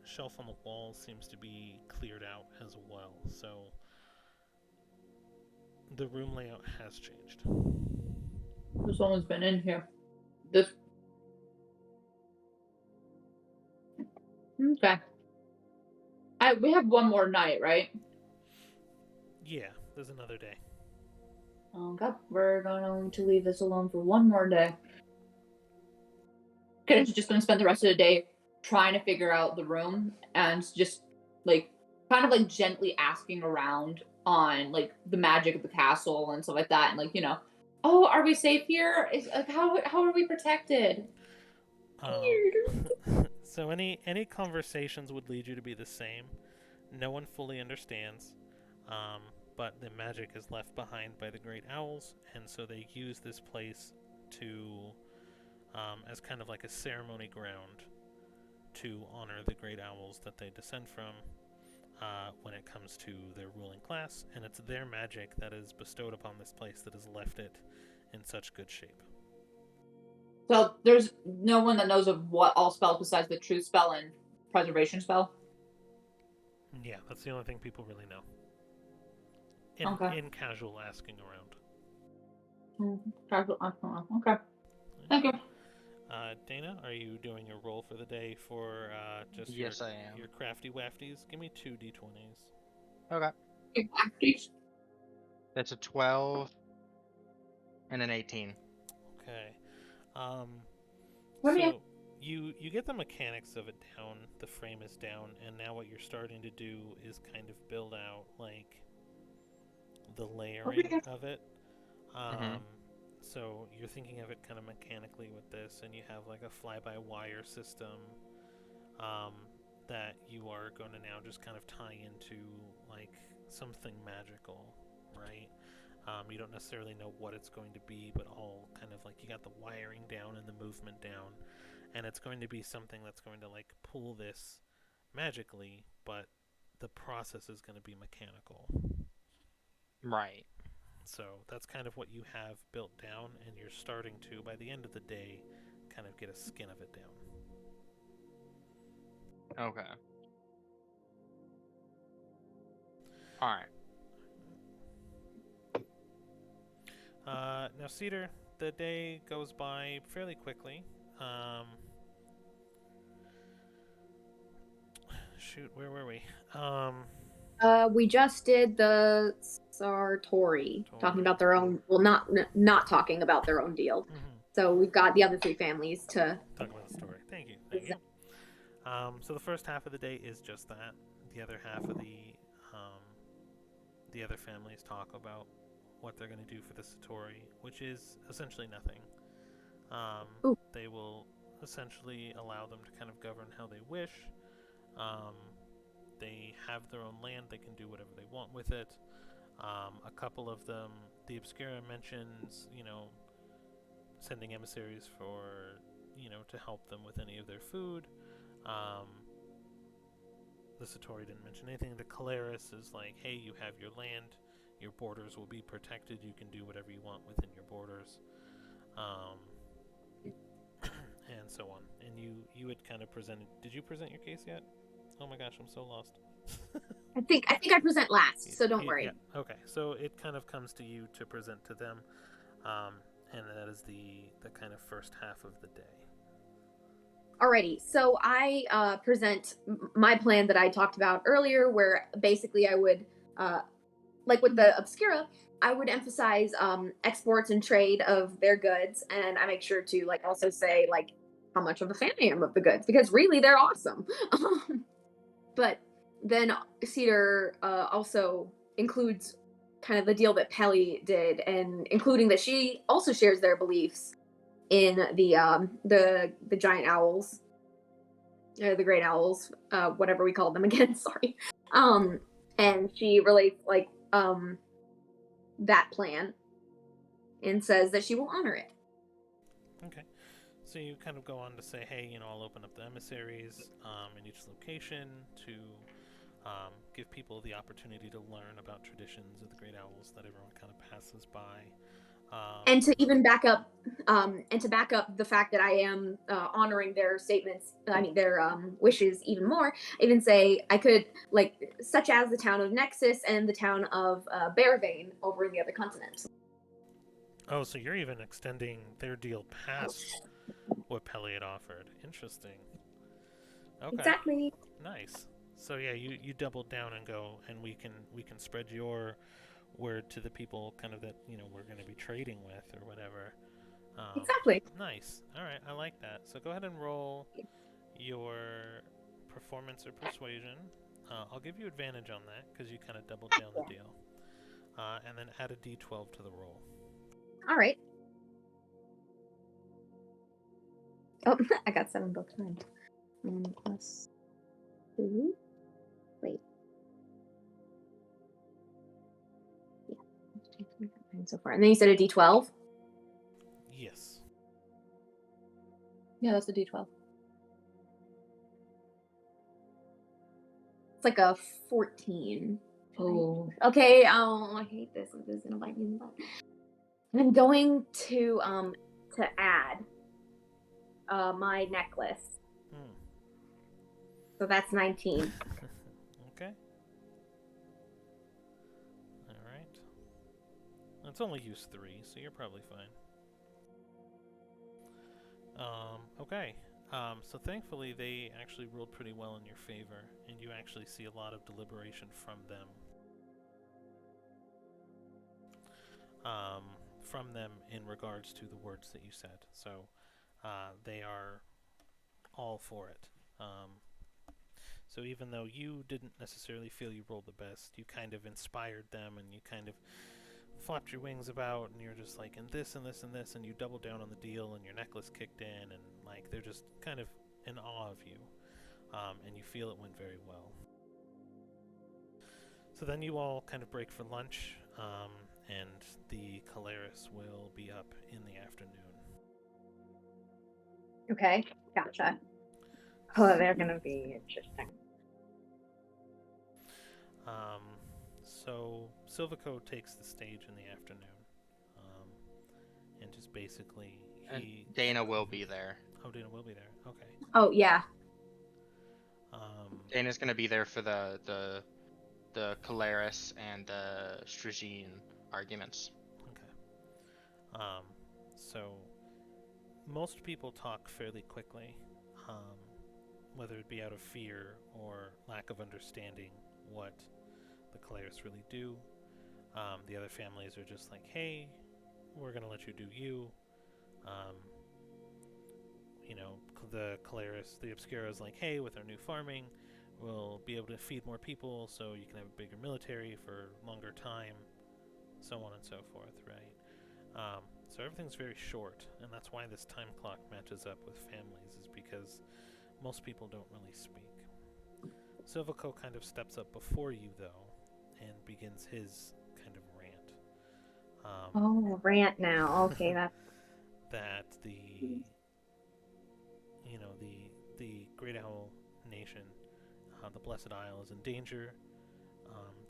shelf on the wall seems to be cleared out as well. So the room layout has changed. Someone's been in here. This. Okay. We have one more night, right? Yeah, there's another day. Okay. We're going to leave this alone for one more day. Kiddo's just going to spend the rest of the day trying to figure out the room and just like kind of like gently asking around on like the magic of the castle and stuff like that, and like, you know, oh, are we safe here? Is how are we protected? So any conversations would lead you to be the same. No one fully understands, but the magic is left behind by the great owls, and so they use this place to as kind of like a ceremony ground to honor the great owls that they descend from when it comes to their ruling class, and it's their magic that is bestowed upon this place that has left it in such good shape. So there's no one that knows of what all spells besides the truth spell and preservation spell? Yeah, that's the only thing people really know. In casual asking around. Okay. Thank you. Dana, are you doing your roll for the day for just Yes, I am. your crafty wafties? Give me 2 d20s. Okay. That's a 12 and an 18. Okay. What do So you get the mechanics of it down, the frame is down, and now what you're starting to do is kind of build out like the layering of it. So you're thinking of it kind of mechanically with this, and you have like a fly-by-wire system that you are going to now just kind of tie into like something magical, right? You don't necessarily know what it's going to be, but all kind of like you got the wiring down and the movement down, and it's going to be something that's going to like pull this magically, but the process is going to be mechanical. Right. So that's kind of what you have built down, and you're starting to, by the end of the day, kind of get a skin of it down. Okay. Alright. Now, Cedar, the day goes by fairly quickly. Shoot, where were we? We just did the Sartori, talking about their own. Well, not talking about their own deal. Mm-hmm. So we've got the other 3 families to talk about the story. Thank you. So the first half of the day is just that. The other half of the other families talk about what they're going to do for the Satori, which is essentially nothing. They will essentially allow them to kind of govern how they wish. They have their own land. They can do whatever they want with it. A couple of them, the Obscura mentions, sending emissaries for, to help them with any of their food. The Satori didn't mention anything. The Caleris is like, hey, you have your land. Your borders will be protected. You can do whatever you want within your borders. And so on. And you had kind of presented. Did you present your case yet? Oh my gosh, I'm so lost. I think I present last, so don't worry. Yeah. Okay, so it kind of comes to you to present to them, and that is the kind of first half of the day. Alrighty, so I present my plan that I talked about earlier, where basically I would, like with the Obscura, I would emphasize exports and trade of their goods, and I make sure to like also say like how much of a fan I am of the goods, because really they're awesome. But then Cedar also includes kind of the deal that Pelly did, and including that she also shares their beliefs in the giant owls, the great owls, whatever we call them again. Sorry. And she relates like that plan and says that she will honor it. Okay. So you kind of go on to say, hey, I'll open up the emissaries in each location to give people the opportunity to learn about traditions of the Great Owls that everyone kind of passes by. And to even back up, the fact that I am honoring their statements, their wishes even more. Even say I could, such as the town of Nexus and the town of Bearvane over in the other continent. Oh, so you're even extending their deal past what Pelly had offered. Interesting. Okay. Exactly. Nice. So yeah, you double down and go, and we can spread your word to the people kind of that we're going to be trading with or whatever. Exactly. Nice. All right, I like that. So go ahead and roll your performance or persuasion. I'll give you advantage on that because you kind of doubled down the deal. And then add a d12 to the roll. All right. Oh, I got 7 both times. Plus 2. Wait. Yeah. So far. And then you said a d12? Yes. Yeah, that's a D12. It's like a 14. Oh. Okay, I hate this. This is gonna bite me in the butt. I'm going to add my necklace. So that's 19. Okay. All right. It's only used 3, so you're probably fine. Okay. So thankfully they actually ruled pretty well in your favor, and you actually see a lot of deliberation from them. From them in regards to the words that you said. So they are all for it. So even though you didn't necessarily feel you rolled the best, you kind of inspired them, and you kind of flapped your wings about, and you're just like, and this and this and this, and you doubled down on the deal, and your necklace kicked in, and like they're just kind of in awe of you, and you feel it went very well. So then you all kind of break for lunch, and the Caleris will be up in the afternoon. Okay, gotcha. Oh, they're gonna be interesting. So Silvico takes the stage in the afternoon, and just basically Dana will be there. Oh, Dana will be there. Okay. Oh yeah. Dana's gonna be there for the Caleris and the Strigine arguments. Okay. So most people talk fairly quickly, whether it be out of fear or lack of understanding what the Caleris really do. The other families are just like, hey, we're going to let you do you. The Caleris, the Obscura is like, hey, with our new farming, we'll be able to feed more people so you can have a bigger military for longer time, so on and so forth, right? So everything's very short, and that's why this time clock matches up with families, is because most people don't really speak. Silvico kind of steps up before you, though, and begins his kind of rant. Rant now. Okay, that's that the Great Owl Nation, the Blessed Isle, is in danger.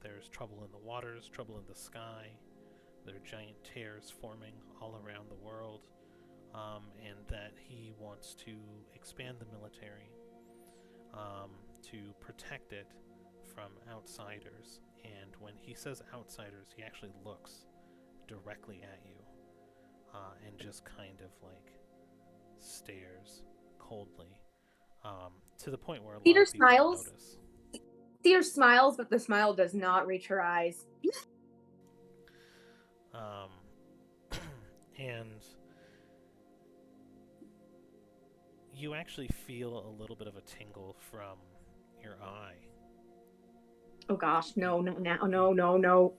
There's trouble in the waters, trouble in the sky. There are giant tears forming all around the world, and that he wants to expand the military to protect it from outsiders. And when he says outsiders, he actually looks directly at you and just kind of like stares coldly, to the point where a lot Peter of people smiles. notice. Peter smiles, but the smile does not reach her eyes. And you actually feel a little bit of a tingle from your eye. Oh gosh, no.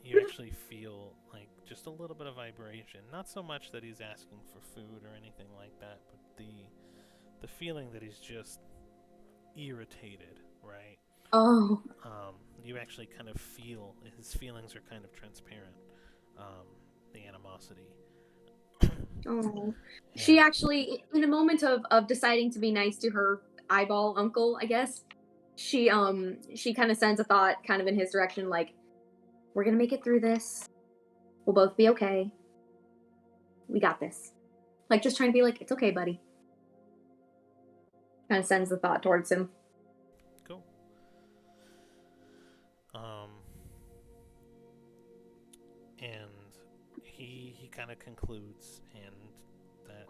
You actually feel like just a little bit of vibration. Not so much that he's asking for food or anything like that, but the feeling that he's just irritated, right? Oh. You actually kind of feel his feelings are kind of transparent. the animosity. Oh. Yeah. She actually, in a moment of deciding to be nice to her eyeball uncle, I guess, she kind of sends a thought kind of in his direction, like, we're gonna make it through this. We'll both be okay. We got this. Like, just trying to be like, it's okay, buddy. Kind of sends the thought towards him. Cool. And he kind of concludes, and that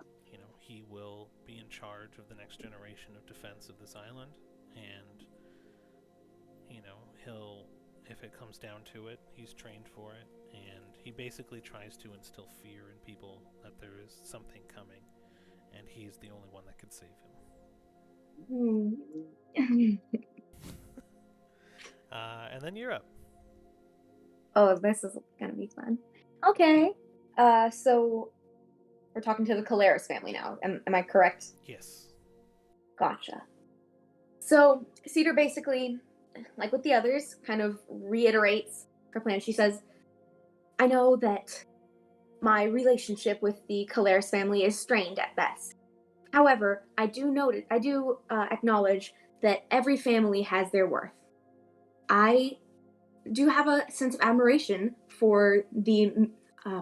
he will be in charge of the next generation of defense of this island, and he'll, if it comes down to it, he's trained for it, and he basically tries to instill fear in people that there is something coming, and he's the only one that can save him. And then you're up. Oh, this is gonna be fun. Okay. So we're talking to the Caleris family now. Am I correct? Yes. Gotcha. So Cedar basically, like with the others, kind of reiterates her plan. She says, I know that my relationship with the Caleris family is strained at best. However, I do acknowledge that every family has their worth. I do have a sense of admiration for the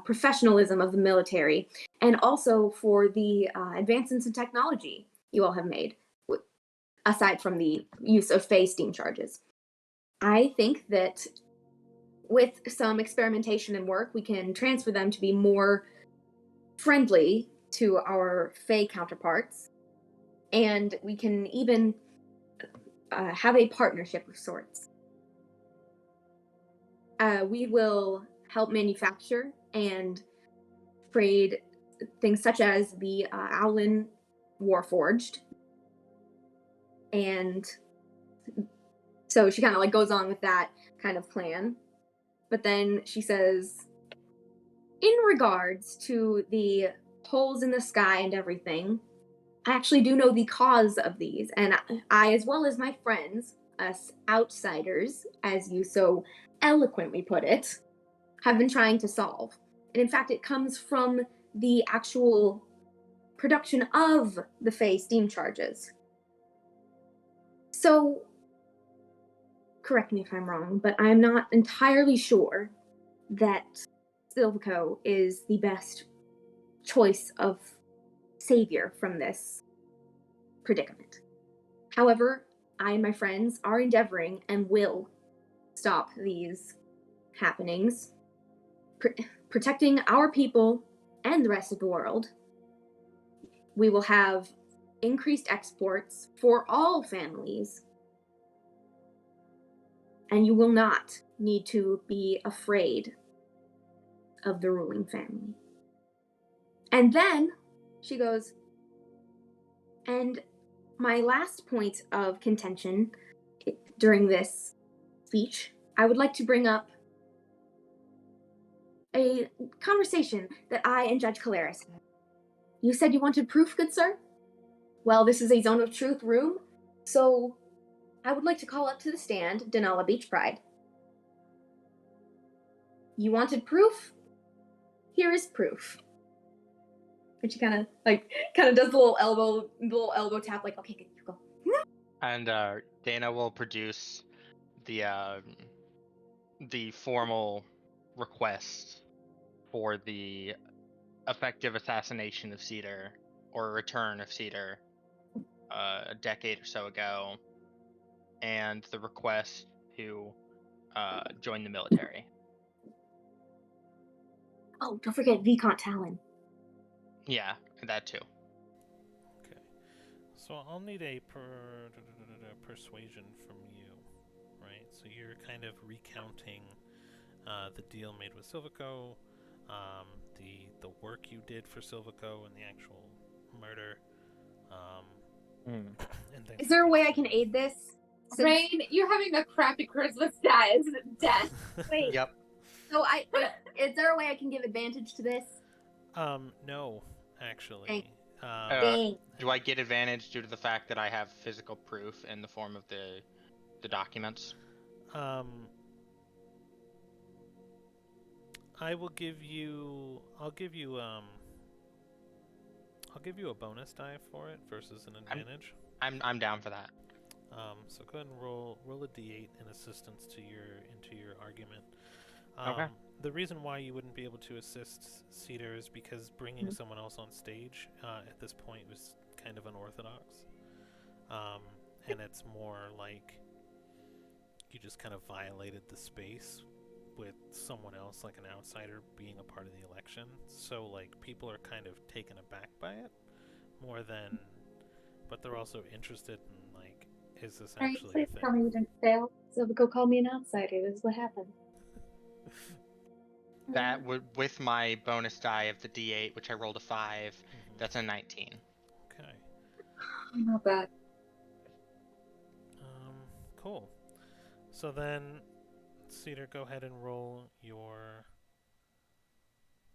professionalism of the military, and also for the advancements in technology you all have made, aside from the use of phase steam charges. I think that with some experimentation and work, we can transfer them to be more friendly to our Fae counterparts, and we can even have a partnership of sorts. We will help manufacture and trade things such as the Owlin Warforged. And so she kind of like goes on with that kind of plan. But then she says, in regards to the holes in the sky and everything, I actually do know the cause of these. And I, as well as my friends, us outsiders, as you so eloquently put it, have been trying to solve. And in fact, it comes from the actual production of the Fae steam charges. So, correct me if I'm wrong, but I'm not entirely sure that Silvico is the best choice of savior from this predicament. However, I and my friends are endeavoring and will stop these happenings, protecting our people and the rest of the world. We will have increased exports for all families, and you will not need to be afraid of the ruling family. And then she goes, and my last point of contention during this speech, I would like to bring up a conversation that I and Judge Caleris had. You said you wanted proof, good sir? Well, this is a Zone of Truth room, so I would like to call up to the stand Denala Beach Pride. You wanted proof? Here is proof. And she kind of does the little elbow tap, like, okay, good, you go. And Dana will produce the formal request for the effective assassination of Cedar, or return of Cedar, a decade or so ago, and the request to join the military. Oh, don't forget Viscount Talon. Yeah, that too. Okay. So I'll need a persuasion from you, right? So you're kind of recounting the deal made with Silvico, the work you did for Silvico and the actual murder. And things Is there a like way that. I can aid this? Rain, you're having a crappy Christmas stat. Death. Wait. Yep. So is there a way I can give advantage to this? No, actually. Thank- Uh, Dang. Do I get advantage due to the fact that I have physical proof in the form of the documents? I will give you. I'll give you a bonus die for it versus an advantage. I'm down for that. So go ahead and roll a d8 in assistance to into your argument. Okay. The reason why you wouldn't be able to assist Cedar is because bringing someone else on stage at this point was kind of unorthodox, and it's more like you just kind of violated the space with someone else, like an outsider, being a part of the election. So like people are kind of taken aback by it more than, but they're also interested in like, is this actually a Please thing? tell me you didn't fail. So go call me an outsider. This is what happened. That would, with my bonus die of the D8, which I rolled a 5, that's a 19. Okay. Not bad. Cool. So then, Cedar, go ahead and roll your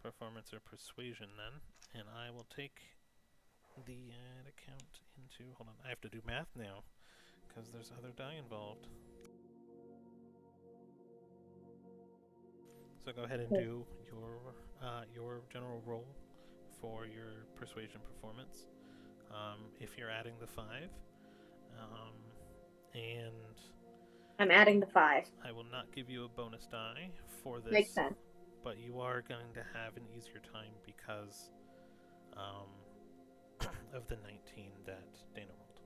performance or persuasion then, and I will take the account into. Hold on, I have to do math now because there's other die involved. So go ahead and do your general roll for your persuasion performance. If you're adding the 5, and I'm adding the 5. I will not give you a bonus die for this. Makes sense. But you are going to have an easier time because of the 19 that Dana rolled.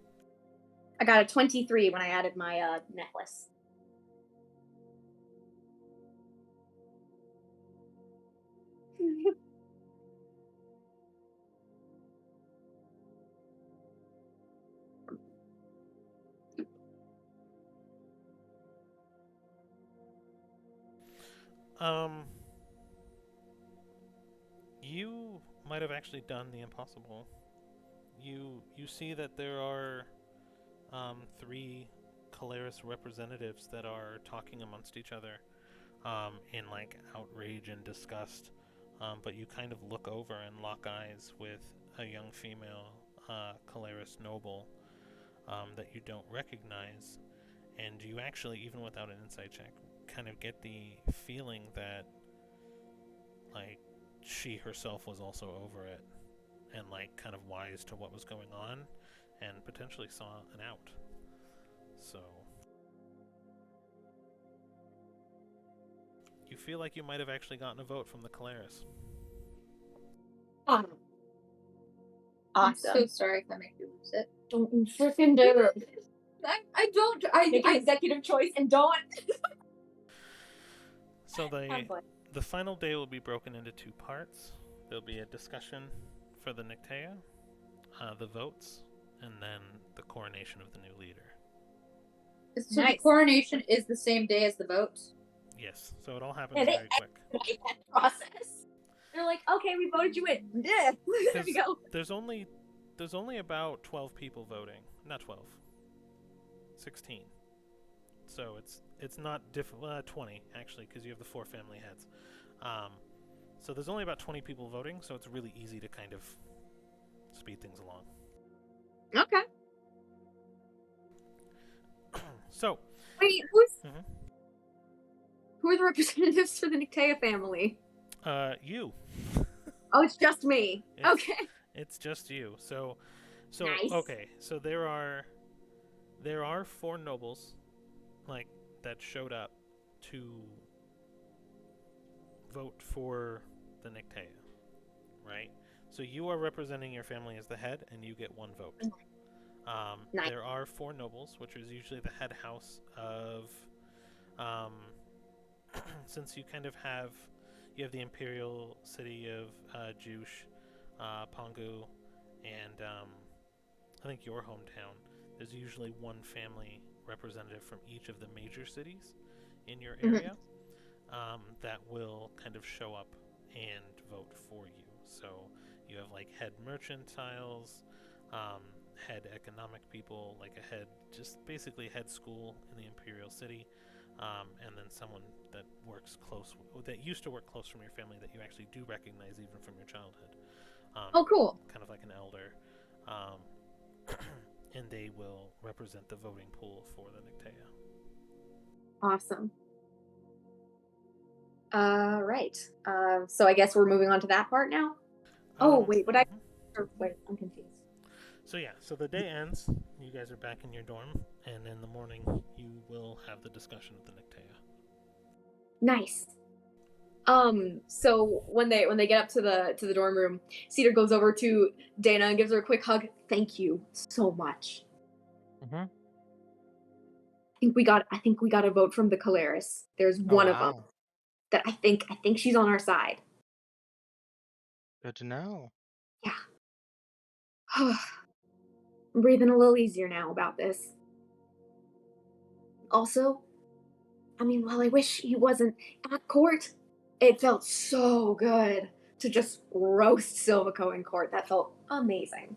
I got a 23 when I added my necklace. You might have actually done the impossible. You see that there are 3 Caleris representatives that are talking amongst each other in like outrage and disgust. But you kind of look over and lock eyes with a young female Caleris noble that you don't recognize, and you actually, even without an insight check, kind of get the feeling that like she herself was also over it and like kind of wise to what was going on and potentially saw an out. So you feel like you might have actually gotten a vote from the Caleris. Awesome. I'm so sorry if I make you lose it. Don't you freaking do it. I don't. I Make an executive choice and don't. So the final day will be broken into 2 parts. There'll be a discussion for the Nictea, the votes, and then the coronation of the new leader. So the coronation is the same day as the votes? Yes, so it all happens very quick. That process. They're like, okay, we voted you in. Yeah, there we go. There's only about 12 people voting. Not 12. 16. So it's not 20 actually, because you have the 4 family heads. So there's only about 20 people voting, so it's really easy to kind of speed things along. Okay. So wait, who are the representatives for the Nictea family? You. Oh, it's just me. Okay. It's just you. So Nice. Okay. So there are 4 nobles, like, that showed up to vote for the Nictea, right? So you are representing your family as the head, and you get 1 vote. Nice. There are 4 nobles, which is usually the head house of, since you kind of have the imperial city of Jush, Pongu, and I think your hometown. There's usually 1 family representative from each of the major cities in your area that will kind of show up and vote for you. So you have like head mercantiles, head economic people, like a head, just basically head school in the imperial city, and then someone that works close, that used to work close from your family that you actually do recognize even from your childhood. Oh, cool. Kind of like an elder. And they will represent the voting pool for the Nictea. Awesome. Right. So I guess we're moving on to that part now. Oh, wait, what I... mhm. Or, wait, I'm confused. So yeah, so the day ends. You guys are back in your dorm, and in the morning you will have the discussion with the Nictea. Nice. So when they get up to the dorm room, Cedar goes over to Dana and gives her a quick hug. Thank you so much. Mm-hmm. I think we got a vote from the Caleris. There's Oh one of them wow, that I think she's on our side. good to know. Yeah. I'm breathing a little easier now about this. Also, I mean, while I wish he wasn't at court, it felt so good to just roast Silvico in court. That felt amazing.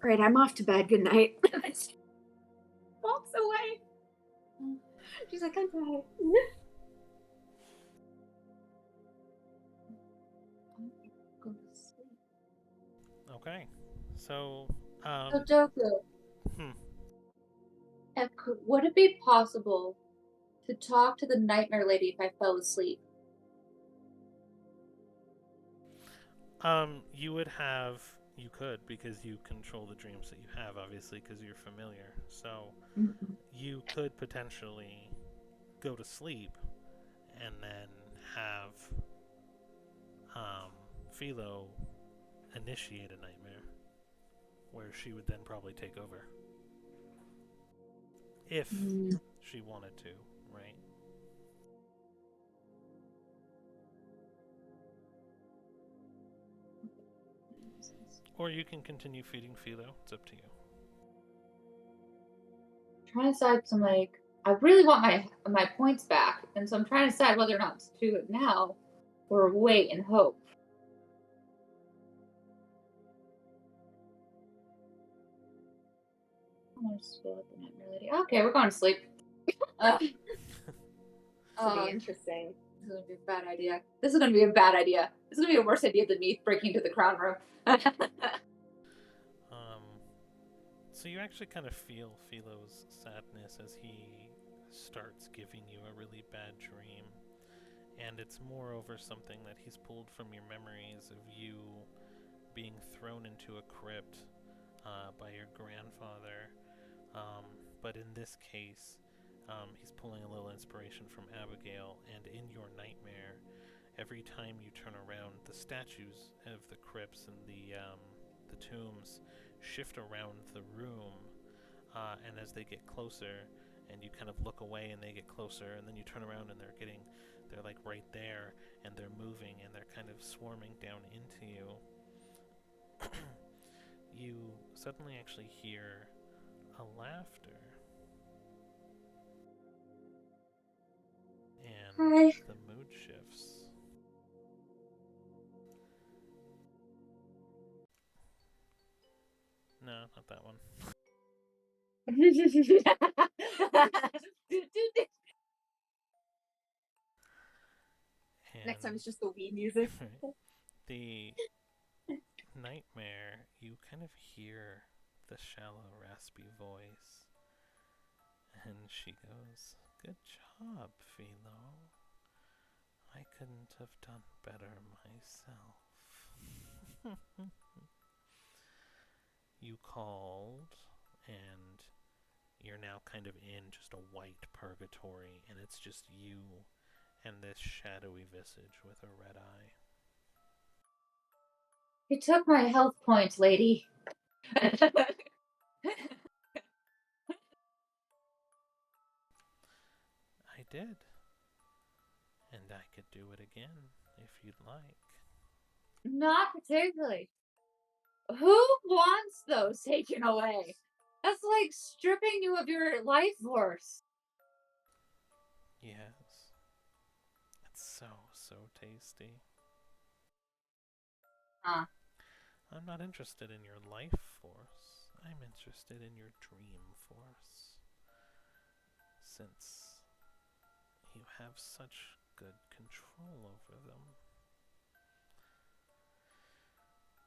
All right, I'm off to bed. Good night. She walks away. She's like, I'm tired. Go to sleep. Okay, so So Joku, hmm, would it be possible to talk to the nightmare lady if I fell asleep? you could, because you control the dreams that you have, obviously, because you're familiar. So you could potentially go to sleep and then have Philo initiate a nightmare, where she would then probably take over if she wanted to, right? Or you can continue feeding Philo. It's up to you. I'm trying to decide some I really want my points back, and so I'm trying to decide whether or not to do it now or wait and hope. I'm gonna spill at the nightmare lady. Okay, we're going to sleep. This will be Um, interesting. This is gonna be a bad idea. This is gonna be a bad idea. This is gonna be a worse idea than me breaking into the crown room. So you actually kind of feel Philo's sadness as he starts giving you a really bad dream. And it's moreover something that he's pulled from your memories of you being thrown into a crypt by your grandfather. But in this case, he's pulling a little inspiration from Abigail, and in your nightmare, every time you turn around, the statues of the crypts and the tombs shift around the room, and as they get closer, and you kind of look away and they get closer, and then you turn around and they're like right there, and they're moving and they're kind of swarming down into you. You suddenly actually hear a laughter, and Hi. the mood shifts. No, not that one. Next time And it's just the weed music. the nightmare, you kind of hear the shallow, raspy voice, and she goes, "Good job, Philo. I couldn't have done better myself." You called, and you're now kind of in just a white purgatory, and it's just you and this shadowy visage with a red eye. You took my health points, lady. I did. And I could do it again if you'd like. Not particularly. Who wants those taken away? That's like stripping you of your life force. Yes. It's so tasty. Huh. I'm not interested in your life force. I'm interested in your dream force. Since you have such good control over them.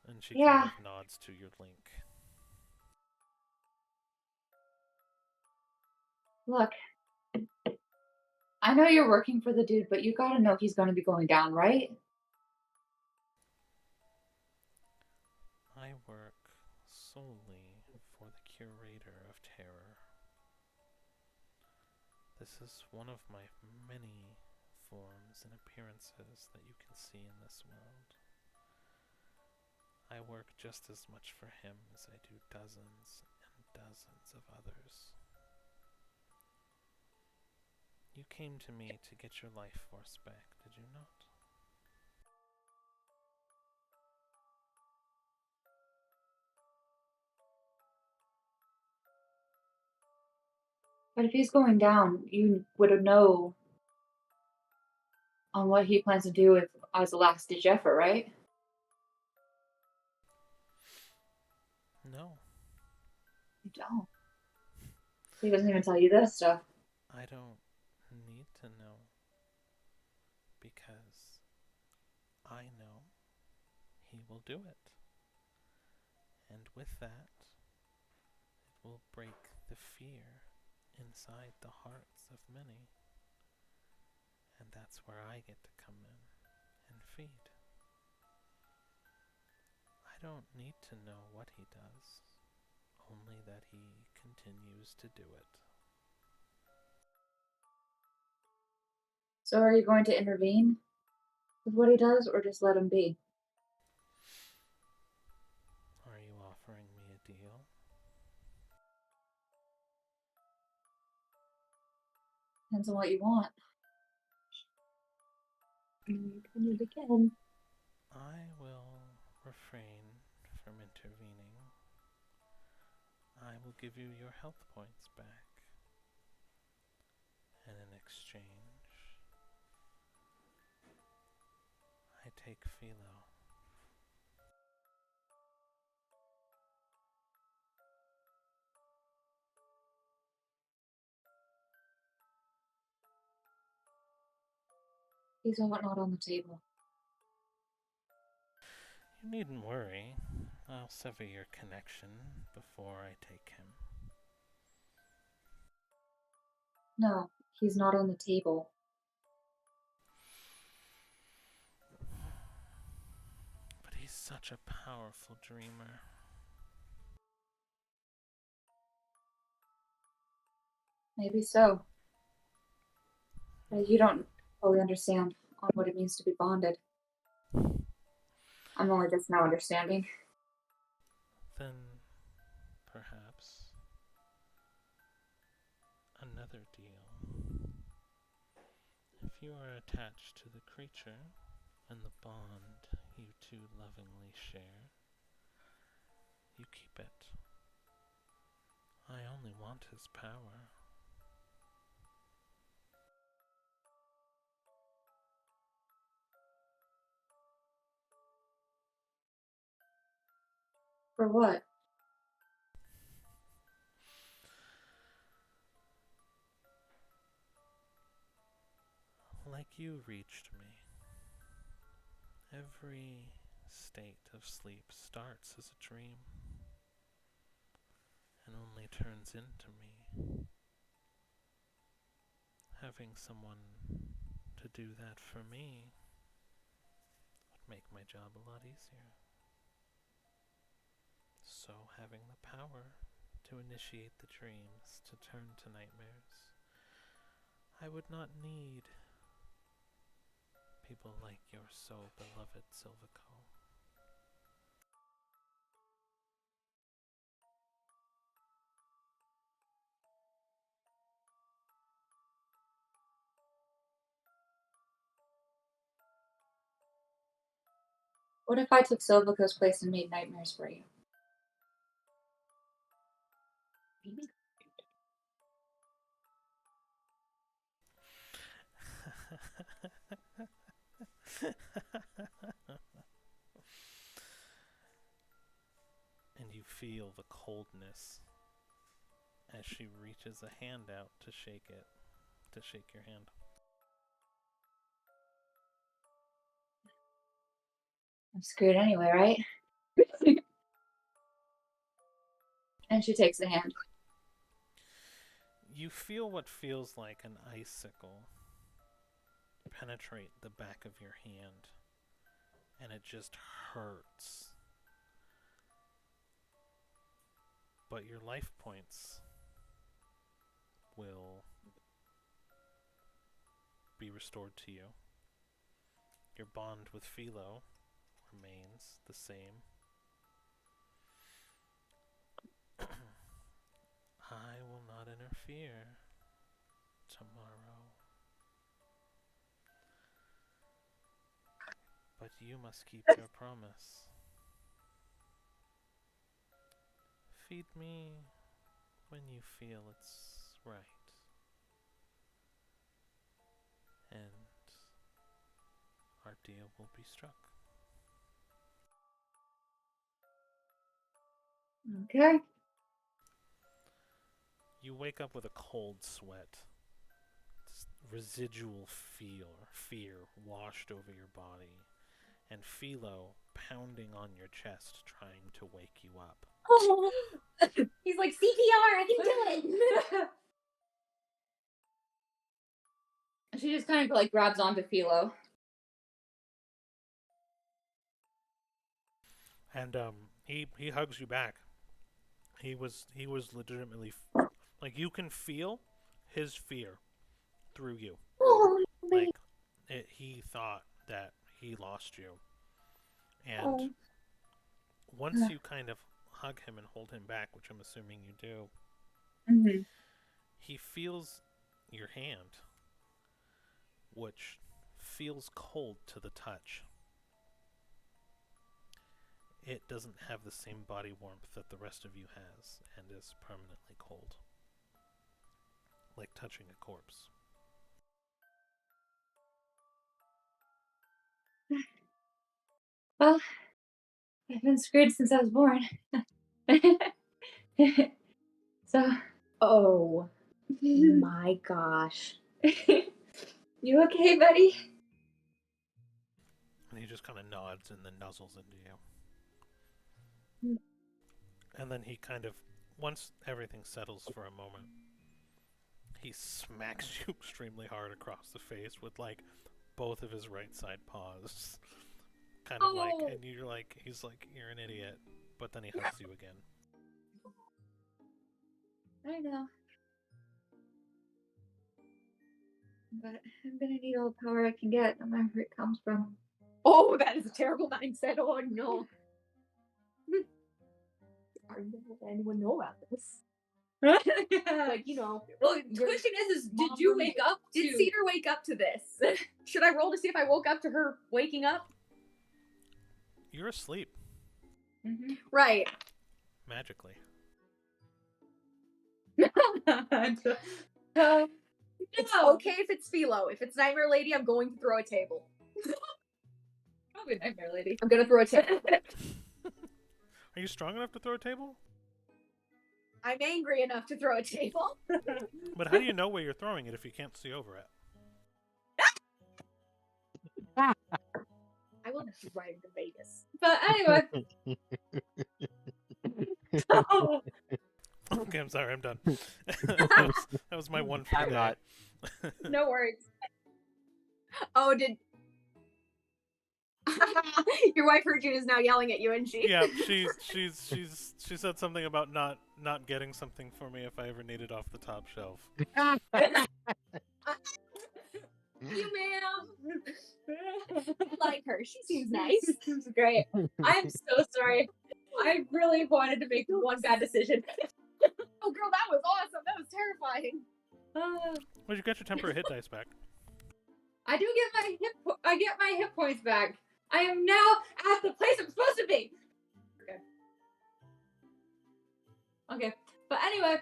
And she Yeah. kind of nods to your link. Look, I know you're working for the dude, but you gotta know he's gonna be going down, right? I work solely for the Curator of Terror. This is one of my many forms and appearances that you can see in this world. I work just as much for him as I do dozens and dozens of others. You came to me to get your life force back, did you not? But if he's going down, you would know on what he plans to do if as a last ditch effort, right? No, You don't. He doesn't even tell you this stuff. I don't need to know because I know he will do it. And with that, it will break the fear inside the hearts of many. And that's where I get to come in and feed. I don't need to know what he does, only that he continues to do it. So are you going to intervene with what he does or just let him be? Are you offering me a deal? Depends on what you want. And it again. I will refrain from intervening. I will give you your health points back. And in exchange, I take Philo. He's not on the table. You needn't worry. I'll sever your connection before I take him. No, he's not on the table. But he's such a powerful dreamer. Maybe so. But you don't fully understand on what it means to be bonded. I'm only just now understanding. Then, perhaps, another deal. If you are attached to the creature and the bond you two lovingly share, you keep it. I only want his power. For what? Like you reached me. Every state of sleep starts as a dream and only turns into me. Having someone to do that for me would make my job a lot easier. So having the power to initiate the dreams to turn to nightmares, I would not need people like your so beloved Silvico. What if I took Silvico's place and made nightmares for you? Maybe. And you feel the coldness as she reaches a hand out to shake your hand. I'm screwed anyway, right? And she takes the hand. You feel what feels like an icicle penetrate the back of your hand, and it just hurts. But your life points will be restored to you. Your bond with Philo remains the same. I will not interfere tomorrow. But you must keep your promise. Feed me when you feel it's right. And our deal will be struck. Okay. You wake up with a cold sweat. This residual fear washed over your body. And Philo pounding on your chest trying to wake you up. Oh. He's like, CPR, I can do it. She just kind of like grabs onto Philo. And he hugs you back. He was legitimately like, you can feel his fear through you. Oh, Like he thought that he lost you. And once you kind of hug him and hold him back, which I'm assuming you do, he feels your hand, which feels cold to the touch. It doesn't have the same body warmth that the rest of you has, and is permanently cold. Like touching a corpse. Well, I've been screwed since I was born. So, oh my gosh. you okay, buddy? And he just kind of nods and then nuzzles into you. And then he kind of, once everything settles for a moment, he smacks you extremely hard across the face with like both of his right side paws. Kind of like, and you're like, he's like, you're an idiot. But then he hugs you again. I know. But I'm gonna need all the power I can get, no matter where it comes from. Oh, that is a terrible mindset. Oh no. Are you gonna let anyone know about this? Like, you know. Well, the question is did you wake up to... Did Cedar wake up to this? Should I roll to see if I woke up to her waking up? You're asleep. Right. Magically. It's okay if it's Philo. If it's Nightmare Lady, I'm going to throw a table. Probably Nightmare Lady. I'm gonna throw a table. Are you strong enough to throw a table? I'm angry enough to throw a table. But how do you know where you're throwing it if you can't see over it? I will drive to Vegas. But anyway. Okay, I'm sorry, I'm done. that was my one for the I'm day. not. No worries. Oh, did your wife heard you and is now yelling at you, and she? Yeah, she said something about not getting something for me if I ever need it off the top shelf. You, ma'am. I like her. She seems nice. This is great. I'm so sorry. I really wanted to make one bad decision. Oh, girl, that was awesome. That was terrifying. Well, you got your temporary hit dice back. I do get my hit points back. I am now at the place I'm supposed to be. Okay. But anyway.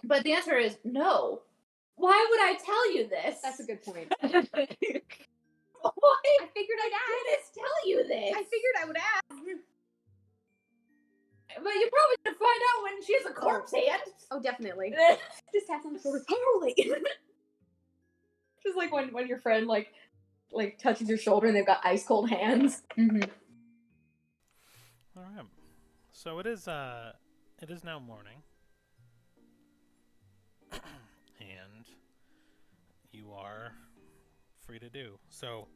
But the answer is no. Why would I tell you this? That's a good point. Why? I figured I'd ask. Did I tell you this? I figured I would ask. But you're probably gonna find out when she has a corpse hand. Oh, definitely. Just tap on the shoulder. Totally. Just like when your friend like touches your shoulder and they've got ice cold hands. All right. So it is now morning, and you are free to do. So,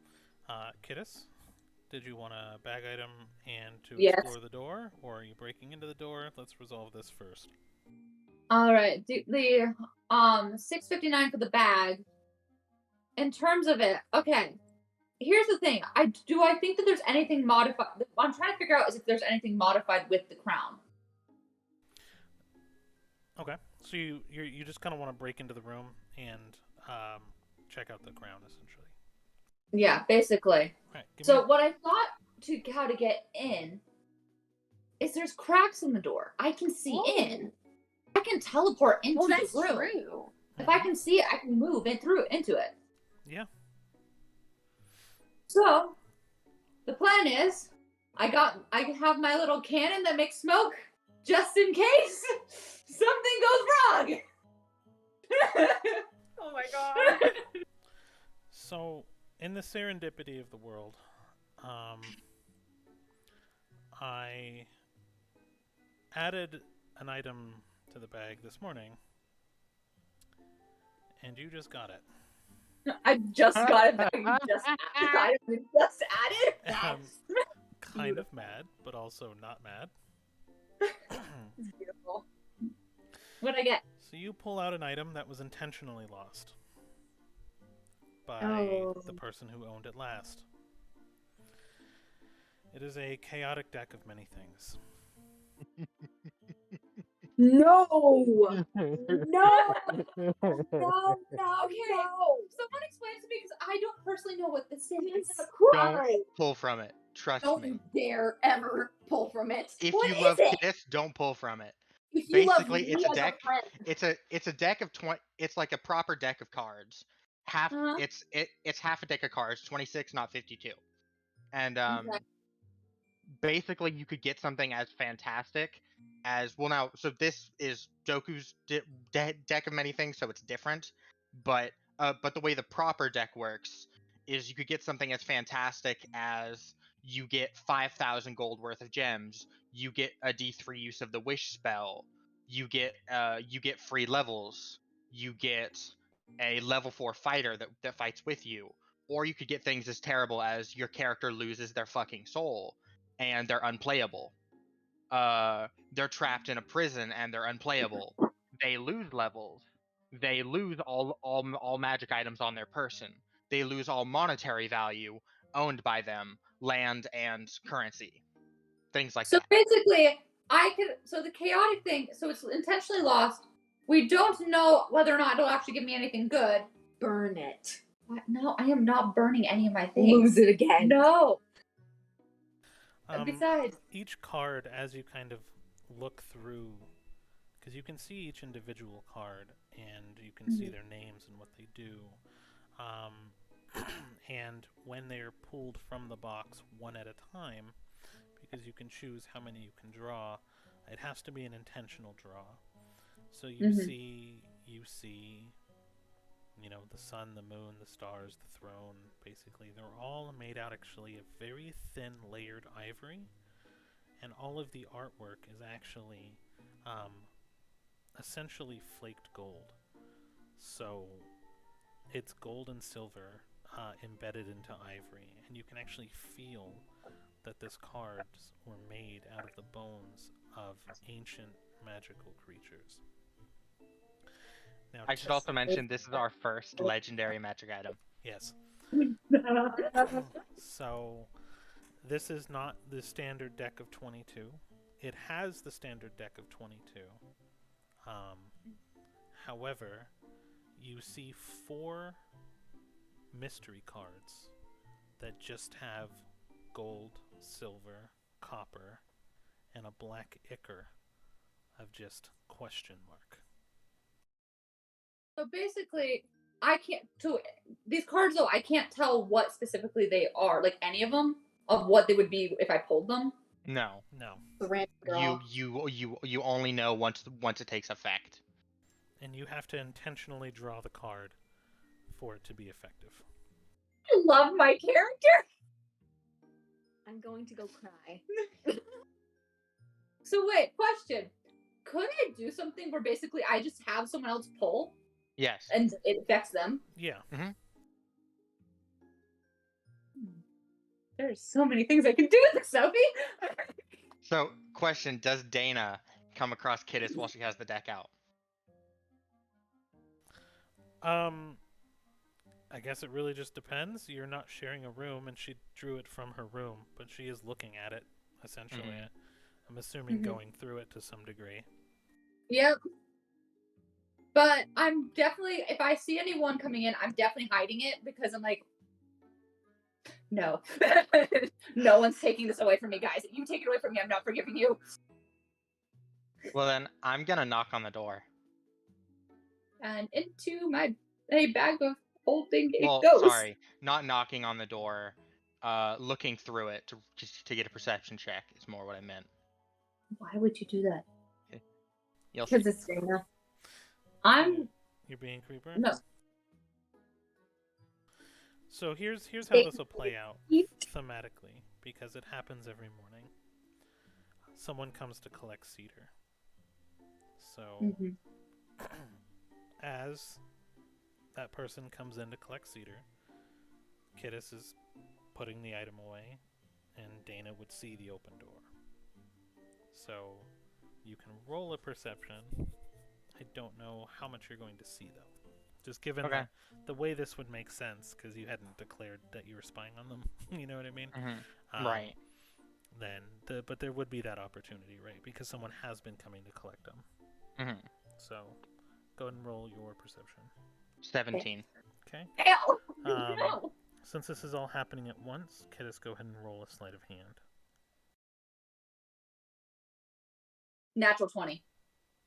Kittis, did you want a bag item and to Yes. explore the door, or are you breaking into the door? Let's resolve this first. All right. The 659 for the bag. In terms of it, okay. Here's the thing. I think that there's anything modified. What I'm trying to figure out is if there's anything modified with the crown. Okay. So you just kind of want to break into the room and check out the crown, essentially. Yeah, basically. All right. So what I thought to how to get in is there's cracks in the door. I can see in. I can teleport into the room. True. If I can see it, I can move into it. Yeah. So the plan is I have my little cannon that makes smoke just in case something goes wrong. Oh my god. So, in the serendipity of the world, I added an item to the bag this morning, and you just got it. I just got it back. Just added. I'm kind of mad, but also not mad. It's beautiful. What'd I get? So you pull out an item that was intentionally lost by the person who owned it last. It is a chaotic deck of many things. No. No. No. Okay. Someone explain to me because I don't personally know what this is. Don't pull from it. Trust Don't me. you dare ever pull from it. If What you is love it? Kittis, don't pull from it. If you love Basically, me it's a as deck. friend. It's a deck of 20. It's like a proper deck of cards. Half. Uh-huh. It's half a deck of cards. 26, not 52. And Okay. basically you could get something as fantastic as well. Now, so this is Doku's deck of many things, so it's different. But the way the proper deck works is you could get something as fantastic as you get 5,000 gold worth of gems, you get a D3 use of the wish spell, you get free levels, you get a level 4 fighter that fights with you, or you could get things as terrible as your character loses their fucking soul and they're unplayable. They're trapped in a prison and they're unplayable. They lose levels. They lose all magic items on their person. They lose all monetary value owned by them, land and currency, things like So that. basically, so the chaotic thing, so it's intentionally lost. We don't know whether or not it'll actually give me anything good. Burn it. What? No, I am not burning any of my things. Lose it again. No. Besides, Each card, as you kind of look through, because you can see each individual card and you can see their names and what they do. And when they are pulled from the box one at a time, because you can choose how many you can draw, it has to be an intentional draw. So you see, the sun, the moon, the stars, the throne. Basically, they're all made out actually of very thin layered ivory, and all of the artwork is actually essentially flaked gold. So it's gold and silver embedded into ivory, and you can actually feel that this cards were made out of the bones of ancient magical creatures. Now, I should also mention this is our first legendary magic item. yes. So this is not the standard deck of 22. It has the standard deck of 22. However, you see 4 mystery cards that just have gold, silver, copper, and a black ichor of just question mark. so basically, I can't. So these cards, though, I can't tell what specifically they are. Like any of them, of what they would be if I pulled them. No. The random draw. You only know once it takes effect. And you have to intentionally draw the card for it to be effective. I love my character. I'm going to go cry. So wait, question. Could I do something where basically I just have someone else pull Yes. and it affects them? Yeah. There's so many things I can do with this, Sophie. So, question: does Dana come across Kittis while she has the deck out? I guess it really just depends. You're not sharing a room, and she drew it from her room, but she is looking at it, essentially. I'm assuming going through it to some degree. Yep. But I'm definitely, if I see anyone coming in, I'm definitely hiding it because I'm like, no. No one's taking this away from me, guys. If you take it away from me, I'm not forgiving you. Well, then I'm gonna knock on the door. And into my bag of holding it Well, goes. sorry, not knocking on the door. Looking through it to get a perception check is more what I meant. Why would you do that? You'll see. Because it's Dana. You're being creeper? No. So here's how this will play out thematically, because it happens every morning. Someone comes to collect cedar. So as that person comes in to collect cedar, Kittis is putting the item away, and Dana would see the open door. So you can roll a perception. I don't know how much you're going to see, though. Just given the way this would make sense, because you hadn't declared that you were spying on them. You know what I mean? Right. Then, but there would be that opportunity, right? Because someone has been coming to collect them. So, go ahead and roll your perception. 17. Okay. Hell! No! Since this is all happening at once, Kittis, go ahead and roll a sleight of hand. Natural 20.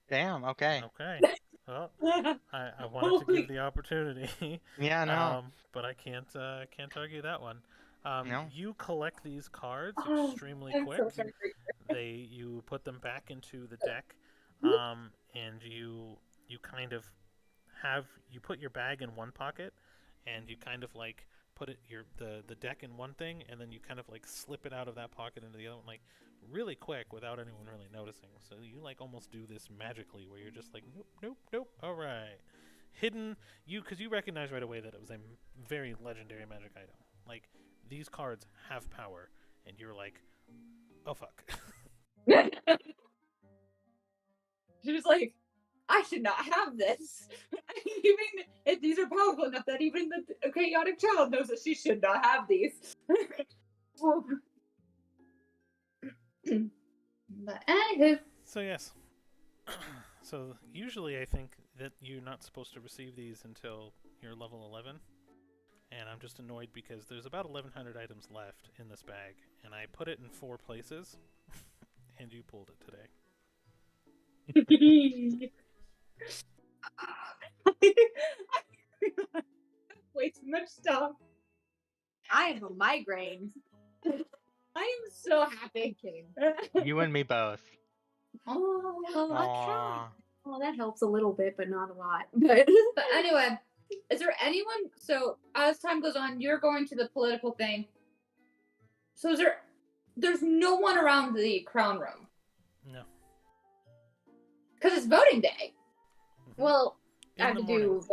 Damn. Okay. Okay. Well, I wanted to give the opportunity. Yeah. No. But I can't argue that one. No. You collect these cards extremely I'm quick. so sorry. You put them back into the deck, and you kind of you put your bag in one pocket, and you kind of like put the deck in one thing, and then you kind of like slip it out of that pocket into the other one, like really quick without anyone really noticing. So you like almost do this magically, where you're just like, nope, all right, hidden because you recognize right away that it was a very legendary magic item. Like, these cards have power, and you're like, oh fuck. She was like, I should not have this. Even if these are powerful enough that even the chaotic child knows that she should not have these. But anywho. So yes. So usually I think that you're not supposed to receive these until you're level 11. And I'm just annoyed because there's about 1,100 items left in this bag, and I put it in 4 places, and you pulled it today. Way too much stuff. I have a migraine. I am so happy. Kidding. You and me both. Oh, Aww. Well, that helps a little bit, but not a lot. But But anyway, is there anyone? So as time goes on, you're going to the political thing. So there's no one around the crown room No. because it's voting day. well, In I have the to morning. do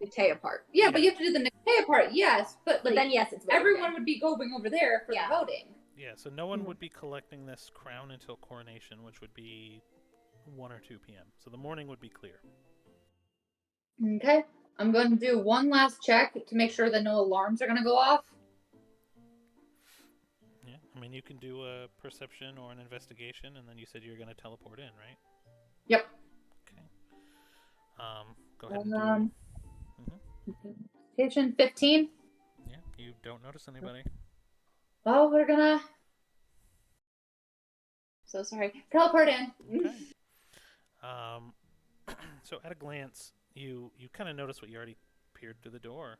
the Taya part. Yeah, but you have to do the Nikkei part, yes. But But like, then, yes, it's voting everyone day. would be going over there for Yeah. the voting. Yeah, so no one would be collecting this crown until coronation, which would be 1 or 2 p.m. So the morning would be clear. Okay. I'm going to do one last check to make sure that no alarms are going to go off. Yeah, I mean, you can do a perception or an investigation, and then you said you're going to teleport in, right? Yep. Okay. Go ahead and Kitchen 15. Yeah, you don't notice anybody. Well, we're gonna. So sorry. Teleport in. Okay. So at a glance, you kind of notice what you already peered through the door.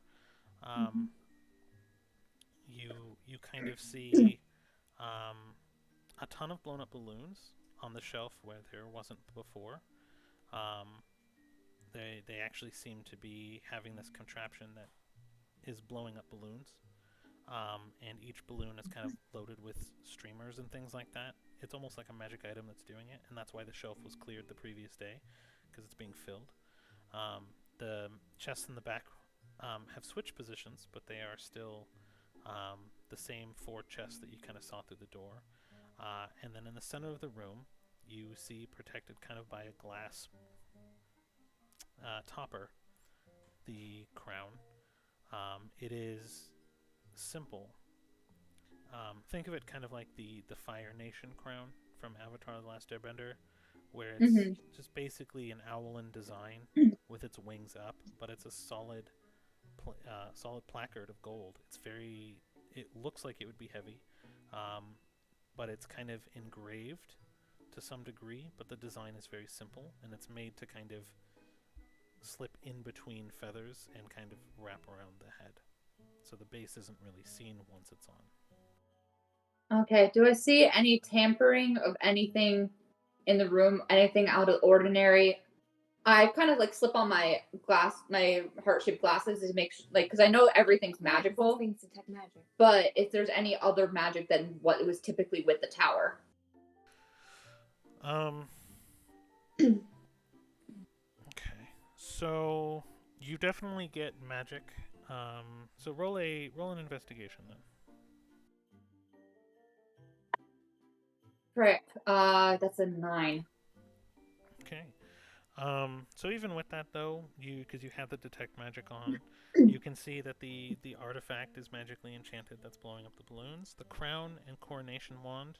You kind of see a ton of blown up balloons on the shelf where there wasn't before. They actually seem to be having this contraption that is blowing up balloons. And each balloon is kind of loaded with streamers and things like that. it's almost like a magic item that's doing it, and that's why the shelf was cleared the previous day, because it's being filled. The chests in the back have switched positions, but they are still the same 4 chests that you kind of saw through the door. And then in the center of the room, you see, protected kind of by a glass topper, the crown. It is simple. Think of it kind of like the Fire Nation crown from Avatar: The Last Airbender, where it's just basically an owlin design with its wings up, but it's a solid placard of gold. It looks like it would be heavy, but it's kind of engraved to some degree, but the design is very simple, and it's made to kind of slip in between feathers and kind of wrap around the head. So the base isn't really seen once it's on. Okay, do I see any tampering of anything in the room? Anything out of the ordinary? I kind of like slip on my heart-shaped glasses to make because I know everything's magical. Things detect magic. But if there's any other magic than what was typically with the tower. Okay. So you definitely get magic. So roll an investigation then. Frick. That's a 9. Okay. So even with that though, because you have the detect magic on, you can see that the artifact is magically enchanted that's blowing up the balloons. The crown and coronation wand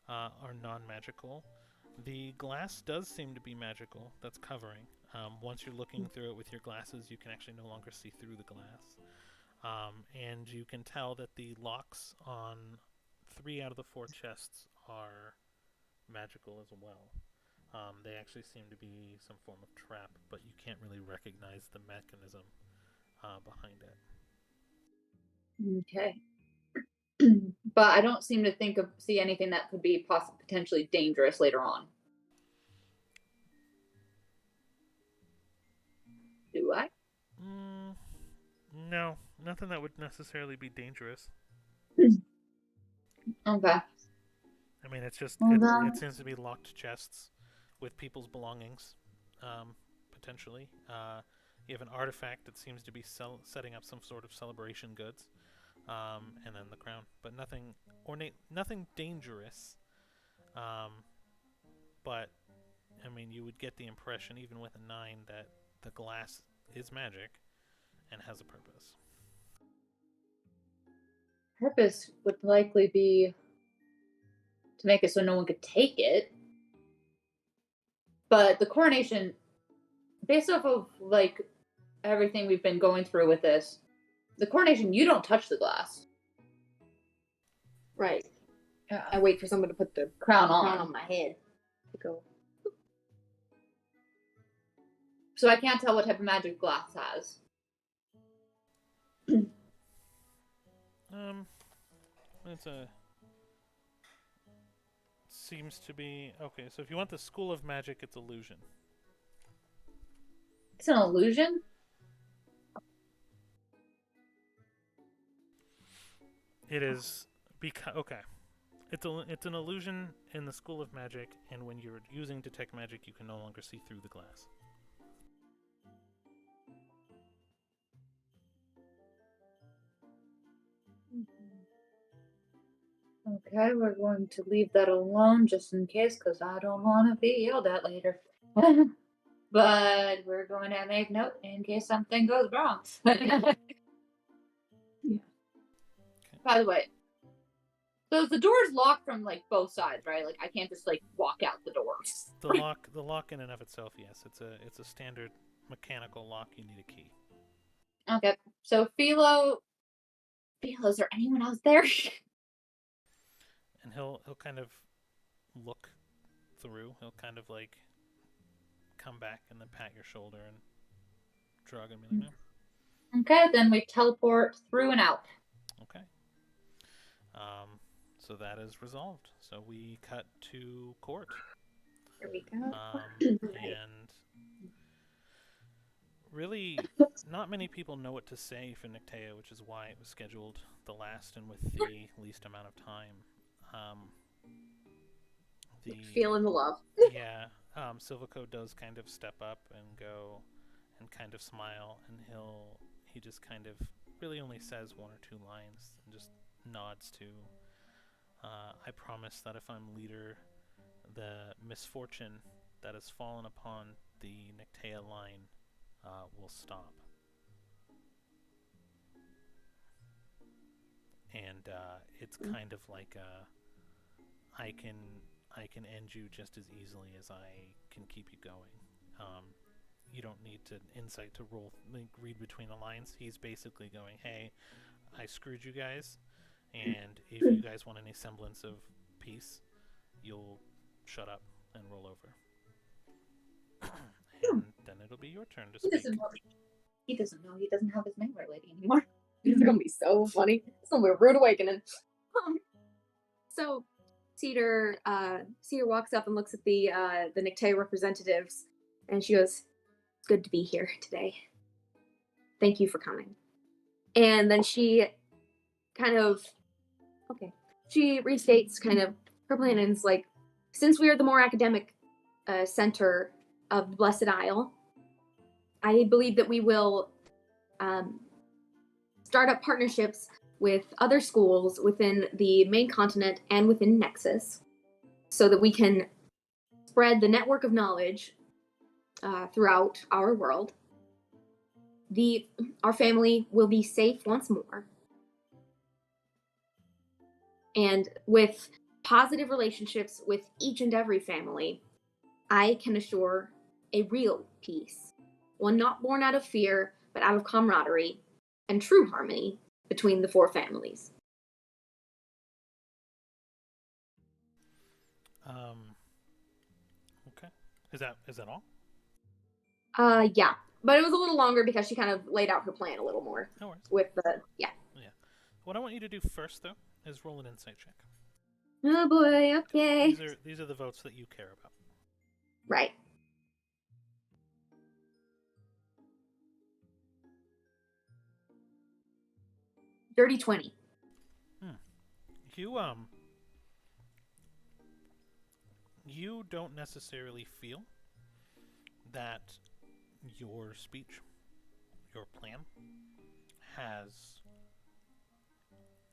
are non-magical. The glass does seem to be magical. That's covering. Once you're looking through it with your glasses, you can actually no longer see through the glass. And you can tell that the locks on 3 out of the 4 chests are magical as well. They actually seem to be some form of trap, but you can't really recognize the mechanism behind it. Okay. But I don't seem to see anything that could be potentially dangerous later on. Do I? No, nothing that would necessarily be dangerous. Okay. I mean, it's just it seems to be locked chests with people's belongings, potentially. You have an artifact that seems to be setting up some sort of celebration goods, and then the crown, but nothing ornate, nothing dangerous. But I mean, you would get the impression, even with a 9, that the glass is magic and has a purpose. Purpose would likely be to make it so no one could take it. But the coronation, based off of like everything we've been going through with this, the coronation, you don't touch the glass. Right. Yeah. I wait for someone to put the Crown on my head. To go. So I can't tell what type of magic glass has. It's a seems to be okay. So if you want the School of Magic, it's illusion. It's an illusion? It is okay. It's an illusion in the School of Magic, and when you're using detect magic, you can no longer see through the glass. Okay, we're going to leave that alone just in case, because I don't want to be yelled at later. But we're going to make note in case something goes wrong. Yeah. By the way, so the door's locked from like both sides, right? Like I can't just like walk out the doors. The lock in and of itself, yes, it's a standard mechanical lock. You need a key. Okay, so Philo, is there anyone else there? And he'll kind of look through. He'll kind of like come back and then pat your shoulder and shrug and be like, no. Okay, then we teleport through and out. Okay. So that is resolved. So we cut to court. Here we go. And really, not many people know what to say for Nictea, which is why it was scheduled the last and with the least amount of time. Feeling the love. Yeah, Silvico does kind of step up and go and kind of smile, and he just kind of really only says one or two lines and just nods to, I promise that if I'm leader, the misfortune that has fallen upon the Nictea line will stop. And it's kind of like I can end you just as easily as I can keep you going. You don't need to insight to read between the lines. He's basically going, hey, I screwed you guys, and if you guys want any semblance of peace, you'll shut up and roll over. And then it'll be your turn to He speak. He doesn't know he doesn't have his nightmare lady anymore. It's gonna be so funny. It's gonna be a rude awakening. So Cedar walks up and looks at the Nictea representatives, and she goes, "It's good to be here today. Thank you for coming." And then she she restates kind of her plan, and is like, since we are the more academic center of the Blessed Isle, I believe that we will start up partnerships with other schools within the main continent and within Nexus, so that we can spread the network of knowledge throughout our world. Our family will be safe once more. And with positive relationships with each and every family, I can assure a real peace. One not born out of fear, but out of camaraderie and true harmony between the four families. Okay. Is that all? Yeah. But it was a little longer because she kind of laid out her plan a little more. No worries. With the, yeah. Yeah. What I want you to do first, though, is roll an insight check. Oh boy, okay. These are the votes that you care about. Right. Dirty 20. You don't necessarily feel that your speech, your plan, has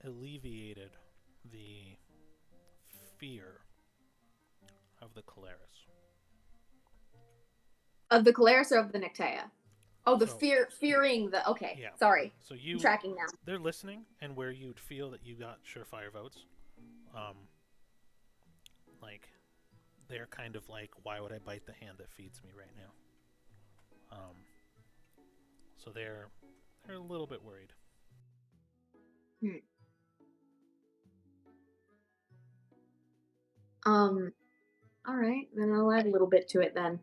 alleviated the fear of the Calaris. Of the Calaris or of the Nictea? Oh, fearing the, okay, yeah. Sorry. So I'm tracking now. They're listening, and where you'd feel that you got surefire votes, like, they're kind of like, why would I bite the hand that feeds me right now? So they're a little bit worried. All right, then I'll add a little bit to it then.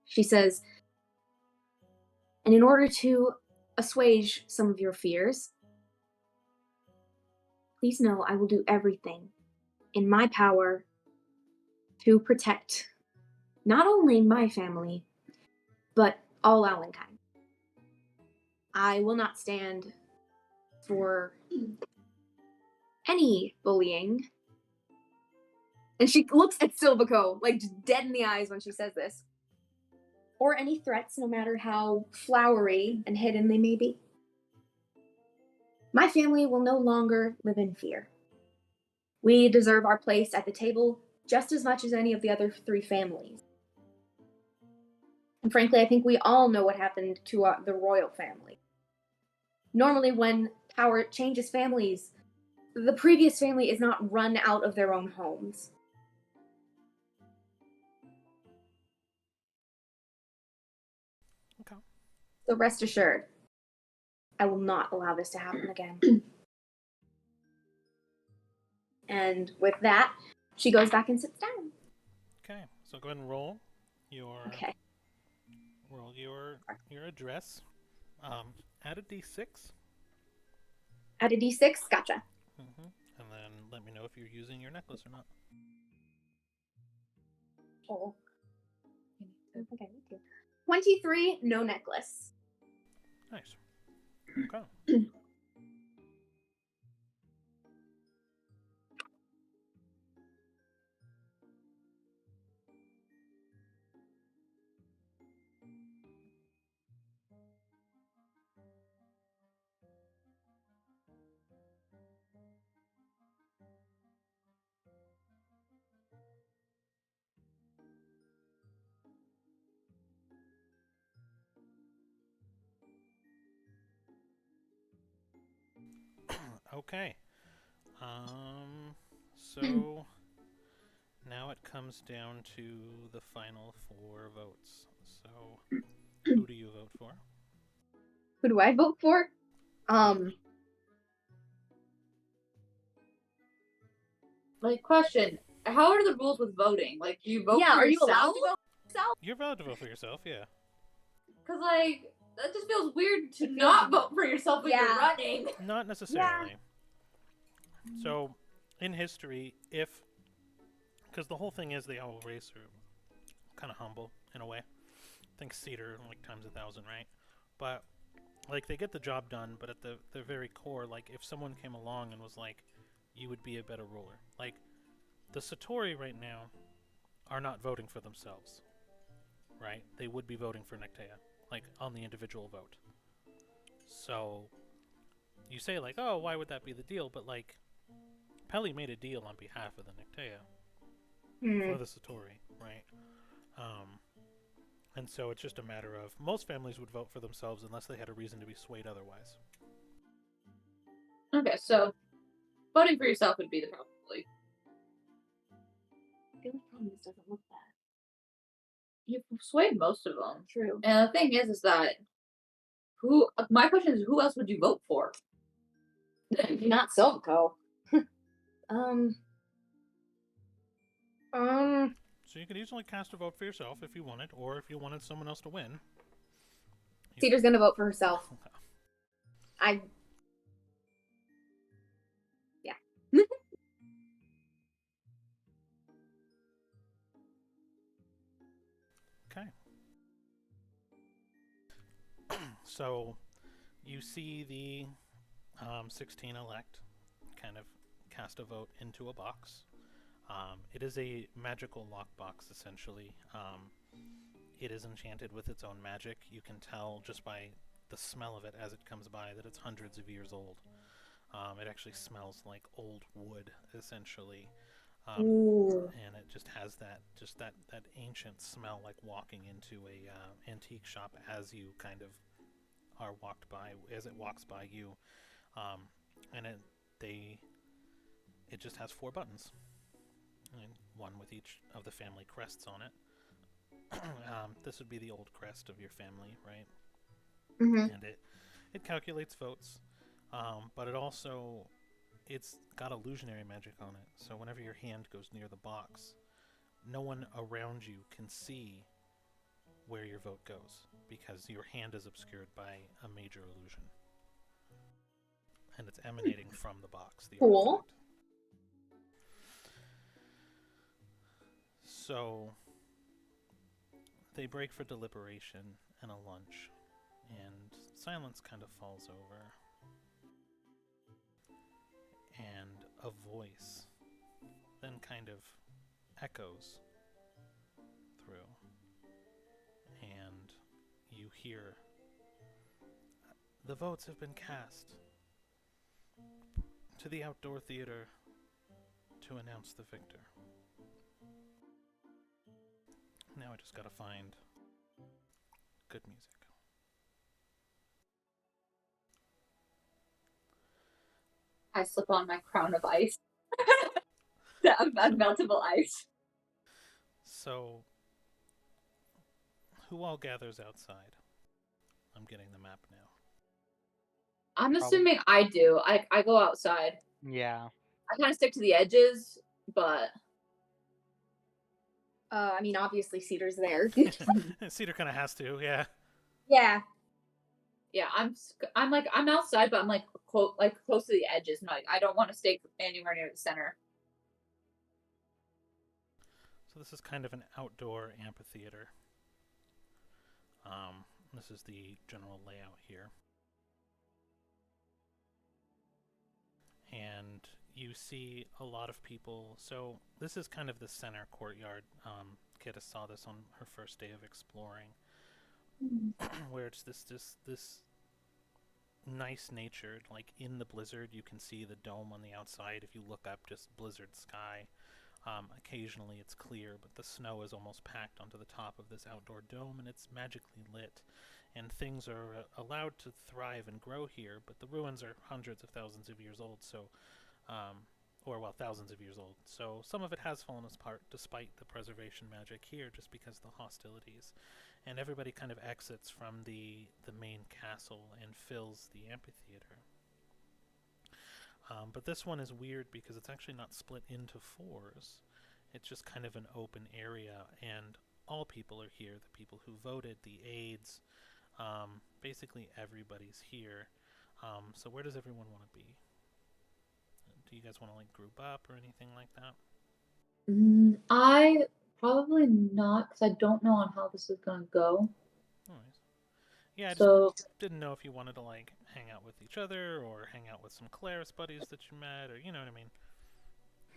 She says, and in order to assuage some of your fears, please know I will do everything in my power to protect not only my family, but all Alenkind. I will not stand for any bullying. And she looks at Silvico, like, just dead in the eyes when she says this. Or any threats, no matter how flowery and hidden they may be. My family will no longer live in fear. We deserve our place at the table just as much as any of the other three families. And frankly, I think we all know what happened to the royal family. Normally, when power changes families, the previous family is not run out of their own homes. Okay. So rest assured, I will not allow this to happen again. And with that, she goes back and sits down. Okay, so go ahead and roll your your address. Add a d6. Add a d6, gotcha. And then let me know if you're using your necklace or not. Oh. I don't think I need to. 23, no necklace. Nice. Okay. Okay. So now it comes down to the final 4 votes. So who do you vote for? Who do I vote for? Like, question: how are the rules with voting? Like, do you vote yeah, for are you allowed yourself? to vote for yourself? You're allowed to vote for yourself, yeah. Because, like, that just feels weird to It feels not weird. vote for yourself when Yeah. you're running. Not necessarily. So, in history, because the whole thing is the owl race are kind of humble in a way. I think Cedar like times 1,000, right? But like they get the job done, but at the very core, like if someone came along and was like, you would be a better ruler. Like the Satori right now are not voting for themselves, right? They would be voting for Nectea, like on the individual vote. So you say like, oh, why would that be the deal? But like Pelly made a deal on behalf of the Nectea for the Satori, right? And so it's just a matter of most families would vote for themselves unless they had a reason to be swayed otherwise. Okay, so voting for yourself would be the probably. The only problem is it doesn't look bad. You've swayed most of them. True. And the thing is that who? My question is, who else would you vote for? Not Silvico. So you could easily cast a vote for yourself if you wanted, or if you wanted someone else to win. Cedar's gonna vote for herself. Yeah. Okay. So you see the 16 elect kind of cast a vote into a box. It is a magical lockbox, essentially. It is enchanted with its own magic. You can tell just by the smell of it as it comes by that it's hundreds of years old. It actually smells like old wood, essentially. And it just has that ancient smell, like walking into a antique shop as you kind of are walked by, as it walks by you. And it just has 4 buttons, and one with each of the family crests on it. This would be the old crest of your family, right? Mm-hmm. And it calculates votes, but it's got illusionary magic on it. So whenever your hand goes near the box, no one around you can see where your vote goes because your hand is obscured by a major illusion, and it's emanating from the box. The Cool. artifact. So they break for deliberation and a lunch, and silence kind of falls over. And a voice then kind of echoes through. And you hear, the votes have been cast to the outdoor theater to announce the victor. Now I just gotta find good music. I slip on my crown of ice. The unmeltable ice. So, who all gathers outside? I'm getting the map now. I'm assuming I do. I go outside. Yeah. I kind of stick to the edges, but I mean, obviously Cedar's there. Cedar kind of has to, yeah. Yeah. yeah, I'm outside, but I'm like close to the edges. No, I don't want to stay anywhere near the center. So this is kind of an outdoor amphitheater. This is the general layout here. And you see a lot of people. So this is kind of the center courtyard. Kidda saw this on her first day of exploring, where it's this nice-natured, like in the blizzard, you can see the dome on the outside. If you look up, just blizzard sky. Occasionally it's clear, but the snow is almost packed onto the top of this outdoor dome, and it's magically lit. and things are allowed to thrive and grow here, but the ruins are hundreds of thousands of years old, so or well, thousands of years old. So some of it has fallen apart despite the preservation magic here, just because of the hostilities. And everybody kind of exits from the main castle and fills the amphitheater. But this one is weird because it's actually not split into fours. It's just kind of an open area, and all people are here. The people who voted, the aides, basically everybody's here. So where does everyone want to be? Do you guys want to like group up or anything like that? I probably not, because I don't know on how this is gonna go. Anyways. Yeah, I just So didn't know if you wanted to like hang out with each other or hang out with some Claris buddies that you met, or you know what I mean.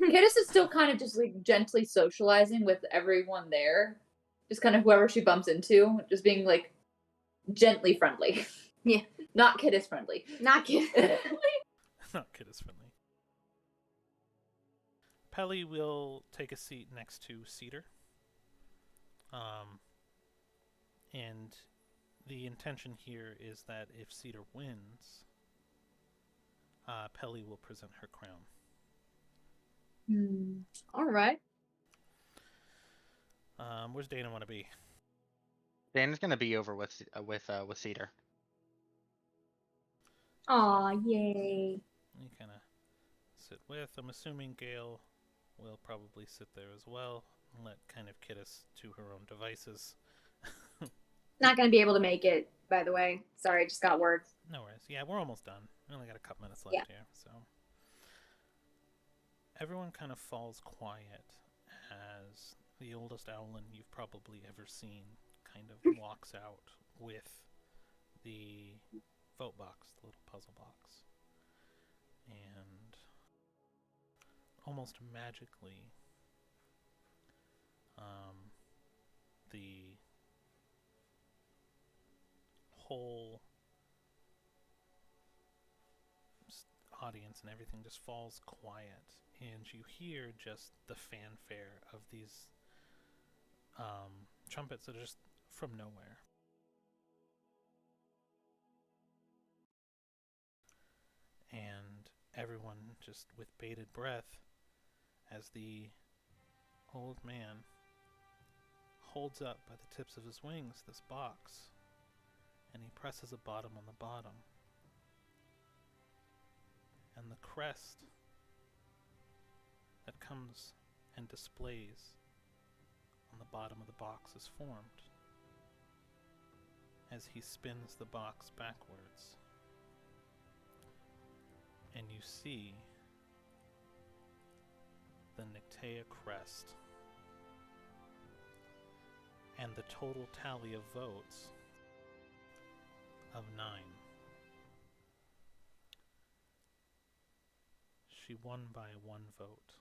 Kittis is still kind of just like gently socializing with everyone there, just kind of whoever she bumps into, just being like gently friendly. Yeah. Not Kittis friendly. Not kidding. Not kid is friendly. Pelly will take a seat next to Cedar. And the intention here is that if Cedar wins, Pelly will present her crown. All right. Where's Dana want to be? Dana's gonna be over with Cedar. Aw, yay. You kind of sit with. I'm assuming Gale will probably sit there as well and let kind of Kittis to her own devices. Not gonna be able to make it, by the way. Sorry, just got word. No worries. Yeah, we're almost done. We only got a couple minutes left Yeah. here, so everyone kind of falls quiet as the oldest owlin you've probably ever seen kind of walks out with the vote box, the little puzzle box. And almost magically, the whole audience and everything just falls quiet, and you hear just the fanfare of these trumpets that are just from nowhere. And everyone just with bated breath as the old man holds up by the tips of his wings this box, and he presses a bottom on the bottom. And the crest that comes and displays on the bottom of the box is formed as he spins the box backwards. And you see the Nictea crest. And the total tally of votes of 9. She won by 1 vote.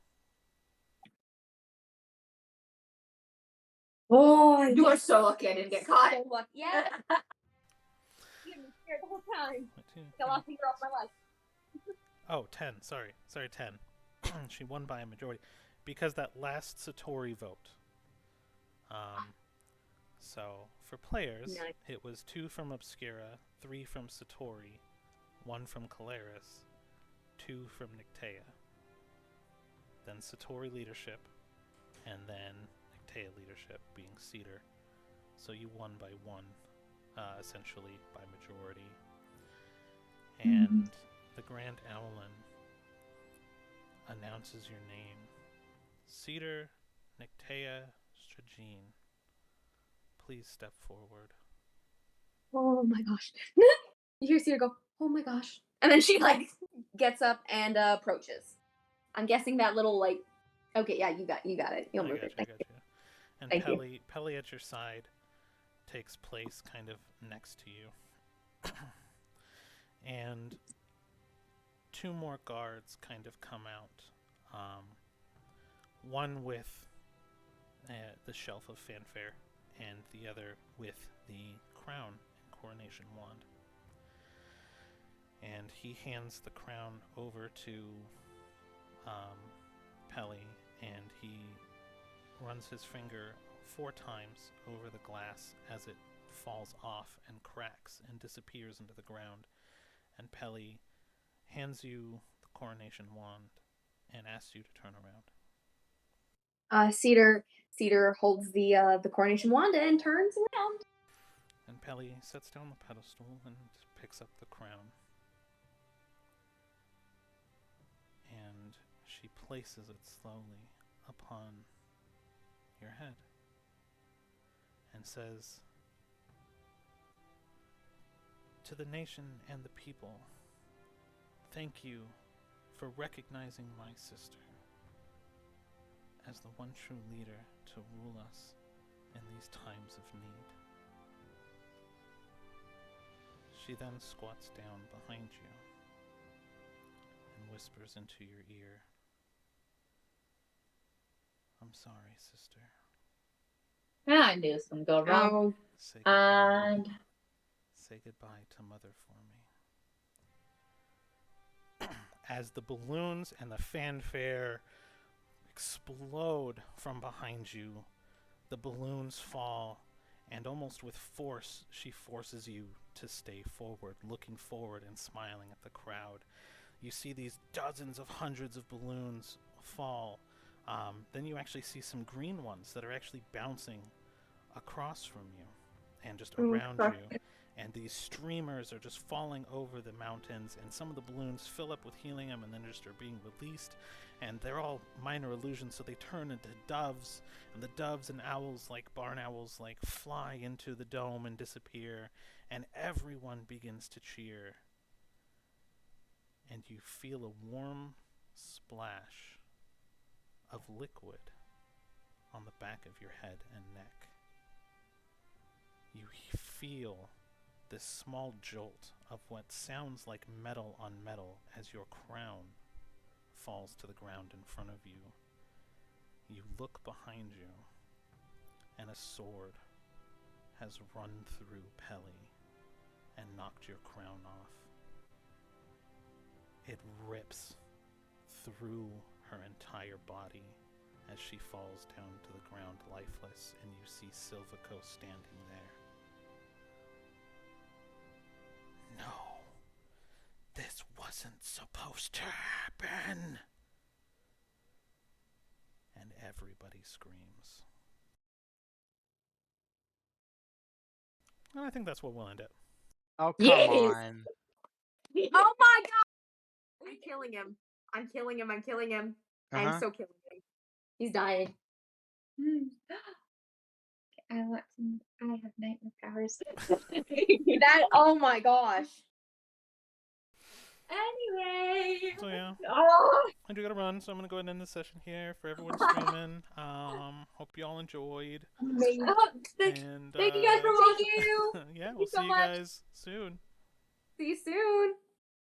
oh, You are so lucky I didn't get caught. So lucky. Yeah. You had me scared the whole time. Wait, two, I lost a three. year off my life. Oh, 10. Sorry, 10. She won by a majority because that last Satori vote. So for players, Nice. it was 2 from Obscura, 3 from Satori, 1 from Caleris, 2 from Nictea. Then Satori leadership, and then Nictea leadership being Cedar. So you won by 1, essentially by majority. And the Grand Owlin announces your name. Cedar Nictea Stragine. Please step forward. Oh my gosh. You hear Cedar go, oh my gosh. And then she like gets up and approaches. I'm guessing that little like, okay, yeah, you got it. You'll move it. I gotcha. And Thank you. Pelly at your side takes place kind of next to you. And 2 more guards kind of come out. One with the shelf of fanfare, and the other with the crown and coronation wand. And he hands the crown over to Pelly, and he runs his finger 4 times over the glass as it falls off and cracks and disappears into the ground. And Pelly hands you the coronation wand and asks you to turn around. Cedar holds the coronation wand and turns around. And Pelly sets down the pedestal and picks up the crown. And she places it slowly upon your head and says, "To the nation and the people, thank you for recognizing my sister as the one true leader to rule us in these times of need." She then squats down behind you and whispers into your ear, "I'm sorry, sister." I knew it was gonna go wrong. Say goodbye. And Say goodbye to Mother for me. As the balloons and the fanfare explode from behind you, the balloons fall, and almost with force, she forces you to stay forward, looking forward and smiling at the crowd. You see these dozens of hundreds of balloons fall. Then you actually see some green ones that are actually bouncing across from you and just around you. And these streamers are just falling over the mountains, and some of the balloons fill up with helium and then just are being released. And they're all minor illusions, so they turn into doves, and the doves and owls, like barn owls, like fly into the dome and disappear, and everyone begins to cheer. And you feel a warm splash of liquid on the back of your head and neck. You feel this small jolt of what sounds like metal on metal as your crown falls to the ground in front of you. You look behind you, and a sword has run through Pelly and knocked your crown off. It rips through her entire body as she falls down to the ground lifeless, and you see Silvico standing there. "No, this wasn't supposed to happen." And everybody screams. And I think that's what we'll end it. Oh, come Yes. on. Oh my god! I'm killing him. I'm killing him. I'm killing him. Uh-huh. I'm so killing him. He's dying. I want some. I have nightmare powers. That. Oh my gosh. anyway. So yeah, Oh, I do gotta run, so I'm gonna go ahead and end the session here for everyone streaming. Hope you all enjoyed. Amazing. thank And you guys for watching. yeah, you we'll so see you much. guys soon. See you soon.